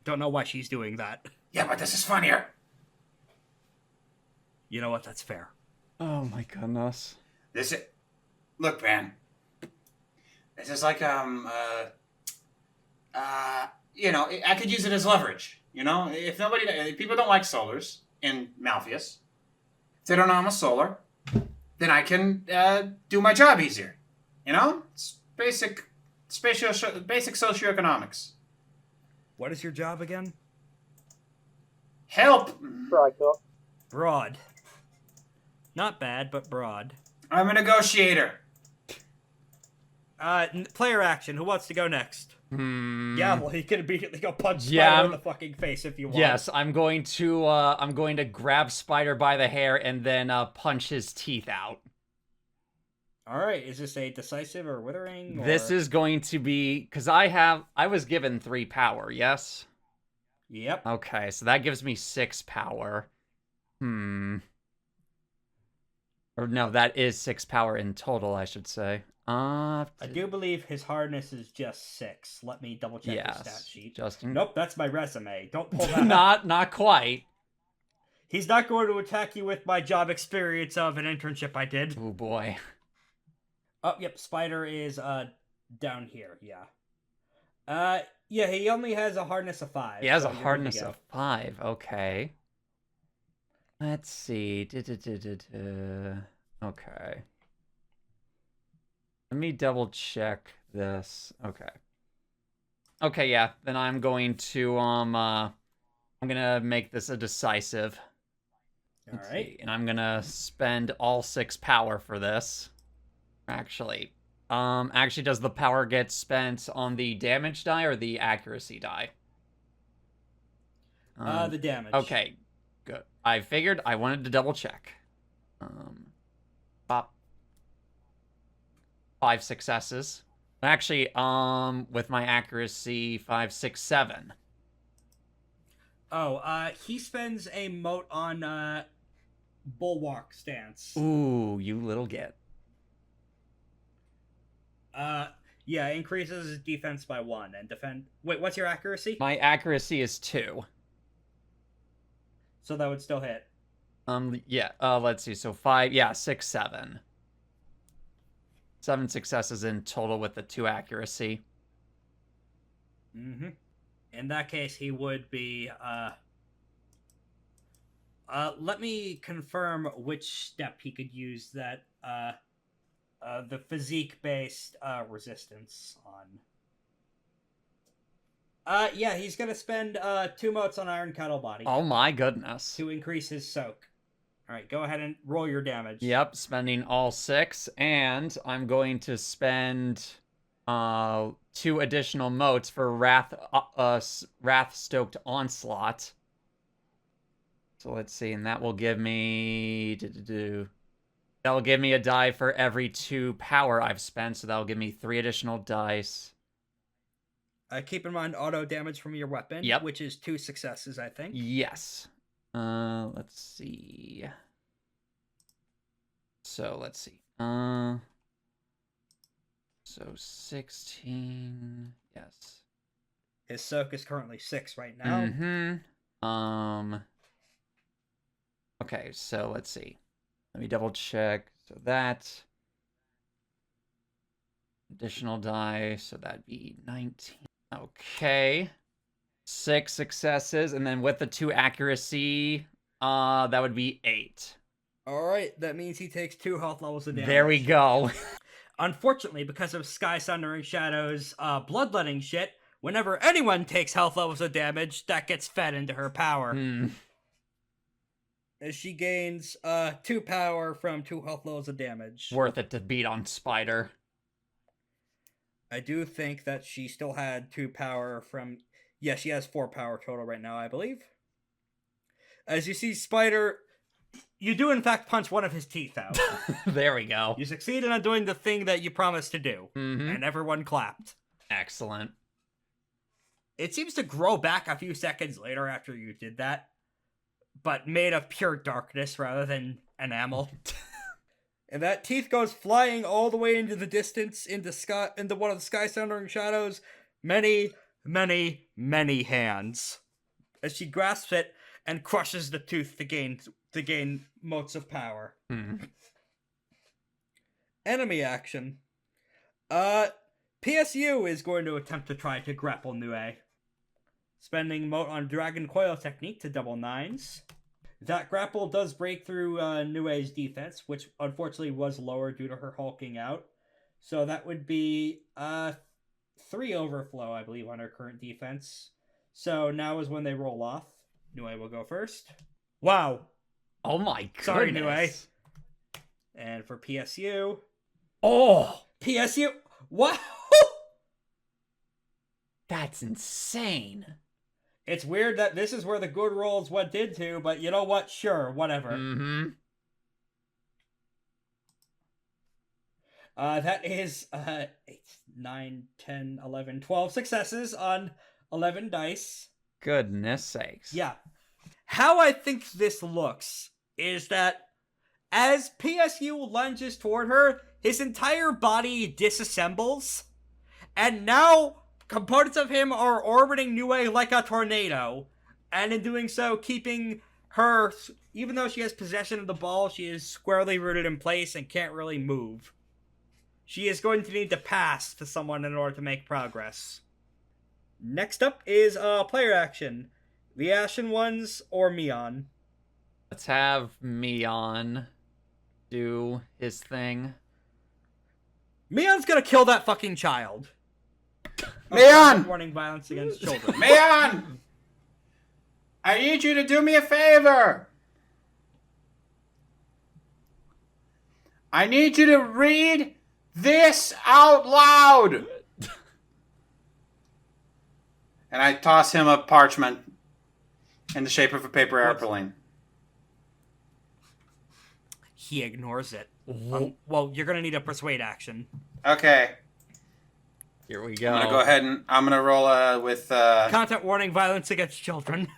Don't know why she's doing that. Yeah, but this is funnier. You know what, that's fair. Oh my goodness. Look, man. This is like, you know, I could use it as leverage. You know, if people don't like solars in Malfeas, if they don't know I'm a solar, then I can do my job easier. You know, it's basic socioeconomics. What is your job again? Help. Broad. Not bad, but broad. I'm a negotiator. Player action. Who wants to go next? Gavel, he can immediately go punch Yeah, Spider in the fucking face if you want. Yes, I'm going to grab Spider by the hair and then punch his teeth out. All right, is this a decisive or withering? Or... This is going to be because I was given 3 power. Yes. Yep. Okay, so that gives me 6 power. Or no, that is 6 power in total, I should say. I do believe his hardness is just 6. Let me double check his stat sheet. Nope, that's my resume. Don't pull that up. Not quite. He's not going to attack you with my job experience of an internship I did. Oh boy. Oh, yep, Spider is down here, yeah. Yeah, he only has a hardness of 5. He has so a you're good to hardness go. of 5. Okay. Let's see. Okay. Let me double check this. Okay. Okay, yeah. Then I'm going to I'm gonna make this a decisive. Let's Alright. see. And I'm gonna spend all 6 power for this. Actually, does the power get spent on the damage die or the accuracy die? The damage. Okay, good. I figured I wanted to double check. Pop. 5 successes. Actually, with my accuracy, 5, 6, 7. Oh, he spends a mote on, bulwark stance. Ooh, you little git. Yeah, increases his defense by 1 and defend. Wait, what's your accuracy? My accuracy is 2. So that would still hit. Yeah, let's see. So 5, yeah, 6, 7. 7 successes in total with the 2 accuracy. Mm-hmm. In that case, he would be, let me confirm which step he could use that, the physique-based, resistance on. Yeah, he's gonna spend, 2 motes on Iron Kettle Body. Oh my goodness. To increase his soak. Alright, go ahead and roll your damage. Yep, spending all 6, and I'm going to spend 2 additional motes for Wrath-stoked Onslaught. So let's see, and that will give me... That'll give me a die for every 2 power I've spent, so that'll give me 3 additional dice. Keep in mind auto damage from your weapon, Yep. which is 2 successes, I think. Yes. Let's see. So let's see. So 16. Yes. His soak is currently 6 right now. Mm-hmm. Okay, so let's see. Let me double check. So that additional die, so that'd be 19. Okay. 6 successes, and then with the 2 accuracy, that would be 8. Alright, that means he takes 2 health levels of damage. There we go. Unfortunately, because of Sundering Shadow's bloodletting shit, whenever anyone takes health levels of damage, that gets fed into her power. As she gains 2 power from 2 health levels of damage. Worth it to beat on Spider. I do think that she still had 2 power from... Yeah, she has 4 power total right now, I believe. As you see, Spider... You do, in fact, punch one of his teeth out. There we go. You succeeded on doing the thing that you promised to do. Mm-hmm. And everyone clapped. Excellent. It seems to grow back a few seconds later after you did that. But made of pure darkness rather than enamel. And that teeth goes flying all the way into the distance, into one of the Sundering Shadows. Many, many, many hands. As she grasps it and crushes the tooth to gain motes of power. Enemy action. PSU is going to attempt to try to grapple Nue. Spending mote on Dragon Coil technique to double 9s. That grapple does break through Nue's defense, which unfortunately was lower due to her hulking out. So that would be 3 overflow, I believe, on her current defense. So now is when they roll off. Nue will go first. Wow. Oh my goodness. Sorry, Nue. And for PSU... Oh! PSU... Wow! That's insane. It's weird that this is where the good rolls went into, but you know what? Sure, whatever. Mm-hmm. That is 8, 9, 10, 11, 12 successes on 11 dice. Goodness sakes. Yeah. How I think this looks is that as PSU lunges toward her, his entire body disassembles, and now components of him are orbiting Nue like a tornado, and in doing so, keeping her, even though she has possession of the ball, she is squarely rooted in place and can't really move. She is going to need to pass to someone in order to make progress. Next up is player action. The Ashen Ones or Meon. Let's have Meon do his thing. Meon's gonna kill that fucking child. Meon! Warning violence against children. Meon! I need you to do me a favor. I need you to read this out loud. And I toss him a parchment in the shape of a paper airplane. He ignores it. Well, you're gonna need a persuade action. Okay. Here we go. I'm gonna go ahead and I'm gonna roll with. Content warning: violence against children.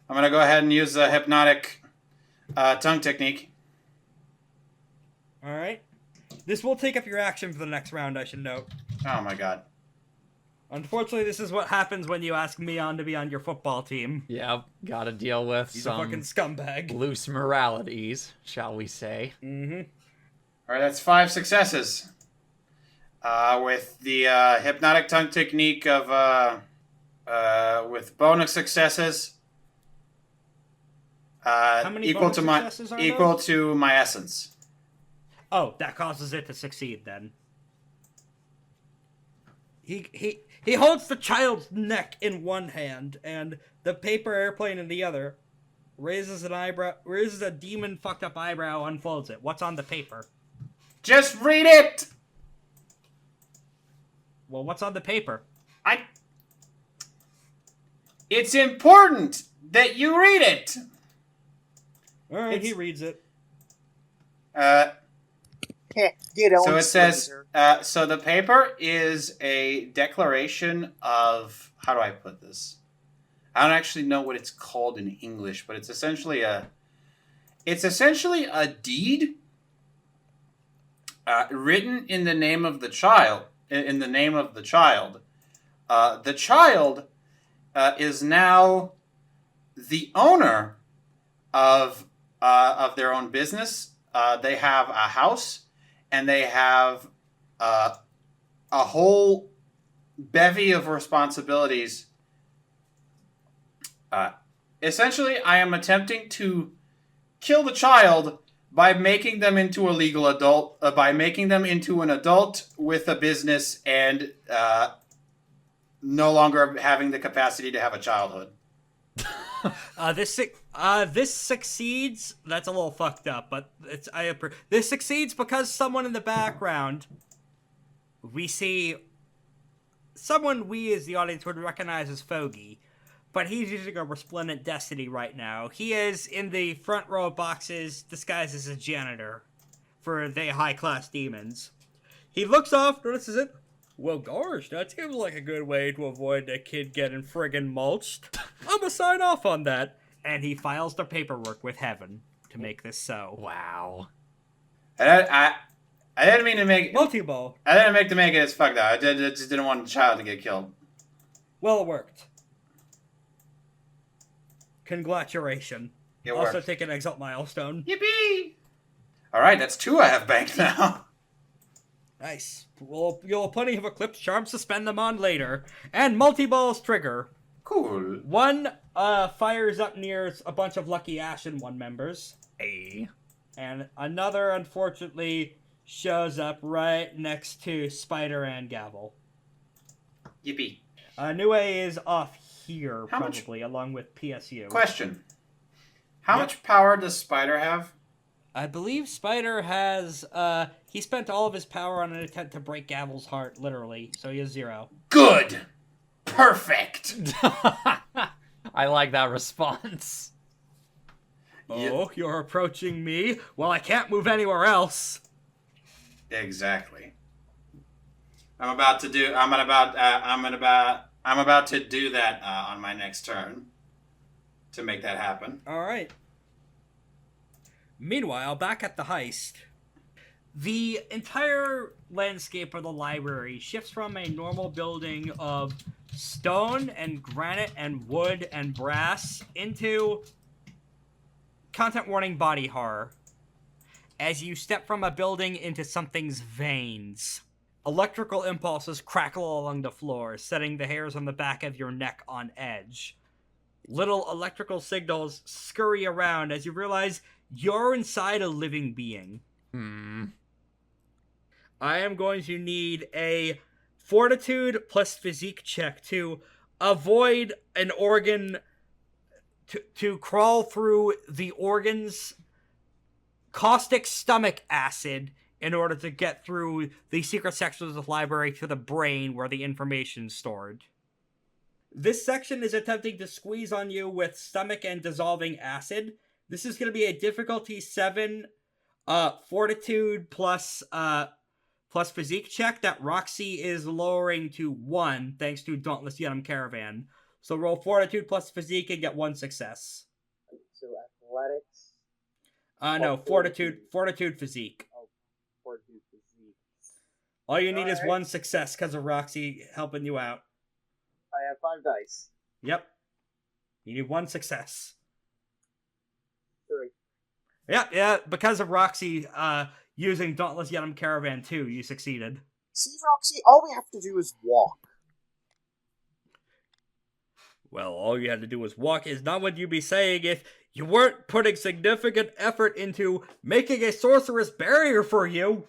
I'm gonna go ahead and use a hypnotic tongue technique. All right. This will take up your action for the next round. I should note. Oh my god. Unfortunately, this is what happens when you ask Meon to be on your football team. Yeah, gotta deal with He's some a fucking scumbag. loose moralities, shall we say. Mm-hmm. All right, that's 5 successes. With the hypnotic tongue technique of with bonus successes. How many equal bonus to my successes are equal those? to my essence. Oh, that causes it to succeed then. He holds the child's neck in one hand and the paper airplane in the other. Raises a demon fucked up eyebrow, unfolds it. What's on the paper? Just read it. Well, what's on the paper? It's important that you read it. All right, he reads it. Get on. So it says, so the paper is a declaration of, how do I put this? I don't actually know what it's called in English, but it's essentially a deed written in the name of the child. In the name of the child. The child is now the owner of their own business. They have a house. And they have a whole bevy of responsibilities. Essentially, I am attempting to kill the child by making them into a legal adult, by making them into an adult with a business and no longer having the capacity to have a childhood. This succeeds. That's a little fucked up, but this succeeds because someone in the background, we see someone we as the audience would recognize as Foggy, but he's using a resplendent destiny right now. He is in the front row of boxes disguised as a janitor for the high-class demons. He looks off, notices it. Well, gosh, that seems like a good way to avoid a kid getting friggin' mulched. I'm gonna sign off on that. And he files the paperwork with Heaven to make this so. Wow. I didn't mean to make Multi-ball. I didn't make to make it as fucked up. I just didn't want the child to get killed. Well, it worked. Congratulations. It Also worked. take an exalt milestone. Yippee! All right, that's 2 I have banked now. Nice. Well, you'll have plenty of Eclipse Charms to spend them on later. And multi-balls trigger. Cool. One fires up near a bunch of lucky Ashen One members. Hey. And another, unfortunately, shows up right next to Spider and Gavel. Yippee. Nue is off here, How much- probably, along with PSU. Question. How Yep. much power does Spider have? I believe Spider has, he spent all of his power on an attempt to break Gavel's heart, literally, so he has 0. Good. Perfect. I like that response. Oh, you're approaching me? Well, I can't move anywhere else. Exactly. I'm about to do that on my next turn to make that happen. Alright. Meanwhile, back at the heist, the entire landscape of the library shifts from a normal building of stone and granite and wood and brass into content warning body horror as you step from a building into something's veins. Electrical impulses crackle along the floor, setting the hairs on the back of your neck on edge. Little electrical signals scurry around as you realize you're inside a living being. I am going to need a fortitude plus physique check to avoid an organ, to crawl through the organ's caustic stomach acid in order to get through the secret sections of the library to the brain where the information's stored. This section is attempting to squeeze on you with stomach and dissolving acid. This is going to be a difficulty 7, fortitude plus physique check that Roxy is lowering to 1 thanks to Dauntless Yunum Caravan. So roll fortitude plus physique and get 1 success. So athletics. No, fortitude physique. Oh, fortitude physique. All you need is 1 success because of Roxy helping you out. I have 5 dice. Yep. You need 1 success. 3. Yeah, because of Roxy using Dauntless Yunum Caravan 2, you succeeded. See, Roxy, all we have to do is walk. Well, all you had to do was walk is not what you'd be saying if you weren't putting significant effort into making a sorceress barrier for you.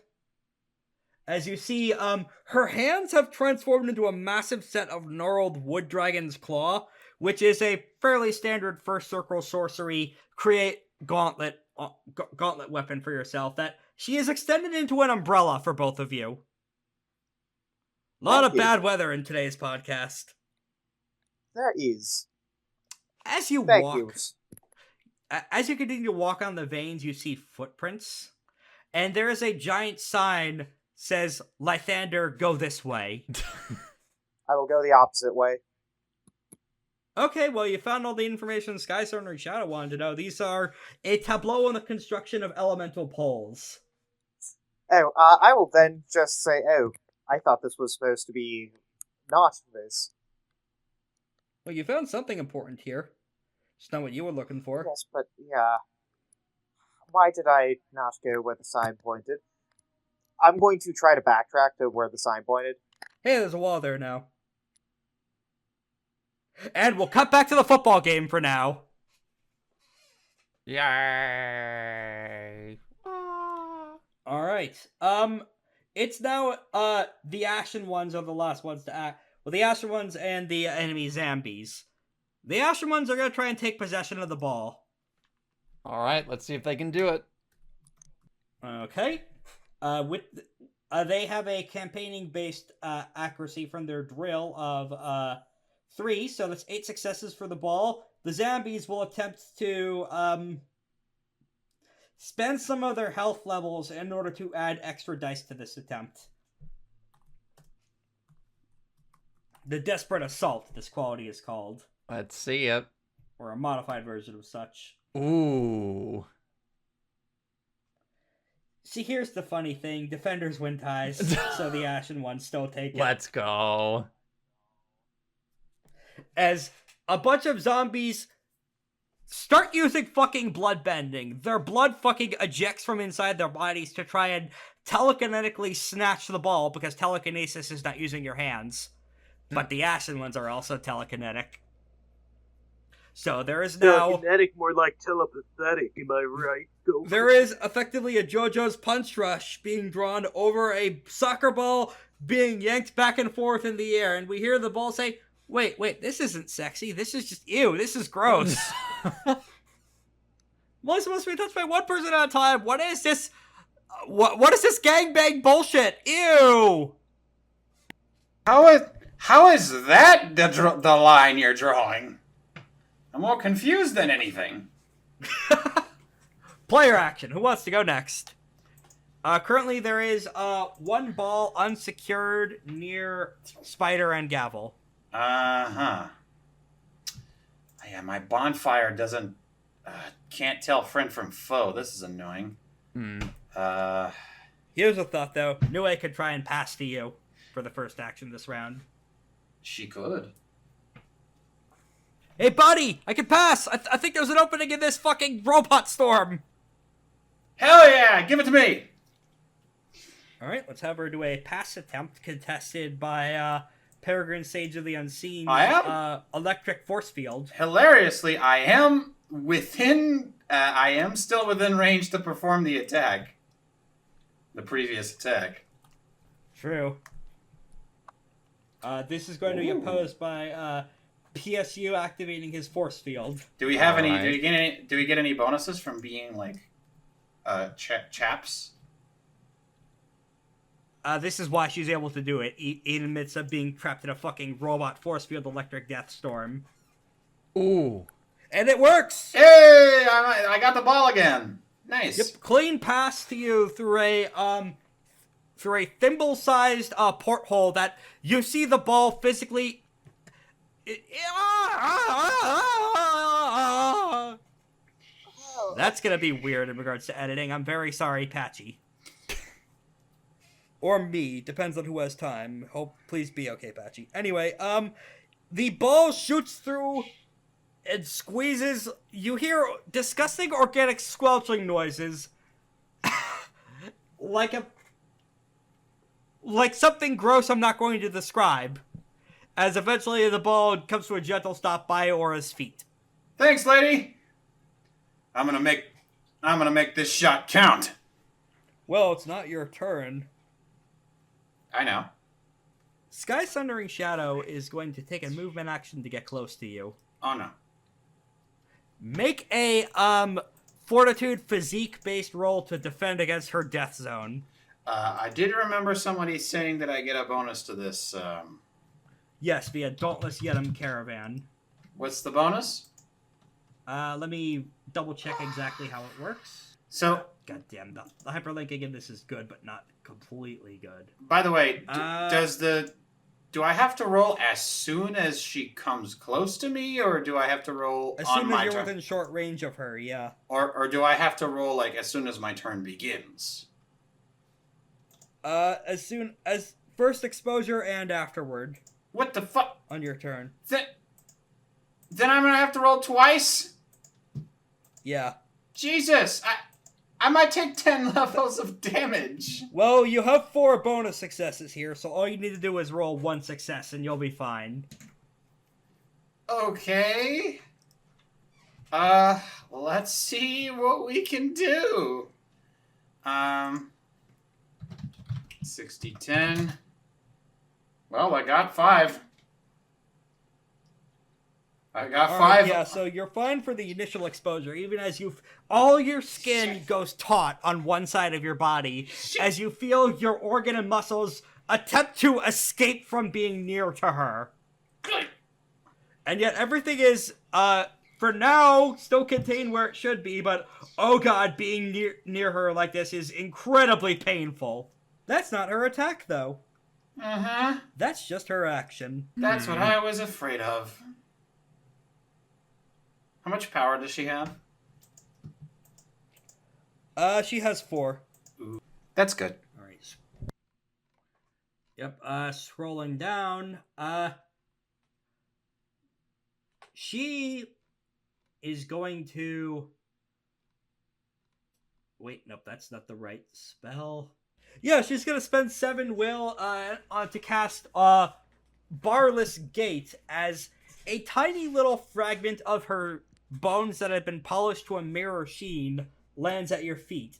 As you see, her hands have transformed into a massive set of gnarled wood dragon's claw, which is a fairly standard first circle sorcery create gauntlet weapon for yourself that she has extended into an umbrella for both of you. A lot of bad weather in today's podcast. There is. As you Thank walk, you. as you continue to walk on the veins, you see footprints, and there is a giant sign says Lythander, go this way. I will go the opposite way. Okay, well, you found all the information Sundering Shadow wanted to know. These are a tableau on the construction of elemental poles. Oh, I will then just say, oh, I thought this was supposed to be not this. Well, you found something important here. It's not what you were looking for. Yes, but yeah. Why did I not go where the sign pointed? I'm going to try to backtrack to where the sign pointed. Hey, there's a wall there now. And we'll cut back to the football game for now. Yay! Alright. It's now, the Ashen Ones are the last ones to act. Well, the Ashen Ones and the enemy zombies. The Ashen Ones are going to try and take possession of the ball. Alright, let's see if they can do it. Okay. They have a campaigning-based accuracy from their drill of 3, so that's 8 successes for the ball. The zombies will attempt to spend some of their health levels in order to add extra dice to this attempt. The Desperate Assault, this quality is called. Let's see it. Or a modified version of such. Ooh. See, here's the funny thing. Defenders win ties, so the Ashen Ones still take it. Let's go. As a bunch of zombies start using fucking bloodbending. Their blood fucking ejects from inside their bodies to try and telekinetically snatch the ball, because telekinesis is not using your hands. But the Ashen Ones are also telekinetic. So there is now... Telekinetic, more like telepathetic, am I right? Go. There is effectively a JoJo's Punch Rush being drawn over a soccer ball being yanked back and forth in the air, and we hear the ball say, wait, this isn't sexy, this is just, ew, this is gross. Well, it's supposed to be touched by one person at a time. What is this? What is this gangbang bullshit? Ew! How is that the line you're drawing? I'm more confused than anything. Player action. Who wants to go next? Currently, there is one ball unsecured near Spider and Gavel. Yeah, my bonfire doesn't... can't tell friend from foe. This is annoying. Here's a thought, though. Nue could try and pass to you for the first action this round. She could. Hey, buddy! I can pass! I think there's an opening in this fucking robot storm! Hell yeah! Give it to me! All right, let's have her do a pass attempt contested by Peregrine Sage of the Unseen. I am? Electric force field. Hilariously, I am still within range to perform the attack. The previous attack. True. This is going to be opposed by PSU activating his force field. Do we have any? Alright. Do we get any bonuses from being like, chaps? This is why she's able to do it, in the midst of being trapped in a fucking robot force field electric death storm. Ooh. And it works! Hey, I got the ball again. Nice. Yep, clean pass to you through a thimble-sized porthole that you see the ball physically. That's gonna be weird in regards to editing. I'm very sorry, Patchy. Or me, depends on who has time. Hope, please be okay, Patchy. Anyway, the ball shoots through and squeezes. You hear disgusting organic squelching noises. like something gross I'm not going to describe. As eventually the ball comes to a gentle stop by Aura's feet. Thanks, lady. I'm gonna make this shot count. Well, it's not your turn. I know. Sky Sundering Shadow is going to take a movement action to get close to you. Oh no. Make a fortitude physique based roll to defend against her death zone. I did remember somebody saying that I get a bonus to this. Yes, via Dauntless Yedem Caravan. What's the bonus? Let me double check exactly how it works. So, Goddamn, the hyperlinking in this is good, but not completely good. by the way, do I have to roll as soon as she comes close to me, or do I have to roll As on soon my as you're turn? within short range of her, yeah. Or do I have to roll like as soon as my turn begins? As soon as first exposure and afterward What the fuck? on your turn. Then I'm gonna have to roll twice? Yeah. Jesus! I might take 10 levels of damage. Well, you have 4 bonus successes here, so all you need to do is roll 1 success and you'll be fine. Okay. Let's see what we can do. 60, 10. Well, I got 5. I got 5. Yeah, so you're fine for the initial exposure, even as all your skin goes taut on one side of your body, as you feel your organ and muscles attempt to escape from being near to her. Good. And yet everything is, for now, still contained where it should be, but, oh god, being near her like this is incredibly painful. That's not her attack, though. Uh-huh. That's just her action. That's what I was afraid of. How much power does she have? She has 4. Ooh. That's good. Alright. Yep, scrolling down, she is going to... Wait, nope, that's not the right spell. Yeah, she's gonna spend 7 will, to cast, Barless Gate as a tiny little fragment of her bones that have been polished to a mirror sheen lands at your feet,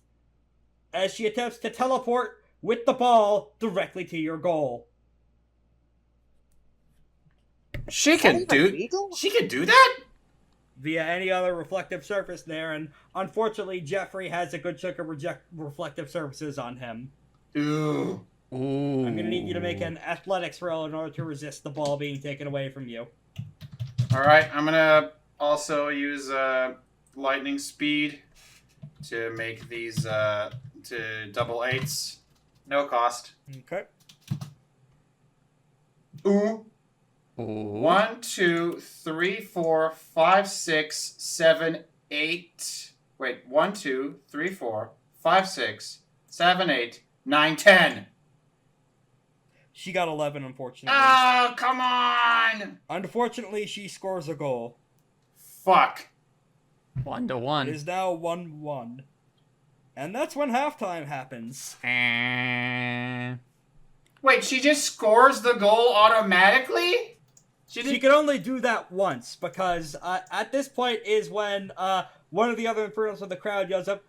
as she attempts to teleport with the ball directly to your goal. She can do that? Via any other reflective surface there, and unfortunately Jeffrey has a good chunk of reflective surfaces on him. Ooh. Ooh. I'm gonna need you to make an athletics roll in order to resist the ball being taken away from you. Alright, I'm gonna also use lightning speed to make these to double 8s. No cost. Okay. Ooh. Ooh. 1, 2, 3, 4, 5, 6, 7, 8. Wait, 1, 2, 3, 4, 5, 6, 7, 8, 9, 10. She got 11, unfortunately. Oh, come on! Unfortunately, she scores a goal. Fuck. 1 to It 1. is now 1-1. And that's when halftime happens. Wait, she just scores the goal automatically? She can only do that once, because at this point is when one of the other Infernals of the crowd yells up,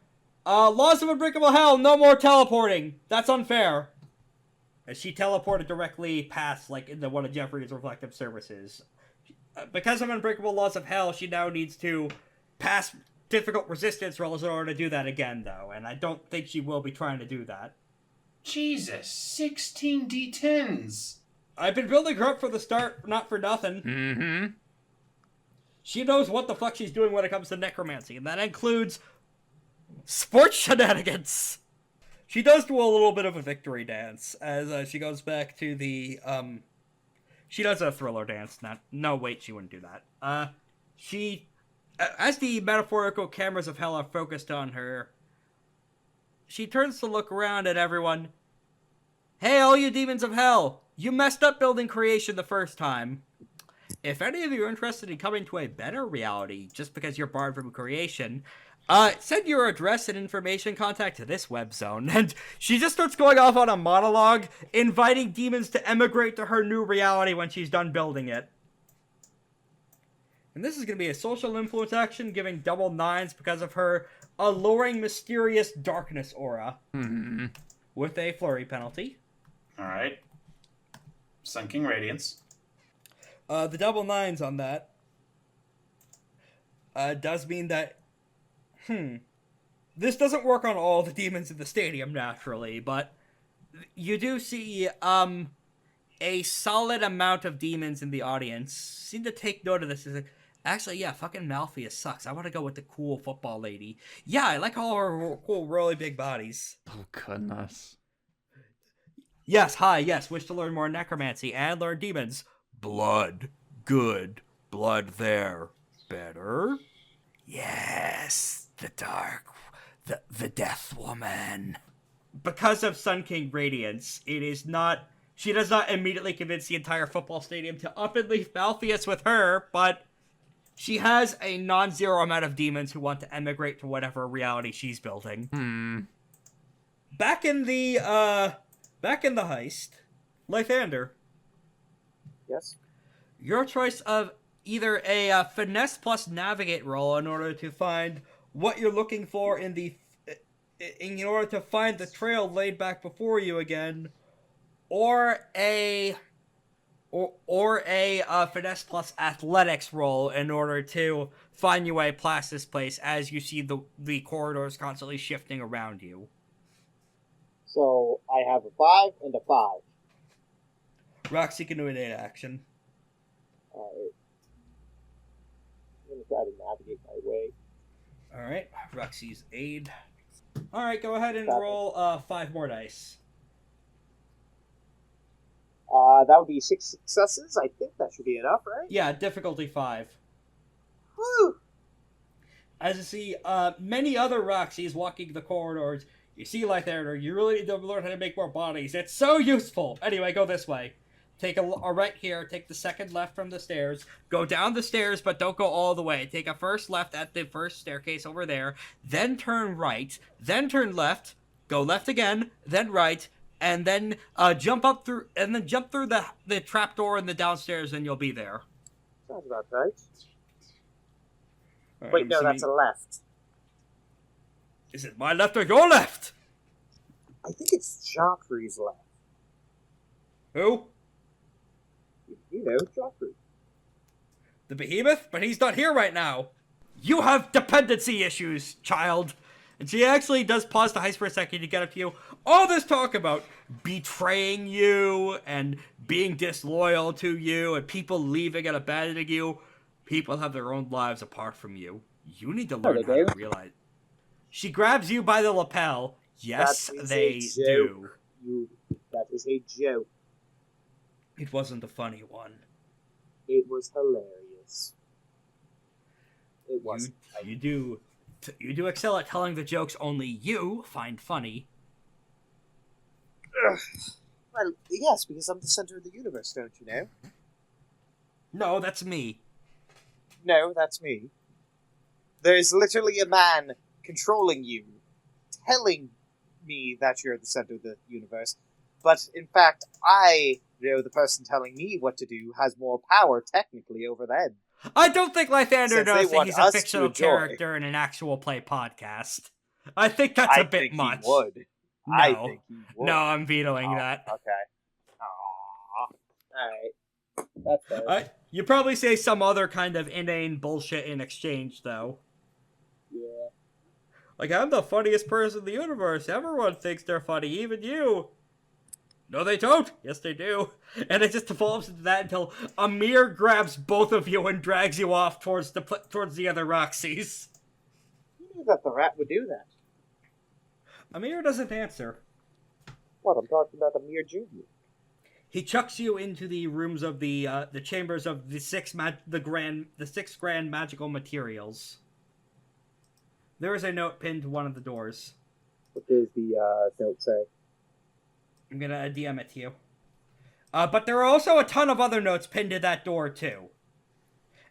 Laws of Unbreakable Hell, no more teleporting! That's unfair! As she teleported directly past, like, into one of Jeffrey's reflective services. Because of Unbreakable Laws of Hell, she now needs to pass difficult resistance rolls in order to do that again, though, and I don't think she will be trying to do that. Jesus, 16 D10s. I've been building her up for the start, not for nothing. Mm-hmm. She knows what the fuck she's doing when it comes to necromancy, and that includes sports shenanigans. She does do a little bit of a victory dance as she goes back to the she does a thriller dance. No, wait, she wouldn't do that. She, as the metaphorical cameras of hell are focused on her, she turns to look around at everyone. Hey, all you demons of hell! You messed up building creation the first time. If any of you are interested in coming to a better reality just because you're barred from creation, send your address and information contact to this web zone. And she just starts going off on a monologue, inviting demons to emigrate to her new reality when she's done building it. And this is going to be a social influence action, giving double 9s because of her alluring, mysterious darkness aura. Mm-hmm. With a flurry penalty. Alright. Sunking Radiance. The double 9s on that does mean that this doesn't work on all the demons in the stadium, naturally, but you do see, a solid amount of demons in the audience seem to take note of this. Actually, yeah, fucking Malfeas sucks. I want to go with the cool football lady. Yeah, I like all her cool, really big bodies. Oh, goodness. Yes, hi, yes, wish to learn more necromancy and learn demons. Blood. Good. Blood there. Better. Yes, the dark, the death woman. Because of Sun King Radiance, it is not, she does not immediately convince the entire football stadium to up and leave Malfeas with her, but she has a non-zero amount of demons who want to emigrate to whatever reality she's building. Back in the heist, Lythander. Yes? Your choice of either a finesse plus navigate roll in order to find what you're looking for in order to find the trail laid back before you again, or a finesse plus athletics roll in order to find your way past this place as you see the corridors constantly shifting around you. So, I have a 5 and a 5. Roxy can do an 8 action. Alright. I'm gonna try to navigate my way. Alright, Roxy's aid. Alright, go ahead and Copy. roll 5 more dice. That would be 6 successes. I think that should be enough, right? Yeah, difficulty 5. Woo! As you see, many other Roxys walking the corridors, you see Lythander, you really need to learn how to make more bodies. It's so useful! Anyway, go this way. Take a right here, take the second left from the stairs, go down the stairs, but don't go all the way. Take a first left at the first staircase over there, then turn right, then turn left, go left again, then right, and then jump through the trapdoor in the downstairs, and you'll be there. Sounds about right. All right, Wait, I'm no, assuming- that's a left. Is it my left or your left? I think it's Joffrey's left. Who? You know, Joffrey. The behemoth? But he's not here right now. You have dependency issues, child. And she actually does pause the heist for a second to get up to you. All this talk about betraying you and being disloyal to you and people leaving and abandoning you. People have their own lives apart from you. You need to learn how to realize. She grabs you by the lapel. Yes, they do. That is a joke. It wasn't a funny one. It was hilarious. It wasn't. You do excel at telling the jokes only you find funny. Well, yes, because I'm the center of the universe, don't you know? No, that's me. No, that's me. There's literally a man controlling you, telling me that you're the center of the universe, but in fact, I know the person telling me what to do has more power, technically, over them. I don't think Lythander Since they knows that want he's us a to fictional enjoy. character in an actual play podcast. I think that's a bit think much. He would. No. I think he would. No, I'm vetoing Oh, that. Okay. Aww. Alright. That's fair. You probably say some other kind of inane bullshit in exchange, though. Yeah. Like, I'm the funniest person in the universe. Everyone thinks they're funny, even you. No, they don't. Yes, they do. And it just evolves into that until Amir grabs both of you and drags you off towards the other Roxys. You knew that the rat would do that. Amir doesn't answer. What? I'm talking about Amir Jr. He chucks you into the rooms of the chambers of the six grand magical materials. There is a note pinned to one of the doors. What does the note say? I'm gonna DM it to you. But there are also a ton of other notes pinned to that door, too.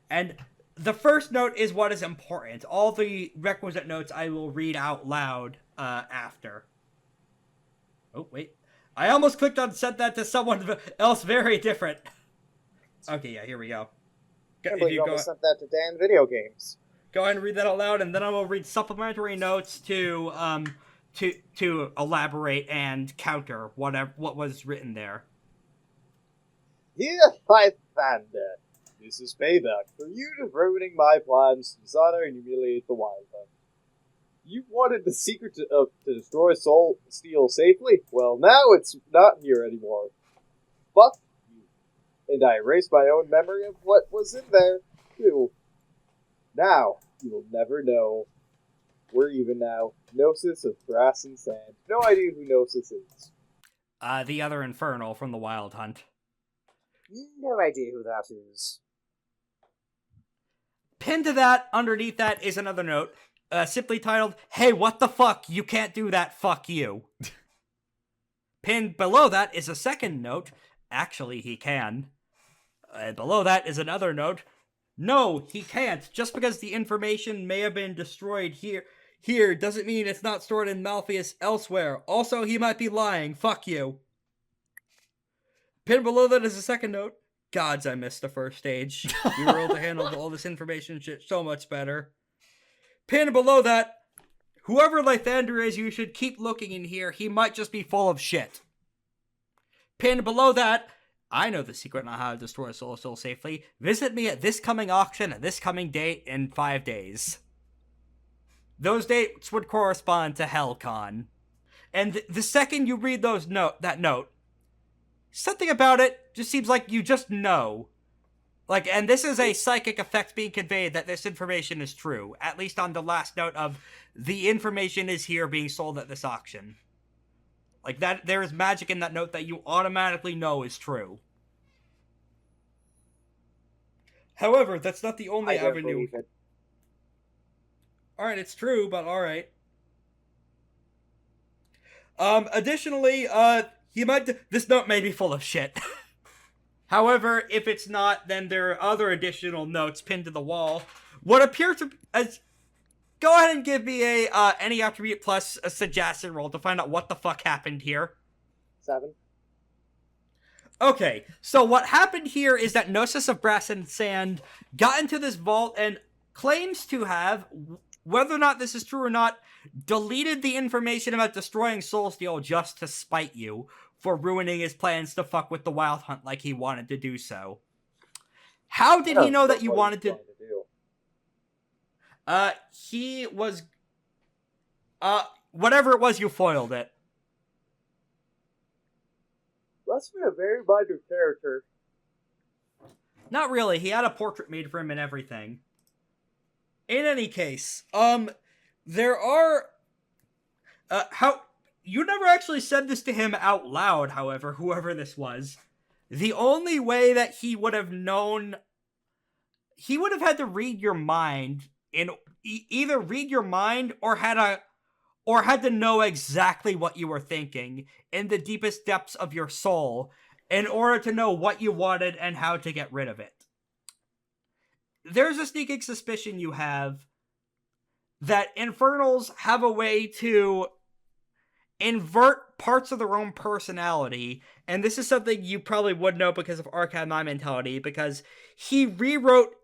And the first note is what is important. All the requisite notes I will read out loud after. Oh, wait. I almost clicked on sent that to someone else very different. Okay, yeah, here we go. I can't believe you almost sent that to Dan Video Games. Go ahead and read that out loud, and then I will read supplementary notes to elaborate and counter what was written there. Dear Lythander, this is payback for you ruining my plans to dishonor and humiliate the Wild Hunt. You wanted the secret to destroy soulsteel safely? Well, now it's not here anymore. Fuck you. And I erased my own memory of what was in there, too. Now, you'll never know. We're even now. Gnosis of grass and sand. No idea who Gnosis is. The other Infernal from the Wild Hunt. No idea who that is. Pinned to that, underneath that, is another note, simply titled, "Hey, what the fuck? You can't do that, fuck you." Pinned below that is a second note, "Actually, he can." Below that is another note, "No, he can't. Just because the information may have been destroyed here doesn't mean it's not stored in Malfeas elsewhere. Also, he might be lying. Fuck you." Pinned below that is a second note. "Gods, I missed the first stage. We were able to handle all this information shit so much better." Pinned below that, "Whoever Lythander is, you should keep looking in here. He might just be full of shit." Pinned below that, "I know the secret on how to destroy a soul safely. Visit me at this coming auction at this coming date in 5 days." Those dates would correspond to HellCon. And the second you read that note, something about it just seems like you just know. Like, and this is a psychic effect being conveyed that this information is true. At least on the last note of, the information is here being sold at this auction. Like, that, there is magic in that note that you automatically know is true. However, that's not the only avenue. Alright, it's true, but alright. Additionally, this note may be full of shit. However, if it's not, then there are other additional notes pinned to the wall. What appear to as go ahead and give me a any attribute plus a suggestion roll to find out what the fuck happened here. 7. Okay, so what happened here is that Gnosis of Brass and Sand got into this vault and claims to have, whether or not this is true or not, deleted the information about destroying soulsteel just to spite you for ruining his plans to fuck with the Wild Hunt like he wanted to do so. How did he know that you wanted to... He was... whatever it was, you foiled it. Must be a very minor character. Not really, he had a portrait made for him and everything. In any case, there are... You never actually said this to him out loud, however, whoever this was. The only way that he would have known... He would have had to read your mind, either read your mind or had to know exactly what you were thinking in the deepest depths of your soul in order to know what you wanted and how to get rid of it. There's a sneaking suspicion you have that Infernals have a way to invert parts of their own personality, and this is something you probably would know because of Arcade My Mentality, because he rewrote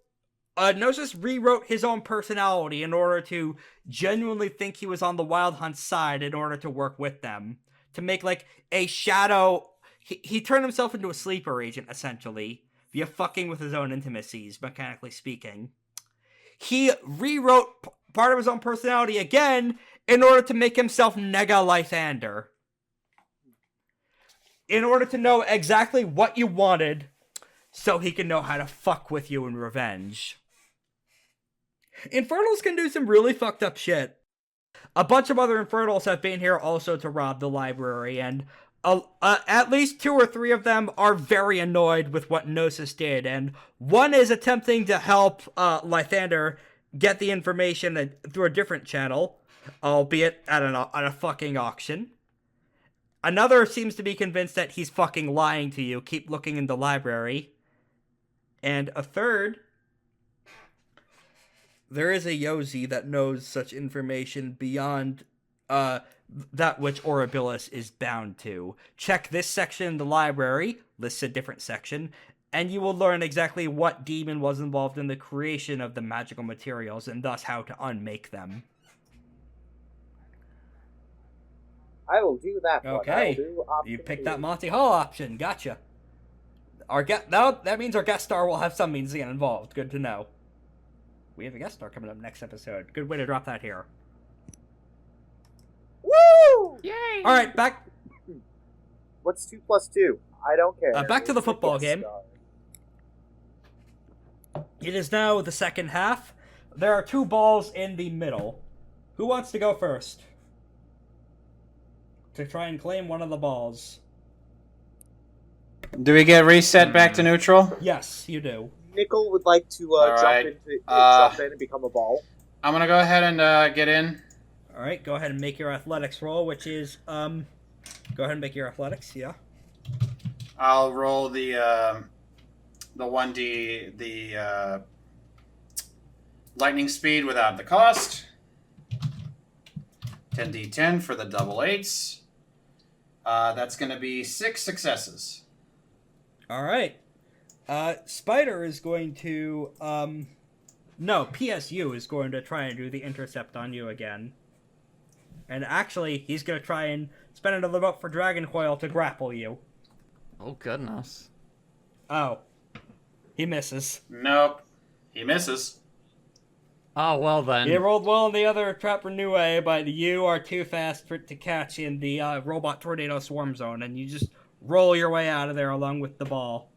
Gnosis rewrote his own personality in order to genuinely think he was on the Wild Hunt side in order to work with them. To make, like, a shadow... He turned himself into a sleeper agent, essentially, via fucking with his own intimacies, mechanically speaking. He rewrote part of his own personality again in order to make himself Nega Lythander. In order to know exactly what you wanted, so he can know how to fuck with you in revenge. Infernals can do some really fucked up shit. A bunch of other Infernals have been here also to rob the library, and at least 2 or 3 of them are very annoyed with what Gnosis did, and one is attempting to help Lythander get the information through a different channel, albeit at a fucking auction. Another seems to be convinced that he's fucking lying to you, keep looking in the library. And a third... There is a Yozi that knows such information beyond that which Orabilis is bound to. Check this section in the library, lists a different section, and you will learn exactly what demon was involved in the creation of the magical materials, and thus how to unmake them. I will do that one. Okay, you picked that Monty Hall option. Gotcha. That means our guest star will have some means to get involved. Good to know. We have a guest star coming up next episode. Good way to drop that here. Woo! Yay! All right, back. What's 2 plus 2? I don't care. Back to the football game. It is now the second half. There are 2 balls in the middle. Who wants to go first? To try and claim one of the balls. Do we get reset back to neutral? Yes, you do. Nickel would like to right. jump in and become a ball. I'm gonna go ahead and get in. All right, go ahead and make your athletics roll, which is go ahead and make your athletics. Yeah. I'll roll the 1d the lightning speed without the cost. 10d10 for the double 8s. That's gonna be 6 successes. All right. Spider is going to, no, PSU is going to try and do the intercept on you again. And actually, he's going to try and spend another vote for Dragon Coil to grapple you. Oh, goodness. Oh. He misses. Nope. He misses. Oh, well then. He rolled well in the other Trapper Nue, but you are too fast for it to catch in the Robot Tornado Swarm Zone, and you just roll your way out of there along with the ball.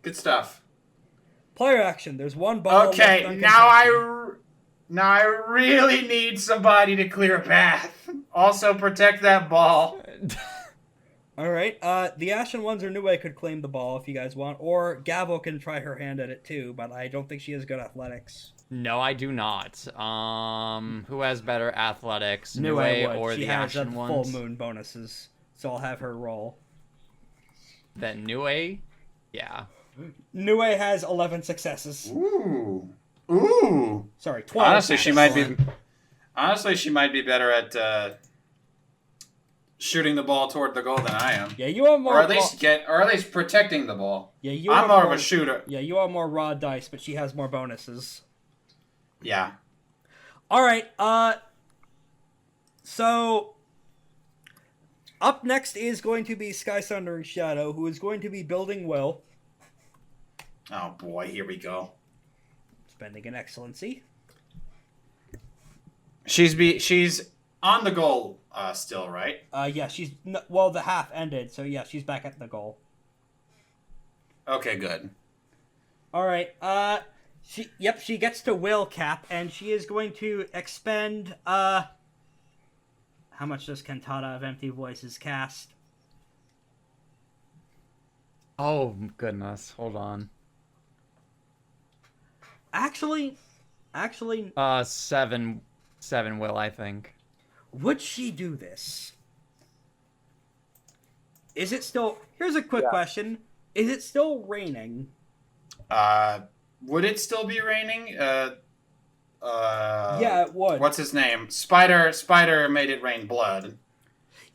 Good stuff. Player action. There's one ball. Okay, now I really need somebody to clear a path. Also protect that ball. All right. The Ashen Ones or Nue could claim the ball if you guys want, or Gavel can try her hand at it too. But I don't think she has good athletics. No, I do not. Who has better athletics, Nue Nue would. or She the has Ashen Ones? full moon bonuses, so I'll have her roll. Then Nue? Yeah. Nue has 11 successes. Ooh. Sorry, 12. Honestly, she might be better at shooting the ball toward the goal than I am. Yeah, you are more. Or at least protecting the ball. Yeah, you. I'm more of a shooter. Yeah, you are more raw dice, but she has more bonuses. Yeah. All right. So up next is going to be Sundering Shadow, who is going to be building Will. Oh boy, here we go. Spending an excellency. She's on the goal still, right? Yeah, she's the half ended, so yeah, she's back at the goal. Okay, good. All right. She gets to will cap, and she is going to expend how much does Cantata of Empty Voices cast? Oh, goodness. Hold on. Actually, 7 will, I think. would she do this? Is it still... Here's a quick question. Is it still raining? Would it still be raining? Yeah, it would. What's his name? Spider made it rain blood.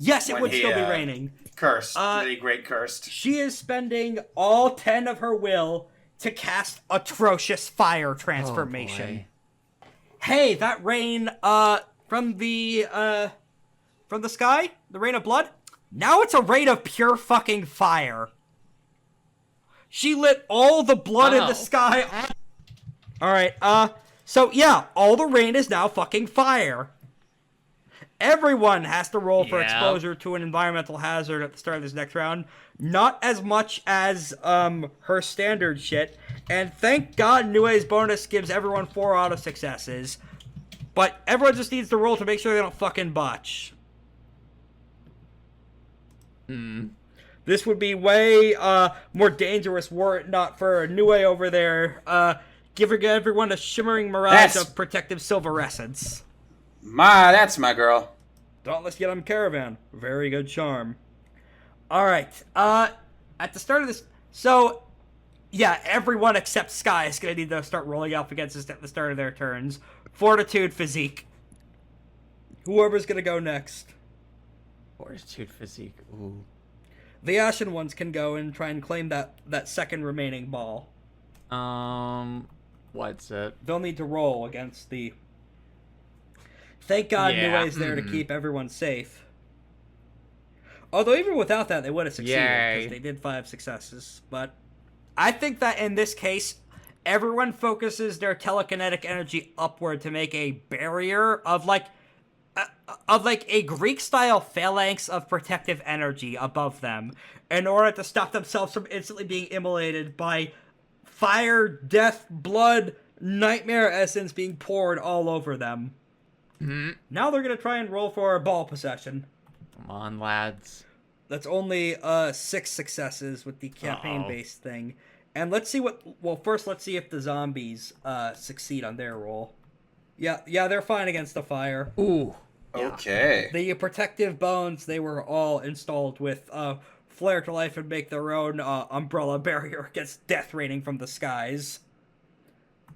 Yes, it When would he, still be raining. Cursed. The great cursed. She is spending all 10 of her will to cast atrocious fire transformation. Oh, Hey, that rain, from the sky, the rain of blood, now it's a rain of pure fucking fire. She lit all the blood in the sky. Alright, so yeah, all the rain is now fucking fire. Everyone has to roll for exposure to an environmental hazard at the start of this next round. Not as much as, her standard shit. And thank God Nue's bonus gives everyone 4 auto successes. But everyone just needs to roll to make sure they don't fucking botch. This would be way, more dangerous were it not for Nue over there, giving everyone a shimmering mirage of protective silverescence. That's my girl. Dauntless Yet Caravan. Very good charm. Alright, at the start of this... So, yeah, everyone except Sky is going to need to start rolling up against us at the start of their turns. Fortitude, Physique. Whoever's going to go next. Fortitude, Physique. Ooh. The Ashen Ones can go and try and claim that second remaining ball. What's it? They'll need to roll against the... Thank God Nue's there to keep everyone safe. Although even without that, they would have succeeded, because they did 5 successes. But I think that in this case, everyone focuses their telekinetic energy upward to make a barrier of like a Greek-style phalanx of protective energy above them, in order to stop themselves from instantly being immolated by fire, death, blood, nightmare essence being poured all over them. Now they're going to try and roll for ball possession. Come on, lads. That's only 6 successes with the campaign-based thing. And let's see what... Well, first let's see if the zombies succeed on their roll. Yeah, they're fine against the fire. Ooh. Yeah. Okay. The protective bones, they were all installed with flare to life and make their own umbrella barrier against death raining from the skies.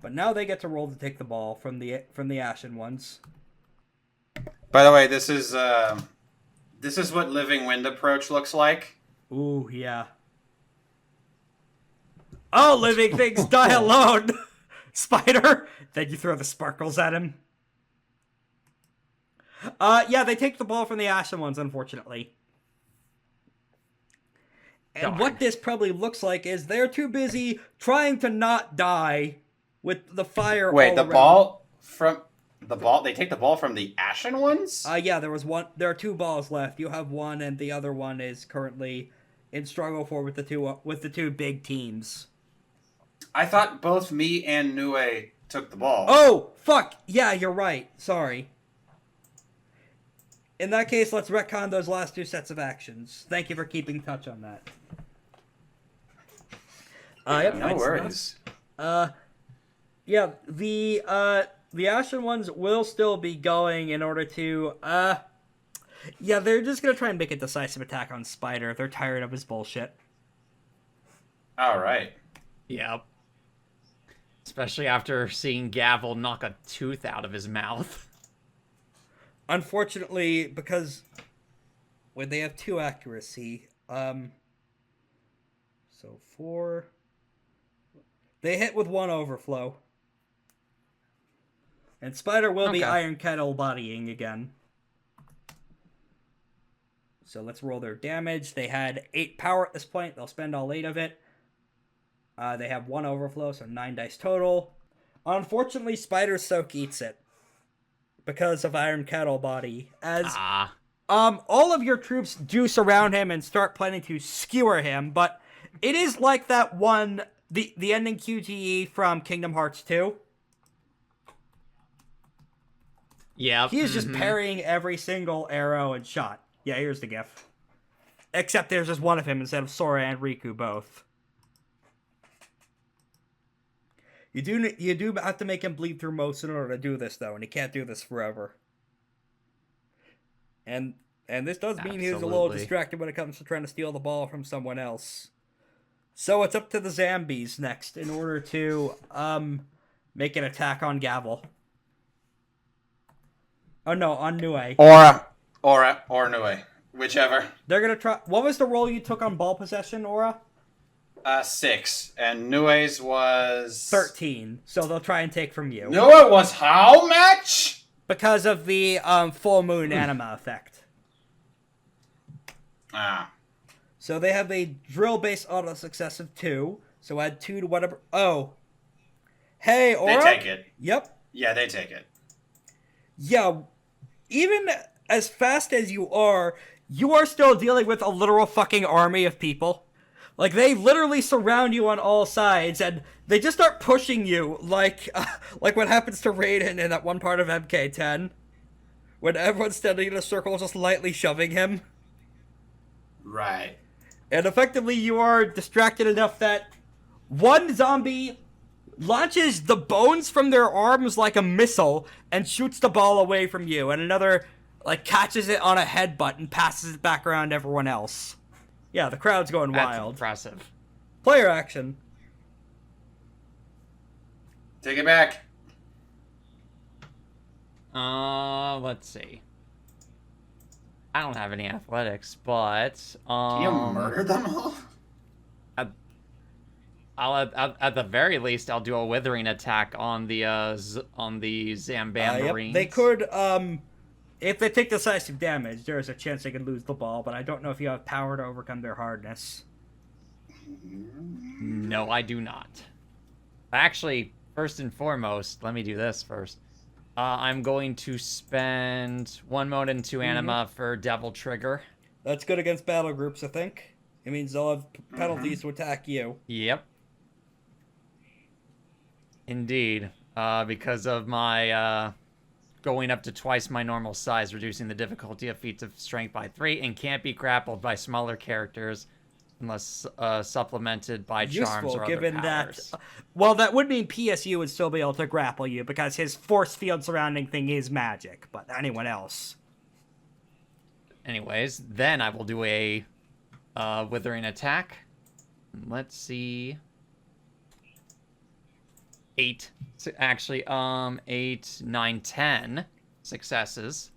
But now they get to roll to take the ball from the Ashen Ones. By the way, this is what Living Wind approach looks like. Ooh, yeah. Oh, living things die alone! Spider! Then you throw the sparkles at him. Yeah, they take the ball from the Ashen Ones, unfortunately. And what this probably looks like is they're too busy trying to not die with the fire. Wait, all the around. ball from the ball? They take the ball from the Ashen Ones? Yeah, there was one. There are 2 balls left. You have one, and the other one is currently in struggle for with the two big teams. I thought both me and Nue took the ball. Oh, fuck! Yeah, you're right. Sorry. In that case, let's retcon those last 2 sets of actions. Thank you for keeping touch on that. Yep, no worries. Yeah, the Ashen Ones will still be going in order to, yeah, they're just gonna try and make a decisive attack on Spider. They're tired of his bullshit. Alright. Yep. Especially after seeing Gavel knock a tooth out of his mouth. Unfortunately, because when they have 2 accuracy, so 4, they hit with 1 overflow. And Spider will be Iron Kettle bodying again. So let's roll their damage. They had 8 power at this point. They'll spend all 8 of it. They have 1 overflow, so 9 dice total. Unfortunately, Spider Soak eats it. Because of Iron Kettle body. As all of your troops do surround him and start planning to skewer him, but it is like that one, the ending QTE from Kingdom Hearts 2. Yeah. He is just parrying every single arrow and shot. Yeah, here's the gif. Except there's just one of him instead of Sora and Riku both. You do have to make him bleed through most in order to do this, though, and he can't do this forever. And this does mean he's a little distracted when it comes to trying to steal the ball from someone else. So it's up to the zombies next in order to make an attack on Gavel. Oh no, on Nue. Or Nue. Whichever. They're gonna try. What was the roll you took on ball possession, Aura? 6. And Nue's was... 13. So they'll try and take from you. Nue was how much? Because of the full moon anima effect. Ah. So they have a drill-based auto-success of 2. So add 2 to whatever... Oh. Hey, Aura? They take it. Yep. Yeah, they take it. Yeah. Even as fast as you are still dealing with a literal fucking army of people. Like, they literally surround you on all sides, and they just start pushing you, like what happens to Raiden in that one part of MK10. When everyone's standing in a circle just lightly shoving him. Right. And effectively, you are distracted enough that one zombie launches the bones from their arms like a missile and shoots the ball away from you, and another, like, catches it on a headbutt and passes it back around everyone else. Yeah, the crowd's going wild. That's impressive. Player action. Take it back. Let's see. I don't have any athletics, but Can you murder them all? at the very least, I'll do a withering attack on the Zambambarines. Yep. They could, if they take decisive damage, there is a chance they could lose the ball, but I don't know if you have power to overcome their hardness. No, I do not. Actually, first and foremost, let me do this first. I'm going to spend 1 mode and 2 anima for Devil Trigger. That's good against battle groups, I think. It means they'll have penalties to attack you. Yep. Indeed. Because of my going up to twice my normal size, reducing the difficulty of feats of strength by 3, and can't be grappled by smaller characters unless supplemented by charms Useful, or other given powers. that. Well, that would mean PSU would still be able to grapple you because his force field surrounding thing is magic, but anyone else. Anyways, then I will do a withering attack. Let's see. 8. Actually, 8, 9, 10 successes.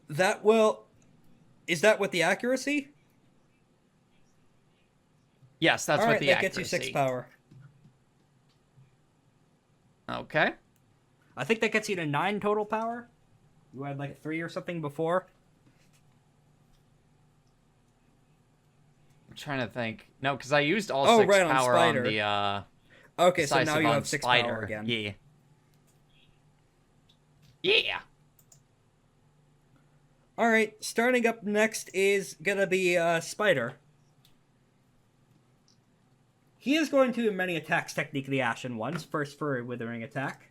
That will... Is that with the accuracy? Yes, that's All what right, the that accuracy. gets you 6 power. Okay. I think that gets you to 9 total power. You had like 3 or something before. I'm trying to think. No, because I used all 6 right, on power on Spider. the Okay, so now decisive you on have 6 Spider. power again. Yeah. Yeah. Alright, starting up next is gonna be Spider. He is going to many attacks technique the Ashen Ones, first for a withering attack.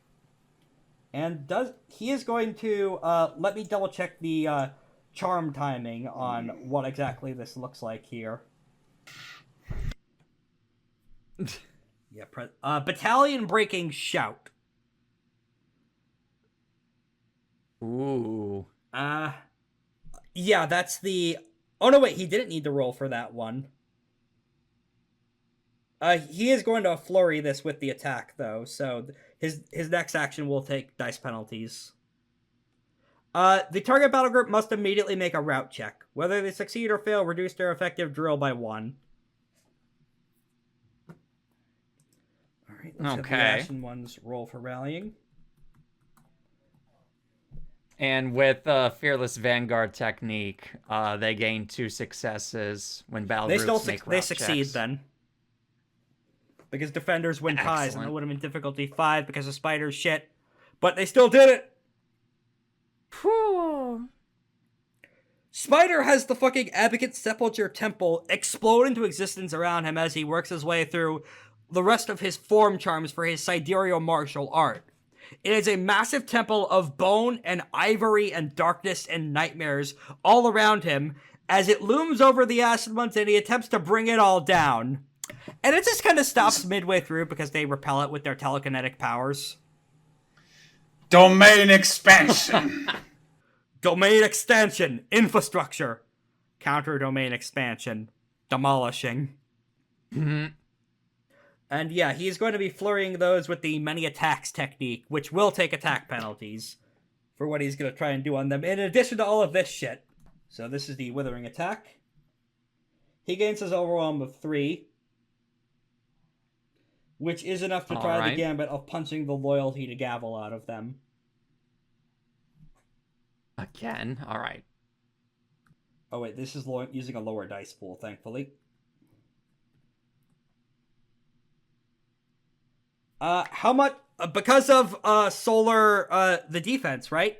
And he is going to let me double check the charm timing on what exactly this looks like here. Yeah, battalion breaking shout. Ooh. Yeah, that's the... Oh, no, wait, he didn't need to roll for that one. He is going to flurry this with the attack, though, so his next action will take dice penalties. The target battle group must immediately make a route check. Whether they succeed or fail, reduce their effective drill by 1. Alright, let's have the Ashen Ones roll for rallying. And with Fearless Vanguard technique, they gain 2 successes when battle groups make route They succeed checks. then. Because defenders win ties, and Excellent. it would have been difficulty 5 because of Spider's shit. But they still did it! Whew. Spider has the fucking Advocate Sepulture Temple explode into existence around him as he works his way through the rest of his form charms for his sidereal martial art. It is a massive temple of bone and ivory and darkness and nightmares all around him as it looms over the Ashen Ones and he attempts to bring it all down. And it just kind of stops midway through because they repel it with their telekinetic powers. Domain expansion. Domain extension. Infrastructure. Counter domain expansion. Demolishing. Mhm. And yeah, he's going to be flurrying those with the many attacks technique, which will take attack penalties for what he's going to try and do on them, in addition to all of this shit. So this is the withering attack. He gains his overwhelm of 3, which is enough to try the gambit of punching the loyalty to Gavel out of them. Again? Alright. Oh wait, this is using a lower dice pool, thankfully. How much? Because of solar, the defense, right?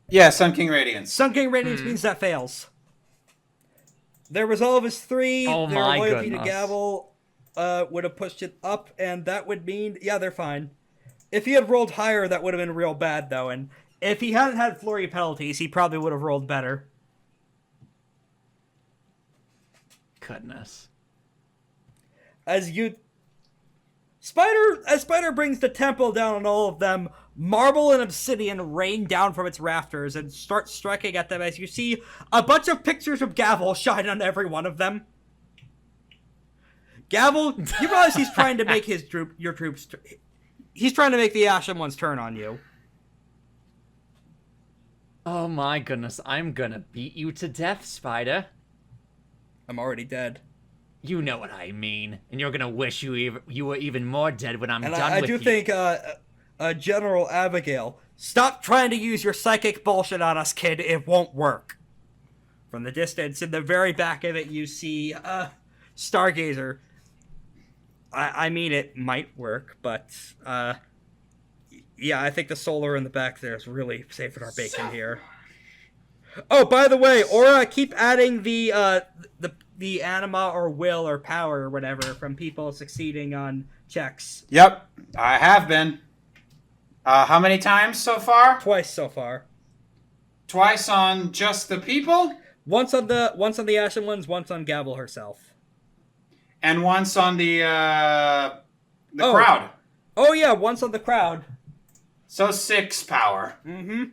Yeah, Sun King Radiance. Sun King Radiance means that fails. Their resolve is 3. Oh their my loyalty goodness. to Gavel would have pushed it up, and that would mean, yeah, they're fine. If he had rolled higher, that would have been real bad, though, and if he hadn't had flurry penalties, he probably would have rolled better. Goodness. As Spider brings the tempo down on all of them, marble and obsidian rain down from its rafters and start striking at them as you see a bunch of pictures of Gavel shine on every one of them. Gavel, you realize he's trying to make your troops... He's trying to make the Ashen Ones turn on you. Oh my goodness, I'm gonna beat you to death, Spider. I'm already dead. You know what I mean. And you're gonna wish you were even more dead when I'm done with you. And I do think, General Abigail, stop trying to use your psychic bullshit on us, kid. It won't work. From the distance, in the very back of it, you see, Stargazer. I mean, it might work, but, yeah, I think the solar in the back there is really saving our bacon here. Oh, by the way, Aura, keep adding the anima or will or power or whatever from people succeeding on checks. Yep, I have been. How many times so far? Twice so far. Twice on just the people? Once on the Ashen Ones, once on Gavel herself. And once on the crowd. Oh yeah, once on the crowd. So 6 power. Mm-hmm.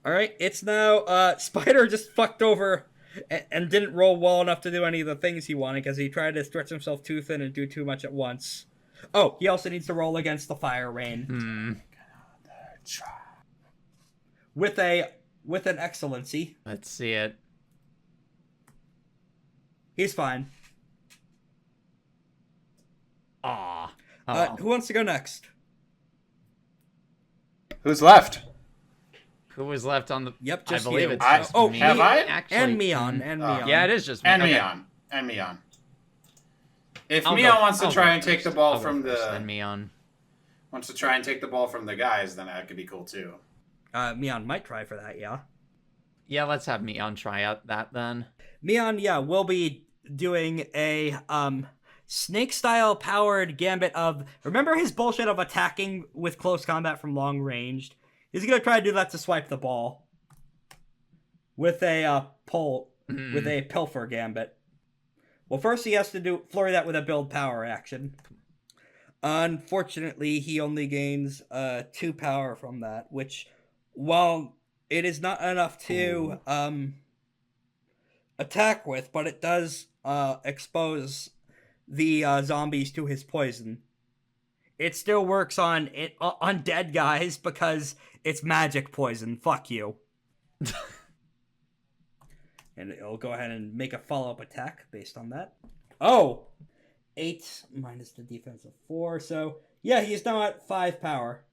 Alright, it's now, Spider just fucked over and didn't roll well enough to do any of the things he wanted because he tried to stretch himself too thin and do too much at once. Oh, he also needs to roll against the fire rain. With an excellency. Let's see it. He's fine. Aw. Who wants to go next? Who's left? Who was left on the... Yep, just I believe you. it's just me. Have I? Actually, And Mion. Yeah, it is just me. And Okay. Mion. If I'll Mion go- wants to I'll try go and take the first. ball I'll go from first, the... then Mion. Wants to try and take the ball from the guys, then that could be cool too. Mion might try for that, yeah. Yeah, let's have Mion try out that then. Mion, yeah, will be doing a, snake-style powered gambit of... Remember his bullshit of attacking with close combat from long range? He's gonna try to do that to swipe the ball. With a, with a pilfer gambit. Well, first he has to flurry that with a build power action. Unfortunately, he only gains 2 power from that, which, while it is not enough to attack with, but it does expose the zombies to his poison. It still works on dead guys because it's magic poison. Fuck you. And it'll go ahead and make a follow-up attack based on that. Oh! 8 minus the defense of 4, so... Yeah, he's now at 5 power.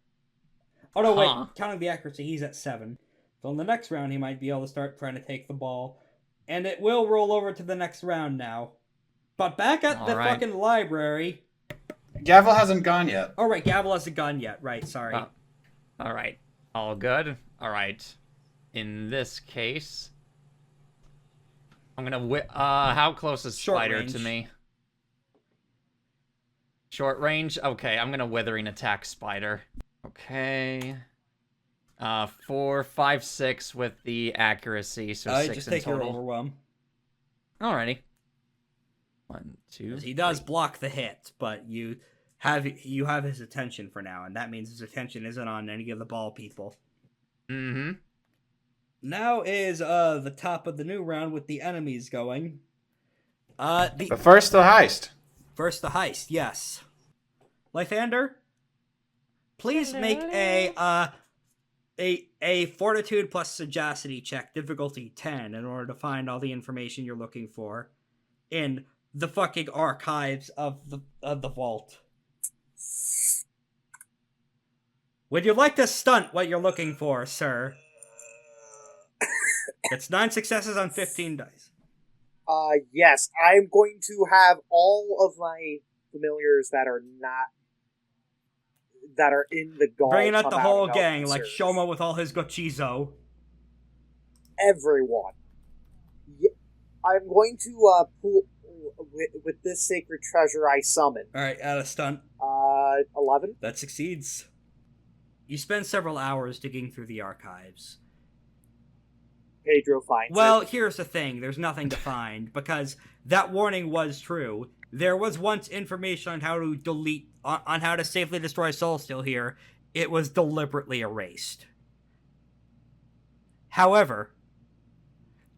Oh no, wait, counting the accuracy, he's at 7. So in the next round, he might be able to start trying to take the ball. And it will roll over to the next round now. But back at the fucking library... Gavel hasn't gone yet. Oh, right, Gavel hasn't gone yet. Right, sorry. Alright. All good. Alright. In this case... I'm gonna how close is Spider to me? Short range? Okay, I'm gonna Withering attack Spider. Okay. 4, 5, 6 with the accuracy, so 6 just in take total. your overwhelm. Alrighty. 1, 2. He does block the hit, but you have his attention for now, and that means his attention isn't on any of the ball people. Mm-hmm. Now is the top of the new round with the enemies going. But first the heist. First the heist, yes. Lythander, please make a a fortitude plus sagacity check, difficulty 10, in order to find all the information you're looking for in the fucking archives of the vault. Would you like to stunt what you're looking for, sir? It's 9 successes on 15 dice. Yes, I'm going to have all of my familiars that are in the gall. Bringing out come the whole and gang, like answer. Shoma with all his gochizo. Everyone. I'm going to pull with this sacred treasure I summon. Alright, add a stunt. 11. That succeeds. You spend several hours digging through the archives. Pedro finds Well, it. here's the thing. There's nothing to find, because that warning was true. There was once information on how to delete, on how to safely destroy soulsteel here. It was deliberately erased. However,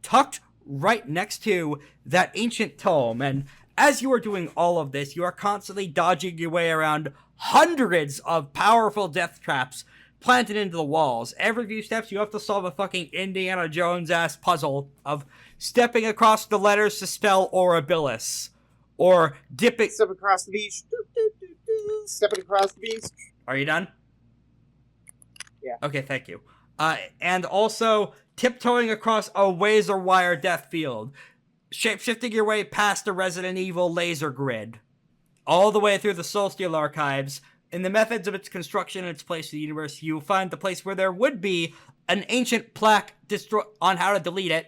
tucked right next to that ancient tome, and as you are doing all of this, you are constantly dodging your way around hundreds of powerful death traps planted into the walls. Every few steps, you have to solve a fucking Indiana Jones-ass puzzle of stepping across the letters to spell Orabilis, or dipping... Step across the beach. Stepping across the beach. Are you done? Yeah. Okay, thank you. And also, tiptoeing across a razor wire death field, shapeshifting your way past the Resident Evil laser grid, all the way through the Soulsteel archives. In the methods of its construction and its place in the universe, you find the place where there would be an ancient plaque on how to delete it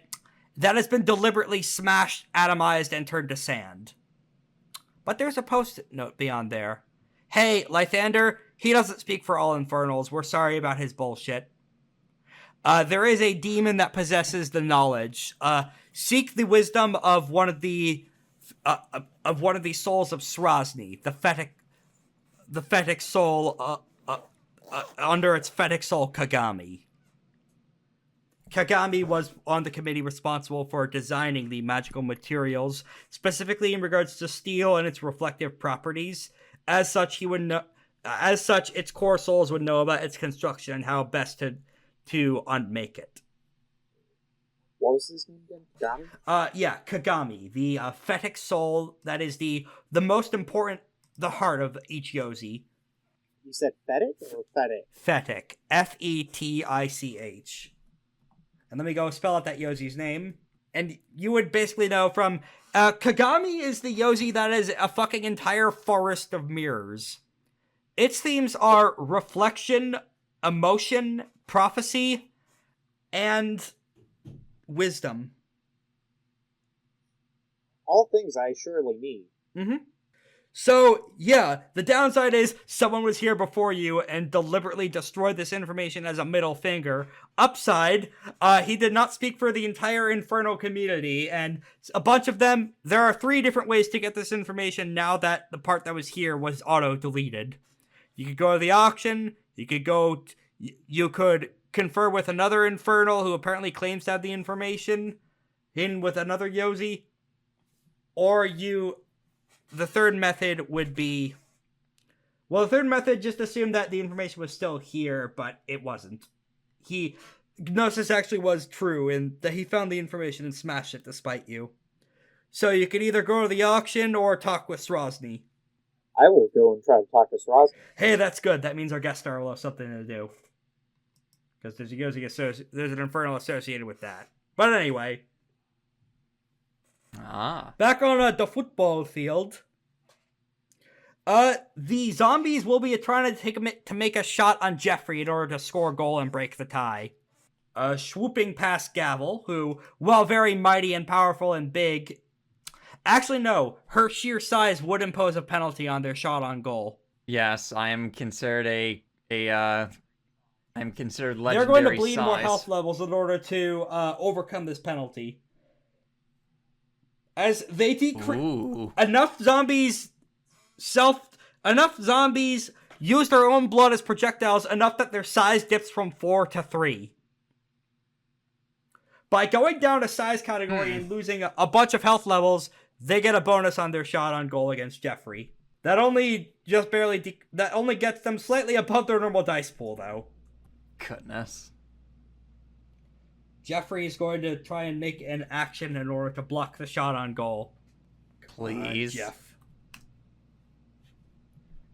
that has been deliberately smashed, atomized, and turned to sand. But there's a post-it note beyond there. Hey, Lythander, he doesn't speak for all Infernals. We're sorry about his bullshit. There is a demon that possesses the knowledge. Seek the wisdom of one of the souls of Srosny, the Fetic soul, under its Fetic soul Kagami. Kagami was on the committee responsible for designing the magical materials, specifically in regards to steel and its reflective properties. As such, its core souls would know about its construction and how best to unmake it. What was his name again? Kagami? Kagami, the Fetic soul that is the most important, the heart of each Yozi. You said Fetic or Fetic? Fetic. F-E-T-I-C-H. And let me go spell out that Yozi's name. And you would basically know from... Kagami is the Yozi that is a fucking entire forest of mirrors. Its themes are reflection, emotion, prophecy, and wisdom. All things I surely need. Mm-hmm. So, yeah, the downside is someone was here before you and deliberately destroyed this information as a middle finger. Upside, he did not speak for the entire Infernal community, and a bunch of them, there are 3 different ways to get this information now that the part that was here was auto-deleted. You could go to the auction, you could confer with another Infernal who apparently claims to have the information, in with another Yozi, or the third method would be... Well, the third method just assumed that the information was still here, but it wasn't. Gnosis actually was true, and that he found the information and smashed it despite you. So you could either go to the auction or talk with Srosny. I will go and try to talk to Srosny. Hey, that's good. That means our guest star will have something to do. Because there's an Infernal associated with that. But anyway... Back on the football field. The zombies will be trying to make a shot on Jeffrey in order to score a goal and break the tie. Swooping past Gavel, who, while very mighty and powerful and big... Actually, no. Her sheer size would impose a penalty on their shot on goal. Yes, I am considered I'm considered legendary. They're going to bleed size. more health levels in order to overcome this penalty. As they decrease enough zombies use their own blood as projectiles enough that their size dips from 4 to 3. By going down a size category and losing a bunch of health levels, they get a bonus on their shot on goal against Jeffrey. That only gets them slightly above their normal dice pool, though. goodness. Jeffrey is going to try and make an action in order to block the shot on goal. Please. Jeff.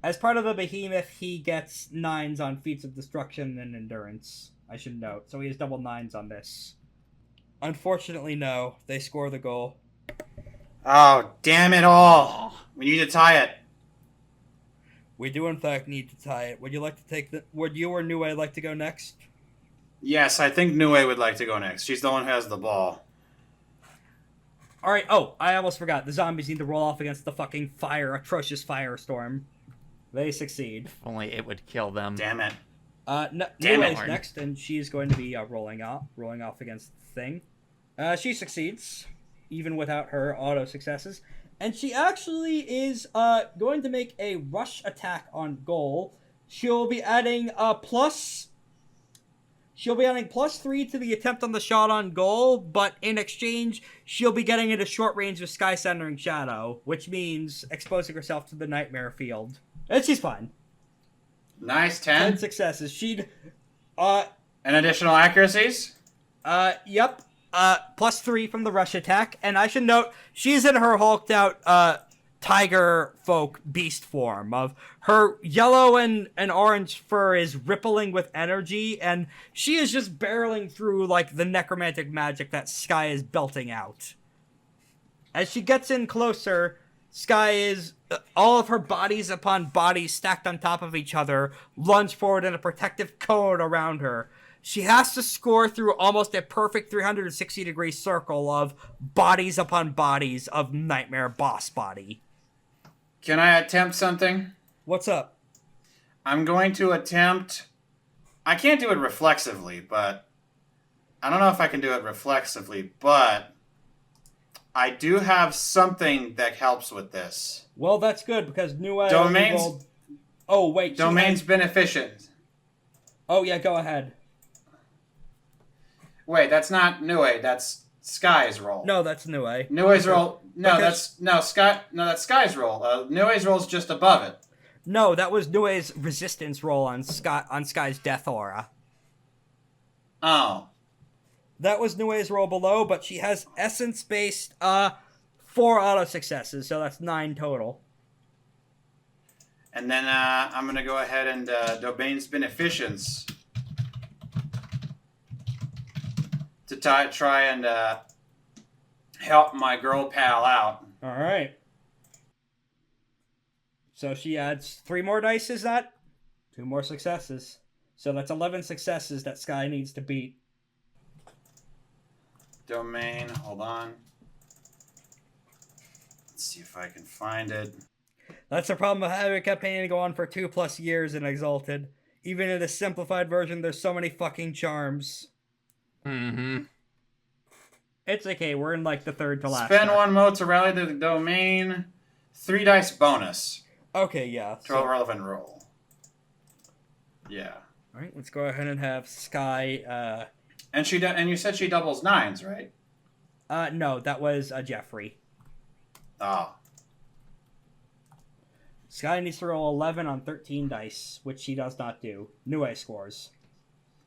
As part of the behemoth, he gets 9s on feats of destruction and endurance, I should note. So he has double 9s on this. Unfortunately, no. They score the goal. Oh, damn it all. We need to tie it. We do, in fact, need to tie it. Would you like to take the... Would you or Nue like to go next? Yes, I think Nue would like to go next. She's the one who has the ball. Alright, oh, I almost forgot. The zombies need to roll off against the fucking atrocious firestorm. They succeed. If only it would kill them. Damn it. Nue is next, and she's going to be rolling off against the thing. She succeeds, even without her auto successes. And she actually is going to make a rush attack on goal. She'll be adding +3 to the attempt on the shot on goal, but in exchange, she'll be getting into short range with Sundering Shadow, which means exposing herself to the nightmare field. And she's fine. Nice, 10 10. successes. She'd And additional accuracies? Yep. +3 from the rush attack, and I should note, she's in her hulked out, tiger folk beast form. Of her yellow and orange fur is rippling with energy, and she is just barreling through, like, the necromantic magic that Sky is belting out. As she gets in closer, Sky is, all of her bodies upon bodies stacked on top of each other, lunge forward in a protective cone around her. She has to score through almost a perfect 360-degree circle of bodies upon bodies of Nightmare Boss Body. Can I attempt something? What's up? I'm going to attempt... I can't do it reflexively, but... I don't know if I can do it reflexively, but... I do have something that helps with this. Well, that's good, because Nue... Domains... Oh, wait. Domains beneficent. Oh, yeah, go ahead. Wait, that's not Nue, that's Sky's roll. No, that's Nue. Nue's roll... No, Because- that's Sky's roll. Nue's roll's just above it. No, that was Nue's resistance roll on Sky's death aura. Oh. That was Nue's roll below, but she has essence-based, 4 auto successes, so that's 9 total. And then I'm going to go ahead and Domains Beneficence to try and help my girl pal out. Alright. So she adds 3 more dice, is that? 2 more successes. So that's 11 successes that Sky needs to beat. Domain, hold on. Let's see if I can find it. That's the problem of having a campaign to go on for 2+ years in Exalted. Even in a simplified version, there's so many fucking charms. Mm-hmm. It's okay, we're in like the third to last. Spend arc. 1 mode to rally the domain. 3 dice bonus. Okay, yeah. To a relevant roll. Yeah. Alright, let's go ahead and have Sky, And you said she doubles 9s, right? no, that was Jeffrey. Oh. Sky needs to roll 11 on 13 dice, which she does not do. Nue scores.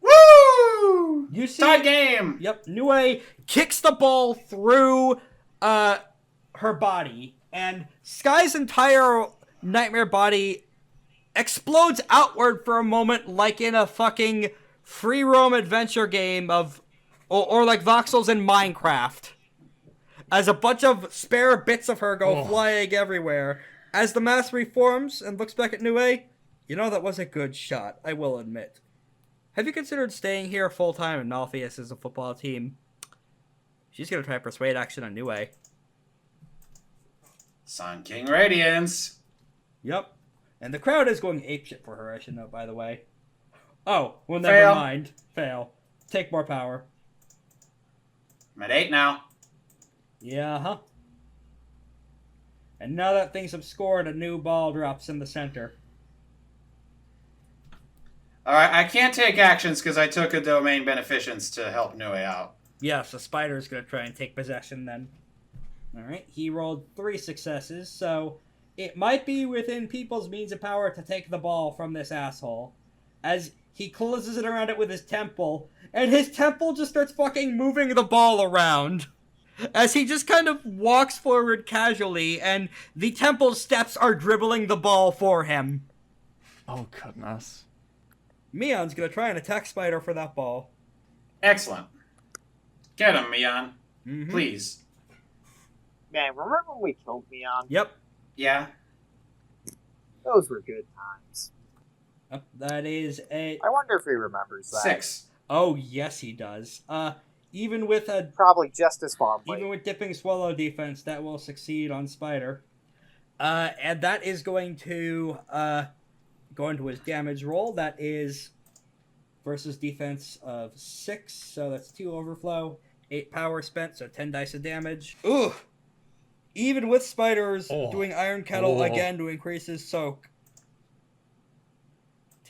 Woo! You see? Tie game! Yep, Nue kicks the ball through her body, and Sky's entire nightmare body explodes outward for a moment like in a fucking free roam adventure game of... Or like voxels in Minecraft. As a bunch of spare bits of her go flying everywhere. As the mass reforms and looks back at Nue, you know, that was a good shot, I will admit. Have you considered staying here full-time in Malfeas as a football team? She's gonna try persuade action on Nue. Sun King Radiance. Yep. And the crowd is going apeshit for her, I should note, by the way. Oh, well, never Fail. mind. Fail. Take more power. I'm at 8 now. Yeah, huh? And now that things have scored, a new ball drops in the center. Alright, I can't take actions because I took a domain beneficence to help Nue out. Yes, the spider's gonna try and take possession then. Alright, he rolled 3 successes, so it might be within people's means of power to take the ball from this asshole. As he closes it around it with his temple, and his temple just starts fucking moving the ball around. As he just kind of walks forward casually, and the temple steps are dribbling the ball for him. Oh, goodness. Mion's gonna try and attack Spider for that ball. Excellent. Get him, Mion. Mm-hmm. Please. Man, remember when we killed Mion? Yep. Yeah. Those were good times. That is a... I wonder if he remembers that. 6. Oh, yes, he does. Even with Probably just as fondly. even with dipping swallow defense, that will succeed on Spider. And that is going to go into his damage roll. That is versus defense of 6, so that's 2 overflow, 8 power spent, so 10 dice of damage. Ooh! Even with Spider's doing Iron Kettle again to increase his soak.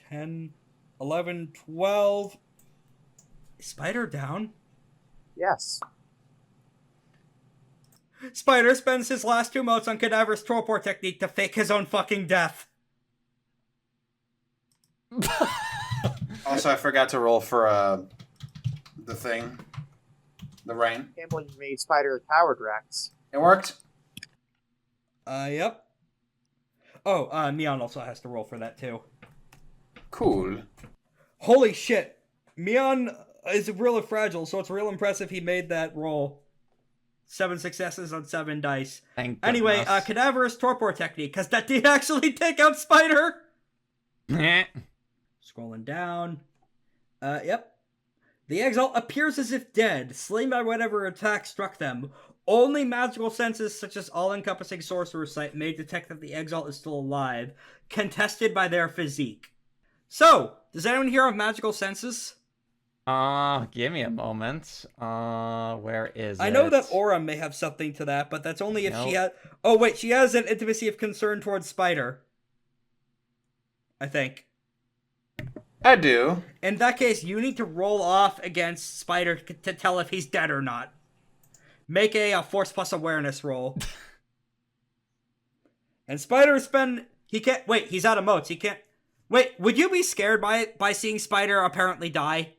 10, 11, 12. Is Spider down? Yes. Spider spends his last 2 motes on Cadaver's Torpor technique to fake his own fucking death. Also, I forgot to roll for the thing. The rain. Can't believe you made Spider a coward, Rex. It worked. Yep. Oh, Mion also has to roll for that too. Cool. Holy shit. Mion is really fragile, so it's real impressive he made that roll. 7 successes on 7 dice. Thank Anyway, goodness. Cadaverous Torpor technique, because that did actually take out Spider! Scrolling down. Yep. The Exalt appears as if dead, slain by whatever attack struck them. Only magical senses such as all-encompassing sorcerer's sight may detect that the Exalt is still alive, contested by their physique. So, does anyone here have magical senses? Give me a moment. Where is it? I know that Aura may have something to that, but that's only if she Nope. has... Oh, wait, she has an intimacy of concern towards Spider. I think. I do. In that case, you need to roll off against Spider to tell if he's dead or not. Make a Force plus awareness roll. And Spider's been... He can't... Wait, he's out of motes. He can't... Wait, would you be scared by seeing Spider apparently die?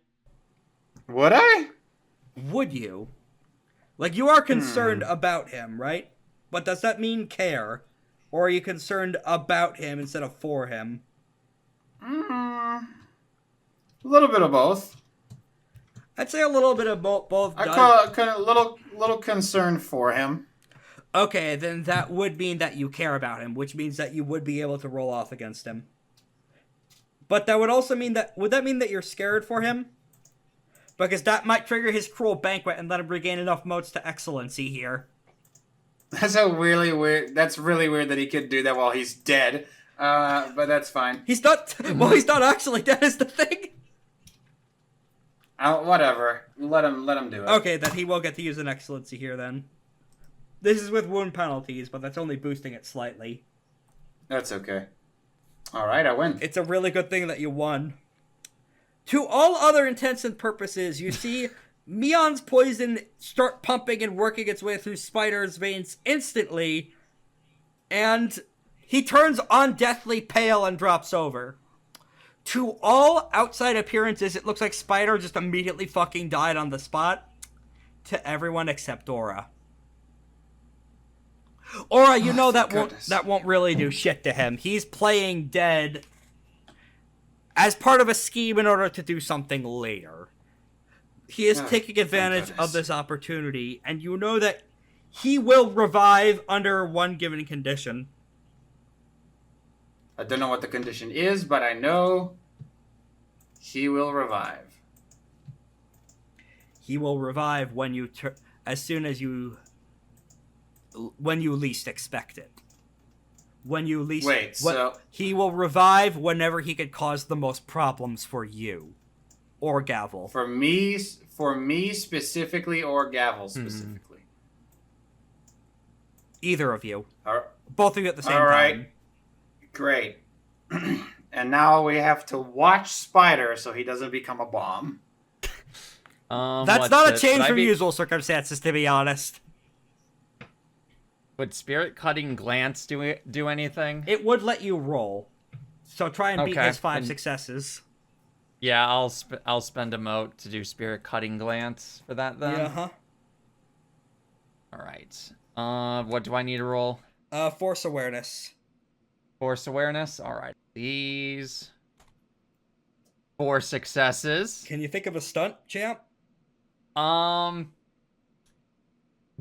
Would I? Would you? Like, you are concerned about him, right? But does that mean care? Or are you concerned about him instead of for him? A little bit of both. I'd say a little bit of both. I call it kind of little concern for him. Okay, then that would mean that you care about him, which means that you would be able to roll off against him. But that would also mean that... Would that mean that you're scared for him? Because that might trigger his cruel banquet and let him regain enough motes to excellency here. That's a really weird... That's really weird that he could do that while he's dead. But that's fine. He's not... Well, he's not actually dead is the thing. Whatever. Let him do it. Okay, then he will get to use an excellency here then. This is with wound penalties, but that's only boosting it slightly. That's okay. Alright, I win. It's a really good thing that you won. To all other intents and purposes, you see Mion's poison start pumping and working its way through Spider's veins instantly, and he turns undeathly pale and drops over. To all outside appearances, it looks like Spider just immediately fucking died on the spot. To everyone except Aura. Aura, you know that won't really do shit to him. He's playing dead as part of a scheme in order to do something later. He is taking advantage of this opportunity, and you know that he will revive under one given condition. I don't know what the condition is, but I know he will revive. He will revive when you when you least expect it. When you least he will revive whenever he could cause the most problems for you or Gavel. For me specifically, or Gavel specifically. Either of you. Both of you at the same right. time. Great. And now we have to watch Spider so he doesn't become a bomb. That's not a change from usual circumstances, to be honest. Would Spirit Cutting Glance do anything? It would let you roll. So try and beat his 5 successes. Yeah, I'll spend a mote to do spirit cutting glance for that then. Yeah, huh? All right. What do I need to roll? Force awareness. Force awareness. All right. These 4 successes. Can you think of a stunt, champ?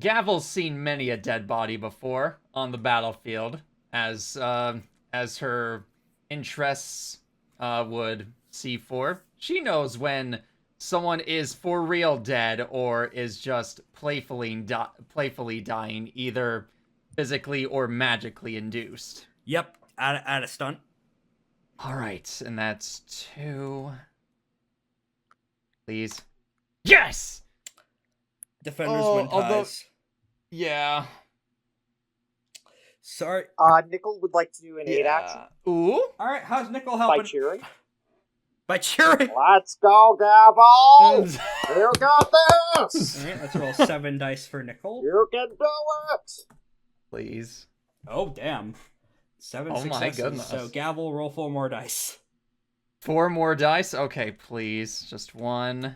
Gavel's seen many a dead body before on the battlefield, as her interests would see for. She knows when someone is for real dead or is just playfully dying, either physically or magically induced. Yep, add a stunt. All right, and that's 2. Please. Yes! Defenders win ties. Yeah. Sorry. Nickel would like to do an 8 action Ooh. All right, how's Nickel by helping? cheering. By cheering. Let's go, Gavel! You got this! All right, let's roll 7 dice for Nickel. You can do it! Please. Oh, damn. 7 Oh my successes. goodness. So Gavel, roll 4 more dice. 4 more dice? Okay, please. Just 1.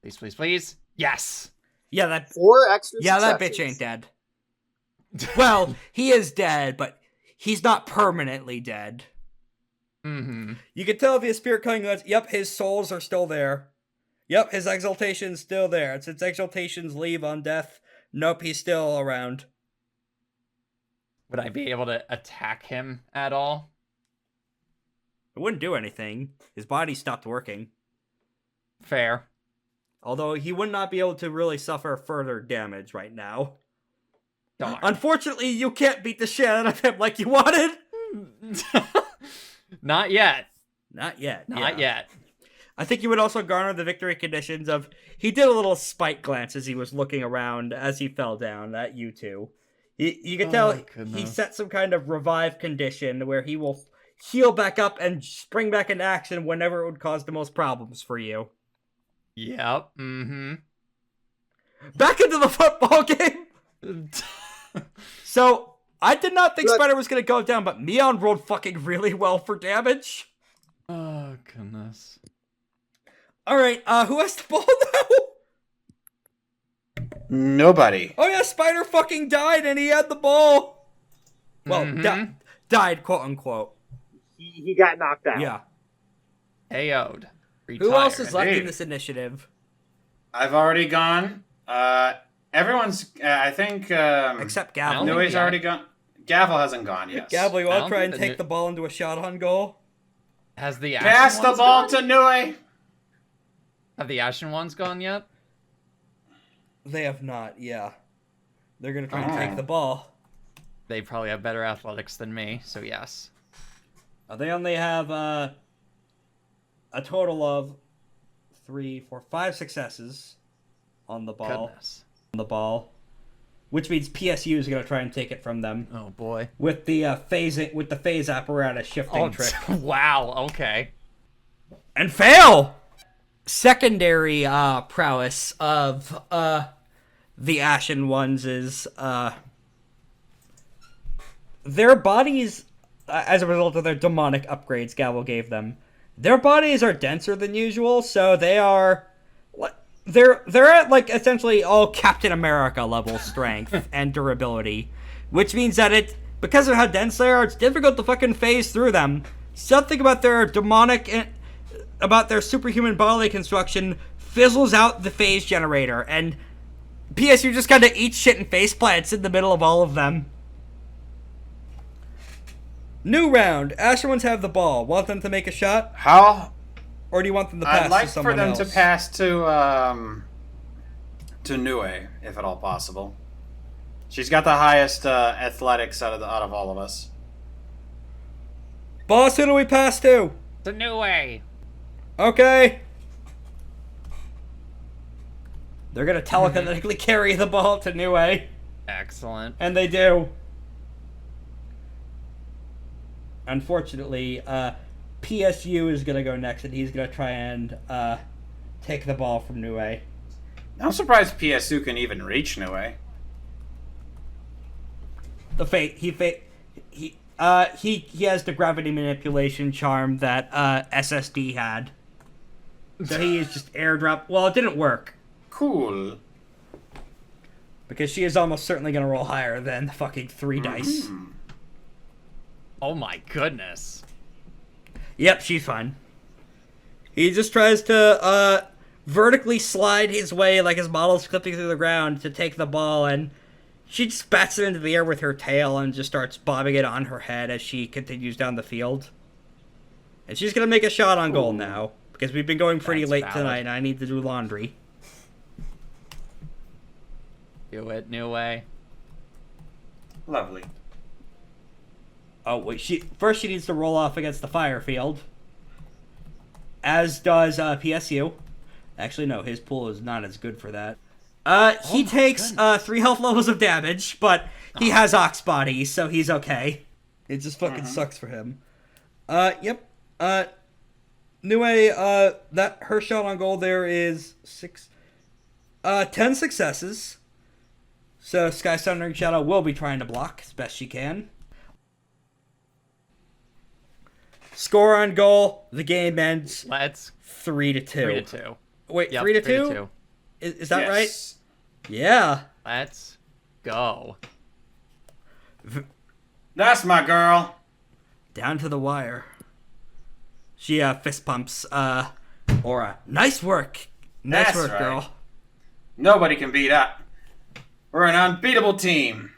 Please, please, please. Yes! Yeah, that 4 extra that successes. bitch ain't dead. Well, he is dead, but he's not permanently dead. Mm-hmm. You can tell if his spirit cutting glance. Yep, his souls are still there. Yep, his exaltation's still there. It's its exaltations leave on death. Nope, he's still around. Would I be able to attack him at all? It wouldn't do anything. His body stopped working. Fair. Although he would not be able to really suffer further damage right now. Darn. Unfortunately, you can't beat the shit out of him like you wanted. Not yet. Not yet. Not yet. I think you would also garner the victory conditions of... He did a little spite glance as he was looking around as he fell down at you two. You can tell he goodness. set some kind of revive condition where he will heal back up and spring back into action whenever it would cause the most problems for you. Yep. Mm-hmm. Back into the football game! So, I did not think Spider was going to go down, but Meon rolled fucking really well for damage. Oh, goodness. Alright, who has the ball now? Nobody. Oh yeah, Spider fucking died and he had the ball. Well, died, quote unquote. He got knocked out. Yeah. AO'd. Who else is left in Indeed. this initiative? I've already gone. Everyone's. I think. Except Gavel. No. Nui's already gone. Gavel hasn't gone. Yes. Gavel, you I want to don't try and think the take the ball into a shot on goal? Has the Pass Ashen the Ones ball gone? to Nui. Have the Ashen Ones gone yet? They have not, yeah. They're going to try and Oh. take the ball. They probably have better athletics than me, so yes. They only have a total of 3, 4, 5 successes on the ball. Goodness. Which means PSU is going to try and take it from them Oh boy. with the phase apparatus shifting trick. Wow, okay. And fail. Secondary prowess of the Ashen Ones is their bodies, as a result of their demonic upgrades Gavel gave them, their bodies are denser than usual, so they're at like essentially all Captain America level strength and durability, which means that because of how dense they are, it's difficult to fucking phase through them. Something about their demonic about their superhuman bodily construction fizzles out the phase generator, and PSU just kind of eats shit and face plants in the middle of all of them. New round. Ashen Ones have the ball. Want them to make a shot? How? Or do you want them to pass I'd like to someone for them else? to pass to Nui, if at all possible. She's got the highest athletics out of all of us. Boss, who do we pass to? The new way. Okay. They're gonna telekinetically carry the ball to Nue. Excellent. And they do. Unfortunately, PSU is gonna go next, and he's gonna try and take the ball from Nue. I'm surprised PSU can even reach Nui. He has the gravity manipulation charm that SSD had. So he is just airdrop. Well, it didn't work. Cool. Because she is almost certainly going to roll higher than the fucking 3 dice. Oh my goodness. Yep, she's fine. He just tries to vertically slide his way like his model's clipping through the ground to take the ball, and she just bats it into the air with her tail and just starts bobbing it on her head as she continues down the field. And she's going to make a shot on goal now, because we've been going pretty late tonight and I need to do laundry. Do it, new way. Lovely. Oh, wait, first she needs to roll off against the fire field. As does PSU. Actually, no, his pool is not as good for that. He takes 3 health levels of damage, but he has Ox Body, so he's okay. It just fucking sucks for him. Yep. Nue, that her shot on goal there is 10 successes. So Sky Sundering Shadow will be trying to block as best she can. Score on goal, the game ends. Let's 3-2. 3-2. Wait, Yep, 3-2? Is that right? Yeah. Let's go. That's my girl. Down to the wire. She fist pumps Aura. Nice work. Nice That's work, right. girl. Nobody can beat up. We're an unbeatable team.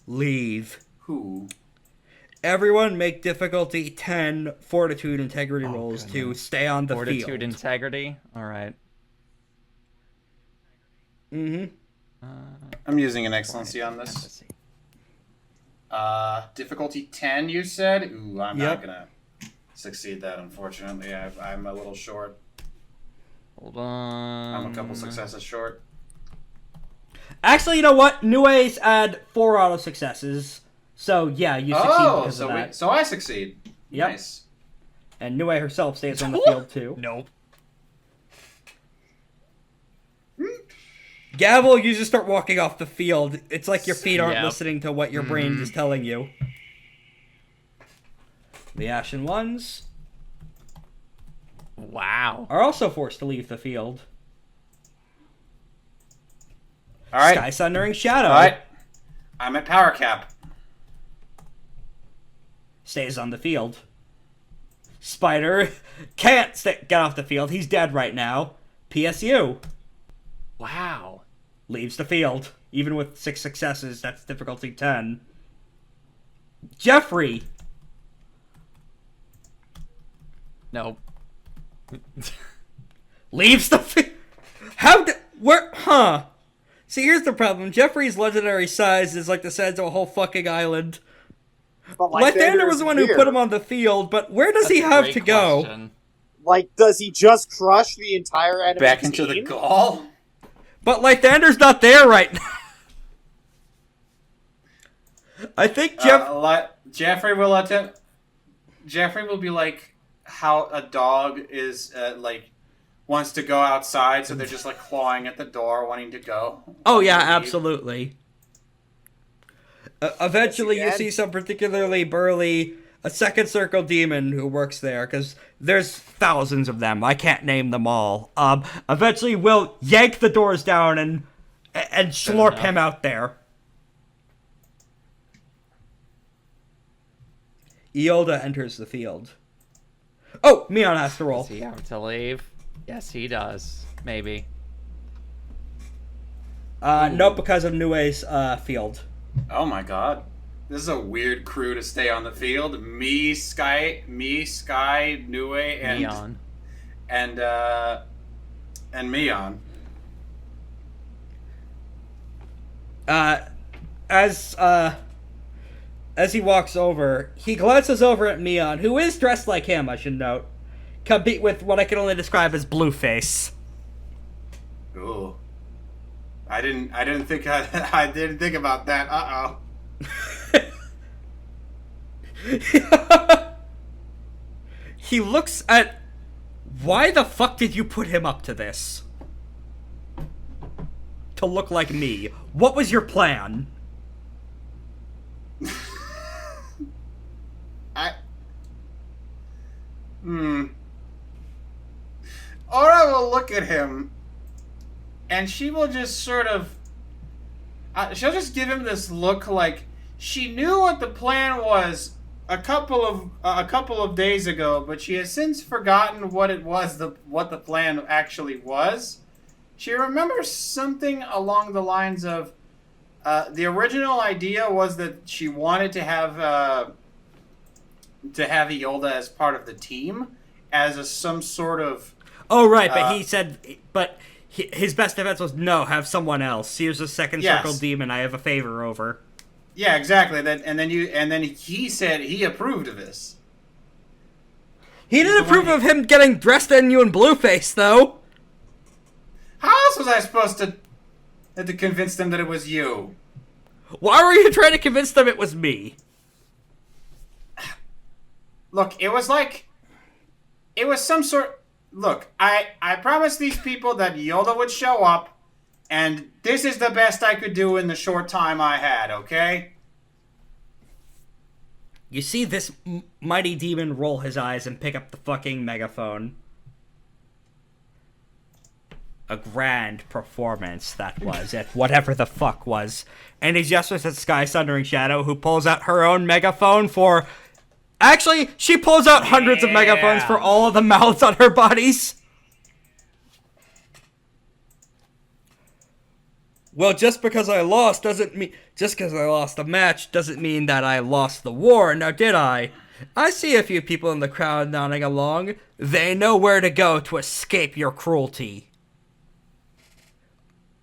Leave. Who? Everyone make difficulty 10 fortitude integrity rolls to stay on the field. Fortitude, integrity. All right. Mm-hmm. I'm using an excellency on this. Difficulty 10, you said? Ooh, I'm not gonna succeed that, unfortunately. I'm a little short. Hold on. I'm a couple successes short. Actually, you know what? Nue's add 4 auto successes. So, yeah, you succeed because of that. So I succeed. Yep. Nice. And Nue herself stays on the field, too. Nope. Gavel, you just start walking off the field. It's like your feet aren't Yep. listening to what your brain is telling you. The Ashen Ones Wow. are also forced to leave the field. All right. Sky Sundering Shadow All right. I'm at power cap. stays on the field. Spider can't get off the field. He's dead right now. PSU Wow. leaves the field. Even with 6 successes, that's difficulty 10. Jeffrey Nope. leaves the field. Where? Huh. See, here's the problem. Jeffrey's legendary size is like the size of a whole fucking island. But Lythander was the one who put him on the field, but where does he have to go? Like, does he just crush the entire enemy Back team? into the goal. But Lythander's not there right now. I think Jeffrey will attempt. Jeffrey will be like how a dog is wants to go outside, so they're just like clawing at the door, wanting to go. Oh yeah, absolutely. Eventually, you see some particularly burly a second circle demon who works there, because there's thousands of them. I can't name them all. Eventually, we'll yank the doors down and slurp him out there. Iolda enters the field. Oh, Mion has to roll. Does he have to leave? Yes, he does. Maybe. Nope, because of Nue's field. Oh my god. This is a weird crew to stay on the field. Me, Sky, Nue, and Neon. and Mion. As he walks over, he glances over at Mion, who is dressed like him, I should note. Compete with what I can only describe as Blueface. Ooh. I didn't think about that. Uh-oh. He looks at... Why the fuck did you put him up to this? To look like me. What was your plan? at him, and she will just sort of... she'll just give him this look like she knew what the plan was a couple of days ago, but she has since forgotten what the plan actually was. She remembers something along the lines of the original idea was that she wanted to have Iolda as part of the team as some sort of... Oh, right, but he said... But his best defense was, no, have someone else. Here's a second circle demon I have a favor over. Yeah, exactly. And then he said he approved of this. He didn't approve of him getting dressed in you in blueface, though. How else was I supposed to convince them that it was you? Why were you trying to convince them it was me? Look, it was some sort... Look, I promised these people that Yoda would show up, and this is the best I could do in the short time I had, okay? You see this mighty demon roll his eyes and pick up the fucking megaphone. A grand performance that was at whatever the fuck was. And he gestures at Sundering Shadow, who pulls out her own megaphone for... Actually, she pulls out hundreds of megaphones for all of the mouths on her bodies. Well, just because I lost the match doesn't mean that I lost the war, now did I? I see a few people in the crowd nodding along. They know where to go to escape your cruelty.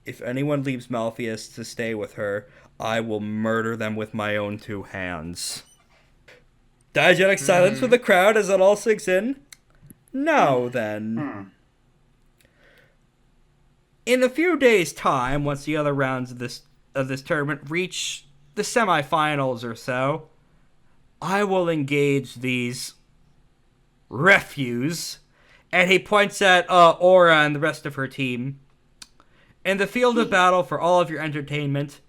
If anyone leaves Malfeas to stay with her, I will murder them with my own two hands. Diegetic silence for the crowd as it all sinks in. Now then. In a few days' time, once the other rounds of this tournament reach the semifinals or so, I will engage these refuse, and he points at Aura and the rest of her team, in the field of battle for all of your entertainment,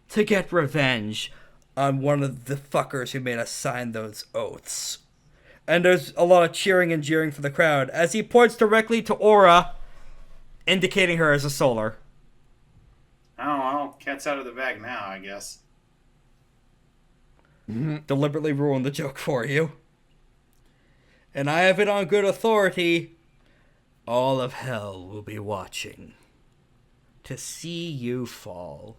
to get revenge on one of the fuckers who made us sign those oaths. And there's a lot of cheering and jeering for the crowd, as he points directly to Aura, indicating her as a solar. Oh, well, cat's out of the bag now, I guess. Deliberately ruined the joke for you. And I have it on good authority, all of hell will be watching to see you fall.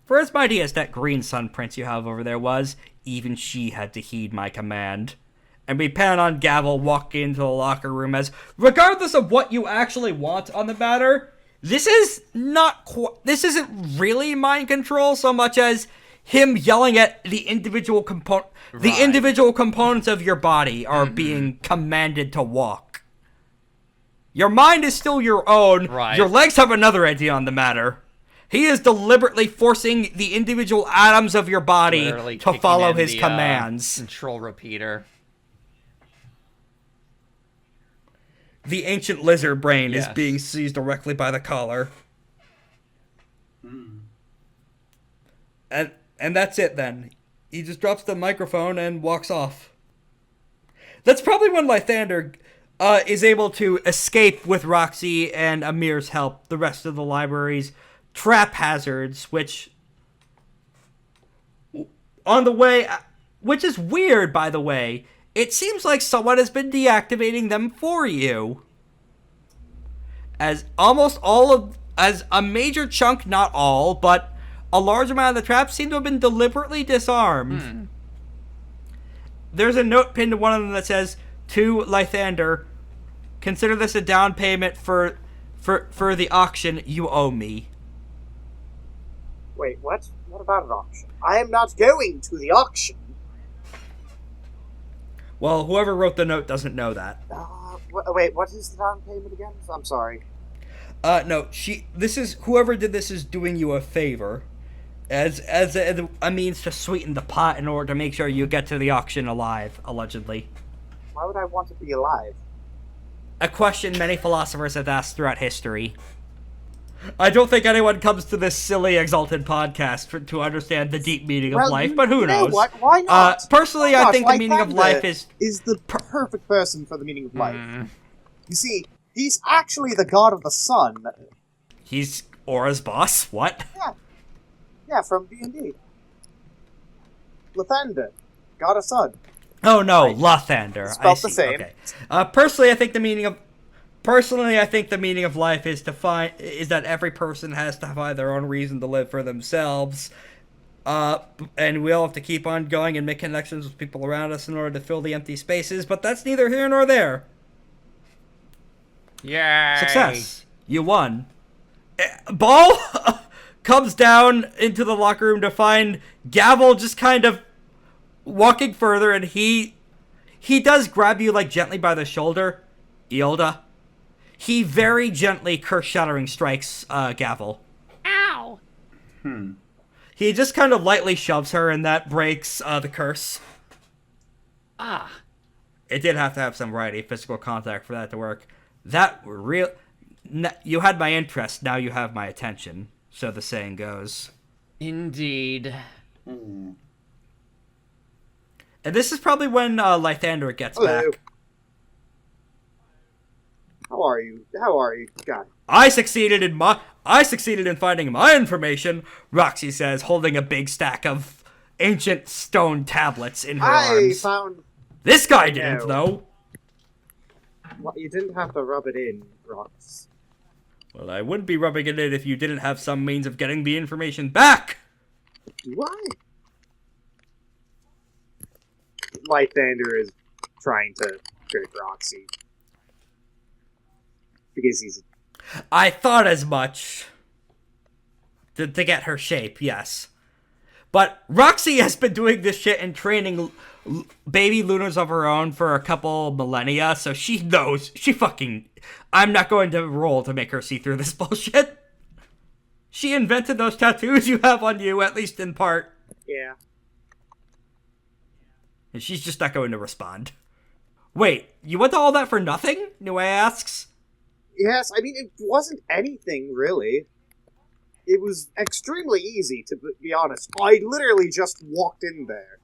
For as mighty as that green sun prince you have over there was, even she had to heed my command. And we plan on Gavel walking into the locker room as, regardless of what you actually want on the matter, this isn't really mind control so much as him yelling at the individual components of your body are being commanded to walk. Your mind is still your own. Right. Your legs have another idea on the matter. He is deliberately forcing the individual atoms of your body Literally to follow his the, commands. Control repeater. The ancient lizard brain is being seized directly by the collar. And that's it then. He just drops the microphone and walks off. That's probably when Lythander is able to escape with Roxy and Amir's help the rest of the library's trap hazards, which on the way, which is weird, by the way. It seems like someone has been deactivating them for you. As a major chunk, not all, but a large amount of the traps seem to have been deliberately disarmed. There's a note pinned to one of them that says, to Lythander, consider this a down payment for the auction you owe me. Wait, what? What about an auction? I am not going to the auction. Well, whoever wrote the note doesn't know that. Wait, what is the down payment again? I'm sorry. No, whoever did this is doing you a favor, as a means to sweeten the pot in order to make sure you get to the auction alive, allegedly. Why would I want to be alive? A question many philosophers have asked throughout history. I don't think anyone comes to this silly Exalted podcast to understand the deep meaning of life, but who knows? What? Why not? Personally, I think the meaning of life is the perfect person for the meaning of life. You see, He's actually the god of the sun. He's Aura's boss? What? Yeah, from D&D. Lythander, god of sun. Oh no, Right. Lythander. Spelled I see. the same. Okay. Personally, I think the meaning of life is that every person has to find their own reason to live for themselves. And we all have to keep on going and make connections with people around us in order to fill the empty spaces, but that's neither here nor there. Yay! Success. You won. Ball comes down into the locker room to find Gavel just kind of walking further, and he does grab you like gently by the shoulder, Iolda. He very gently curse-shattering strikes Gavel. Ow! He just kind of lightly shoves her, and that breaks the curse. Ah. It did have to have some variety of physical contact for that to work. You had my interest, now you have my attention, so the saying goes. Indeed. And this is probably when Lythander gets Hello. back. How are you? God. I succeeded in finding my information, Roxy says, holding a big stack of ancient stone tablets in her I arms. found... This guy didn't, though. Well, you didn't have to rub it in, Rox. Well, I wouldn't be rubbing it in if you didn't have some means of getting the information back. Do I? Lythander is trying to trick Roxy. Because he's... I thought as much. To get her shape, yes. But Roxy has been doing this shit and training baby Lunars of her own for a couple millennia, so she knows. I'm not going to roll to make her see through this bullshit. She invented those tattoos you have on you, at least in part. Yeah. And she's just not going to respond. Wait, you went to all that for nothing? Nue asks. Yes, I mean, it wasn't anything, really. It was extremely easy, to be honest. I literally just walked in there.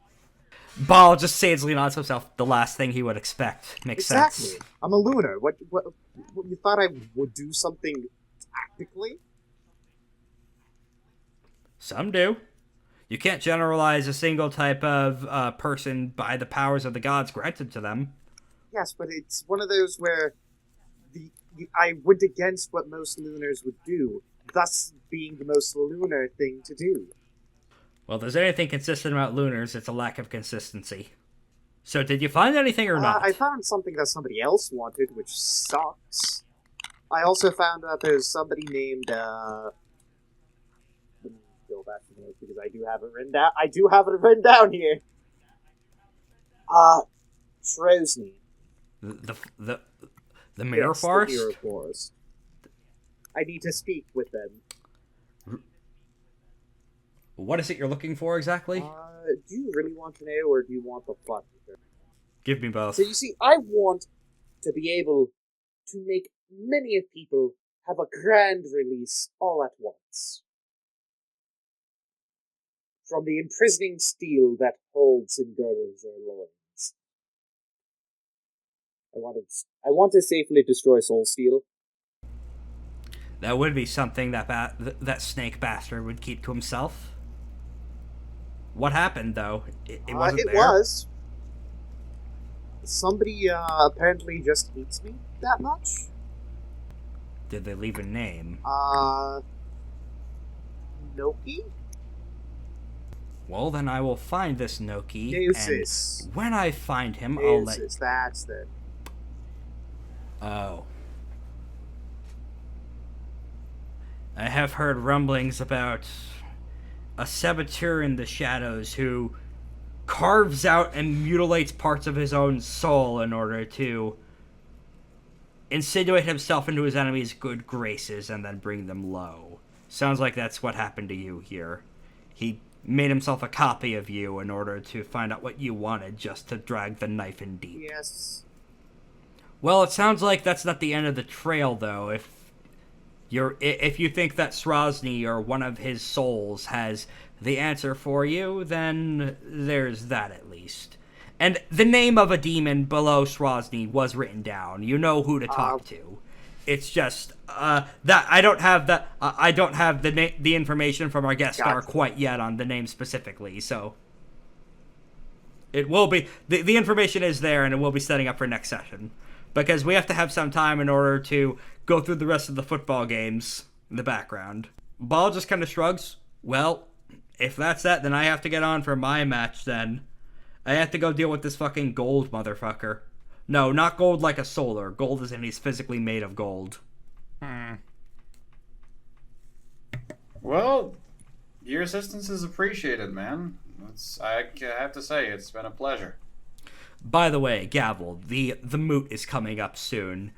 Ball just sagely nods himself. The last thing he would expect. Makes Exactly. sense. I'm a Lunar. What, you thought I would do something tactically? Some do. You can't generalize a single type of person by the powers of the gods granted to them. Yes, but it's one of those where I went against what most Lunars would do, thus being the most Lunar thing to do. Well, if there's anything consistent about Lunars, it's a lack of consistency. So did you find anything or not? I found something that somebody else wanted, which sucks. I also found out there's somebody named, let me go back to this because I do have it written down. I do have it written down here. Trosny. The Mirror Yes, Forest? The Mirror Forest. I need to speak with them. What is it you're looking for exactly? Do you really want to know, or do you want the fun? Give me both. So you see, I want to be able to make many of people have a grand release all at once. From the imprisoning steel that holds and girdles their loins. I want to safely destroy soulsteel. That would be something that snake bastard would keep to himself. What happened, though? It wasn't there? It was. Somebody apparently just hates me that much. Did they leave a name? Noki? Well, then I will find this Noki, Neusis. and when I find him, I'll let... Neusis, that's the... Oh. I have heard rumblings about a saboteur in the shadows who carves out and mutilates parts of his own soul in order to insinuate himself into his enemy's good graces and then bring them low. Sounds like that's what happened to you here. He made himself a copy of you in order to find out what you wanted, just to drag the knife in deep. Yes. Well, it sounds like that's not the end of the trail, though. If you think that Srosny or one of his souls has the answer for you, then there's that at least. And the name of a demon below Srosny was written down. You know who to talk to. It's just that I don't have the information from our guest star quite yet on the name specifically. So it will be the information is there, and it will be setting up for next session because we have to have some time in order to go through the rest of the football games in the background. Ball just kind of shrugs. Well, if that's that, then I have to get on for my match. Then I have to go deal with this fucking gold motherfucker. No, not gold like a solar. Gold is in he's physically made of gold. Well, your assistance is appreciated, man. I have to say, it's been a pleasure. By the way, Gavel, the moot is coming up soon,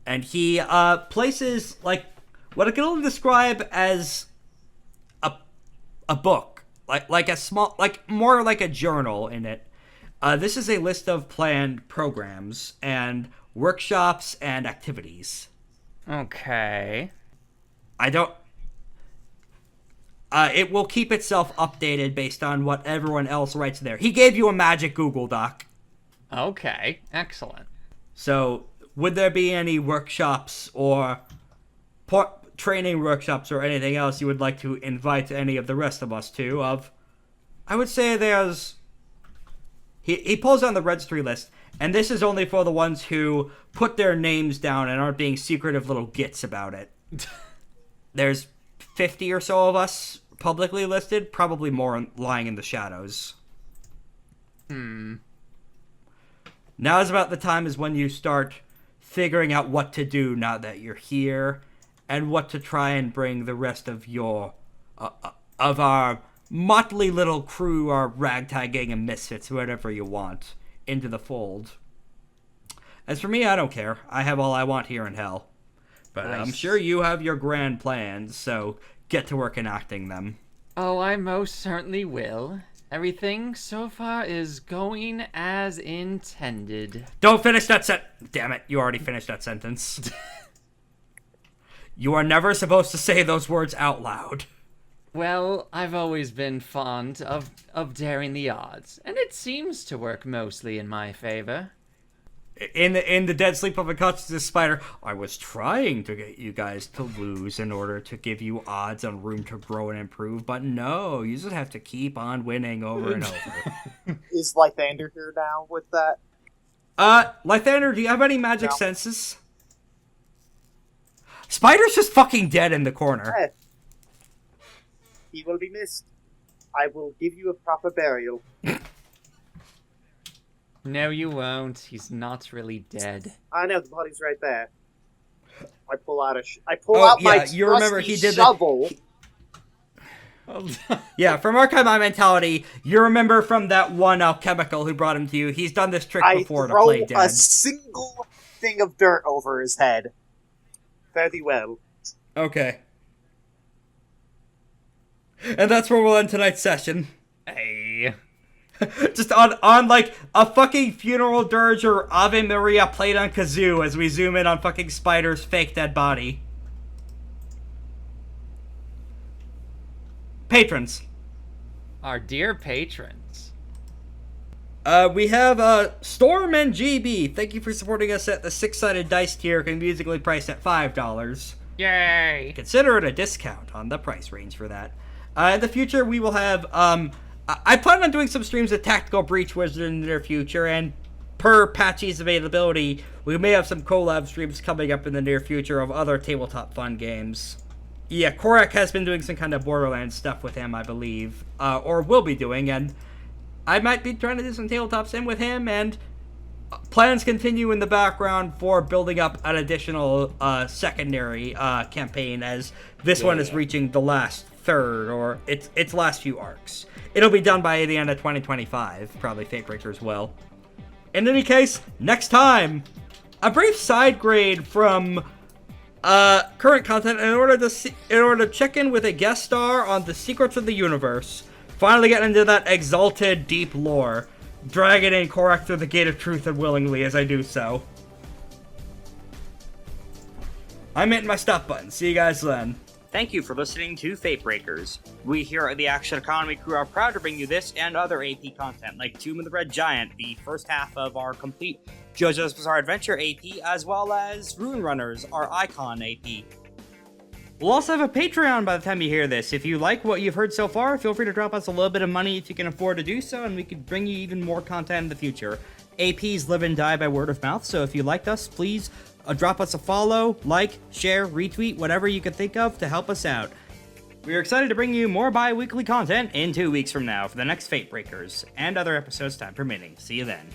and he places like what I can only describe as a book, like a small, like more like a journal in it. This is a list of planned programs and workshops and activities. Okay. It will keep itself updated based on what everyone else writes there. He gave you a magic Google Doc. Okay, excellent. So, would there be any workshops or training workshops or anything else you would like to invite any of the rest of us to? I would say there's... He pulls on the registry list, and this is only for the ones who put their names down and aren't being secretive little gits about it. There's 50 or so of us publicly listed, probably more lying in the shadows. Now is about the time is when you start figuring out what to do now that you're here, and what to try and bring the rest of your of our motley little crew, our ragtag gang of misfits, whatever you want, into the fold. As for me, I don't care. I have all I want here in hell. But Nice. I'm sure you have your grand plans, so get to work enacting them. Oh, I most certainly will. Everything so far is going as intended. Don't finish that Damn it, you already finished that sentence. You are never supposed to say those words out loud. Well, I've always been fond of daring the odds, and it seems to work mostly in my favor. In the dead sleep of a conscious spider, I was trying to get you guys to lose in order to give you odds on room to grow and improve, but no, you just have to keep on winning over and over. Is Lythander here now with that? Lythander, do you have any magic senses? Spider's just fucking dead in the corner. Eh. He will be missed. I will give you a proper burial. No, you won't. He's not really dead. I know, the body's right there. I pull out my you remember he did shovel. Yeah, from Archive Mentality, you remember from that one alchemical who brought him to you, he's done this trick before to play dead. I throw a single thing of dirt over his head. Fare thee well. Okay. And that's where we'll end tonight's session. Hey. Just on like a fucking funeral dirge or Ave Maria played on kazoo as we zoom in on fucking Spider's fake dead body. Patrons. Our dear patrons. We have Storm and GB. Thank you for supporting us at the 6-sided dice tier, musically priced at $5. Yay! Consider it a discount on the price range for that. In the future, we will have, I plan on doing some streams of Tactical Breach Wizard in the near future, and per Patchy's availability, we may have some collab streams coming up in the near future of other tabletop fun games. Yeah, Korak has been doing some kind of Borderlands stuff with him, I believe, or will be doing, and I might be trying to do some tabletop sim with him, and plans continue in the background for building up an additional secondary campaign, as this one is reaching the last third, or its last few arcs. It'll be done by the end of 2025, probably FateBreakers will. In any case, next time, a brief side grade from current content in order to check in with a guest star on the secrets of the universe. Finally getting into that exalted deep lore, dragging in Korak through the gate of truth unwillingly as I do so. I'm hitting my stop button. See you guys then. Thank you for listening to FateBreakers. We here at the Action Economy crew are proud to bring you this and other AP content like Tomb of the Red Giant, the first half of our complete JoJo's Bizarre Adventure AP, as well as Rune Runners, our Icon AP. We'll also have a Patreon by the time you hear this. If you like what you've heard so far, feel free to drop us a little bit of money if you can afford to do so, and we could bring you even more content in the future. APs live and die by word of mouth, so if you liked us, please drop us a follow, like, share, retweet, whatever you can think of to help us out. We are excited to bring you more bi-weekly content in 2 weeks from now for the next FateBreakers, and other episodes time permitting. See you then.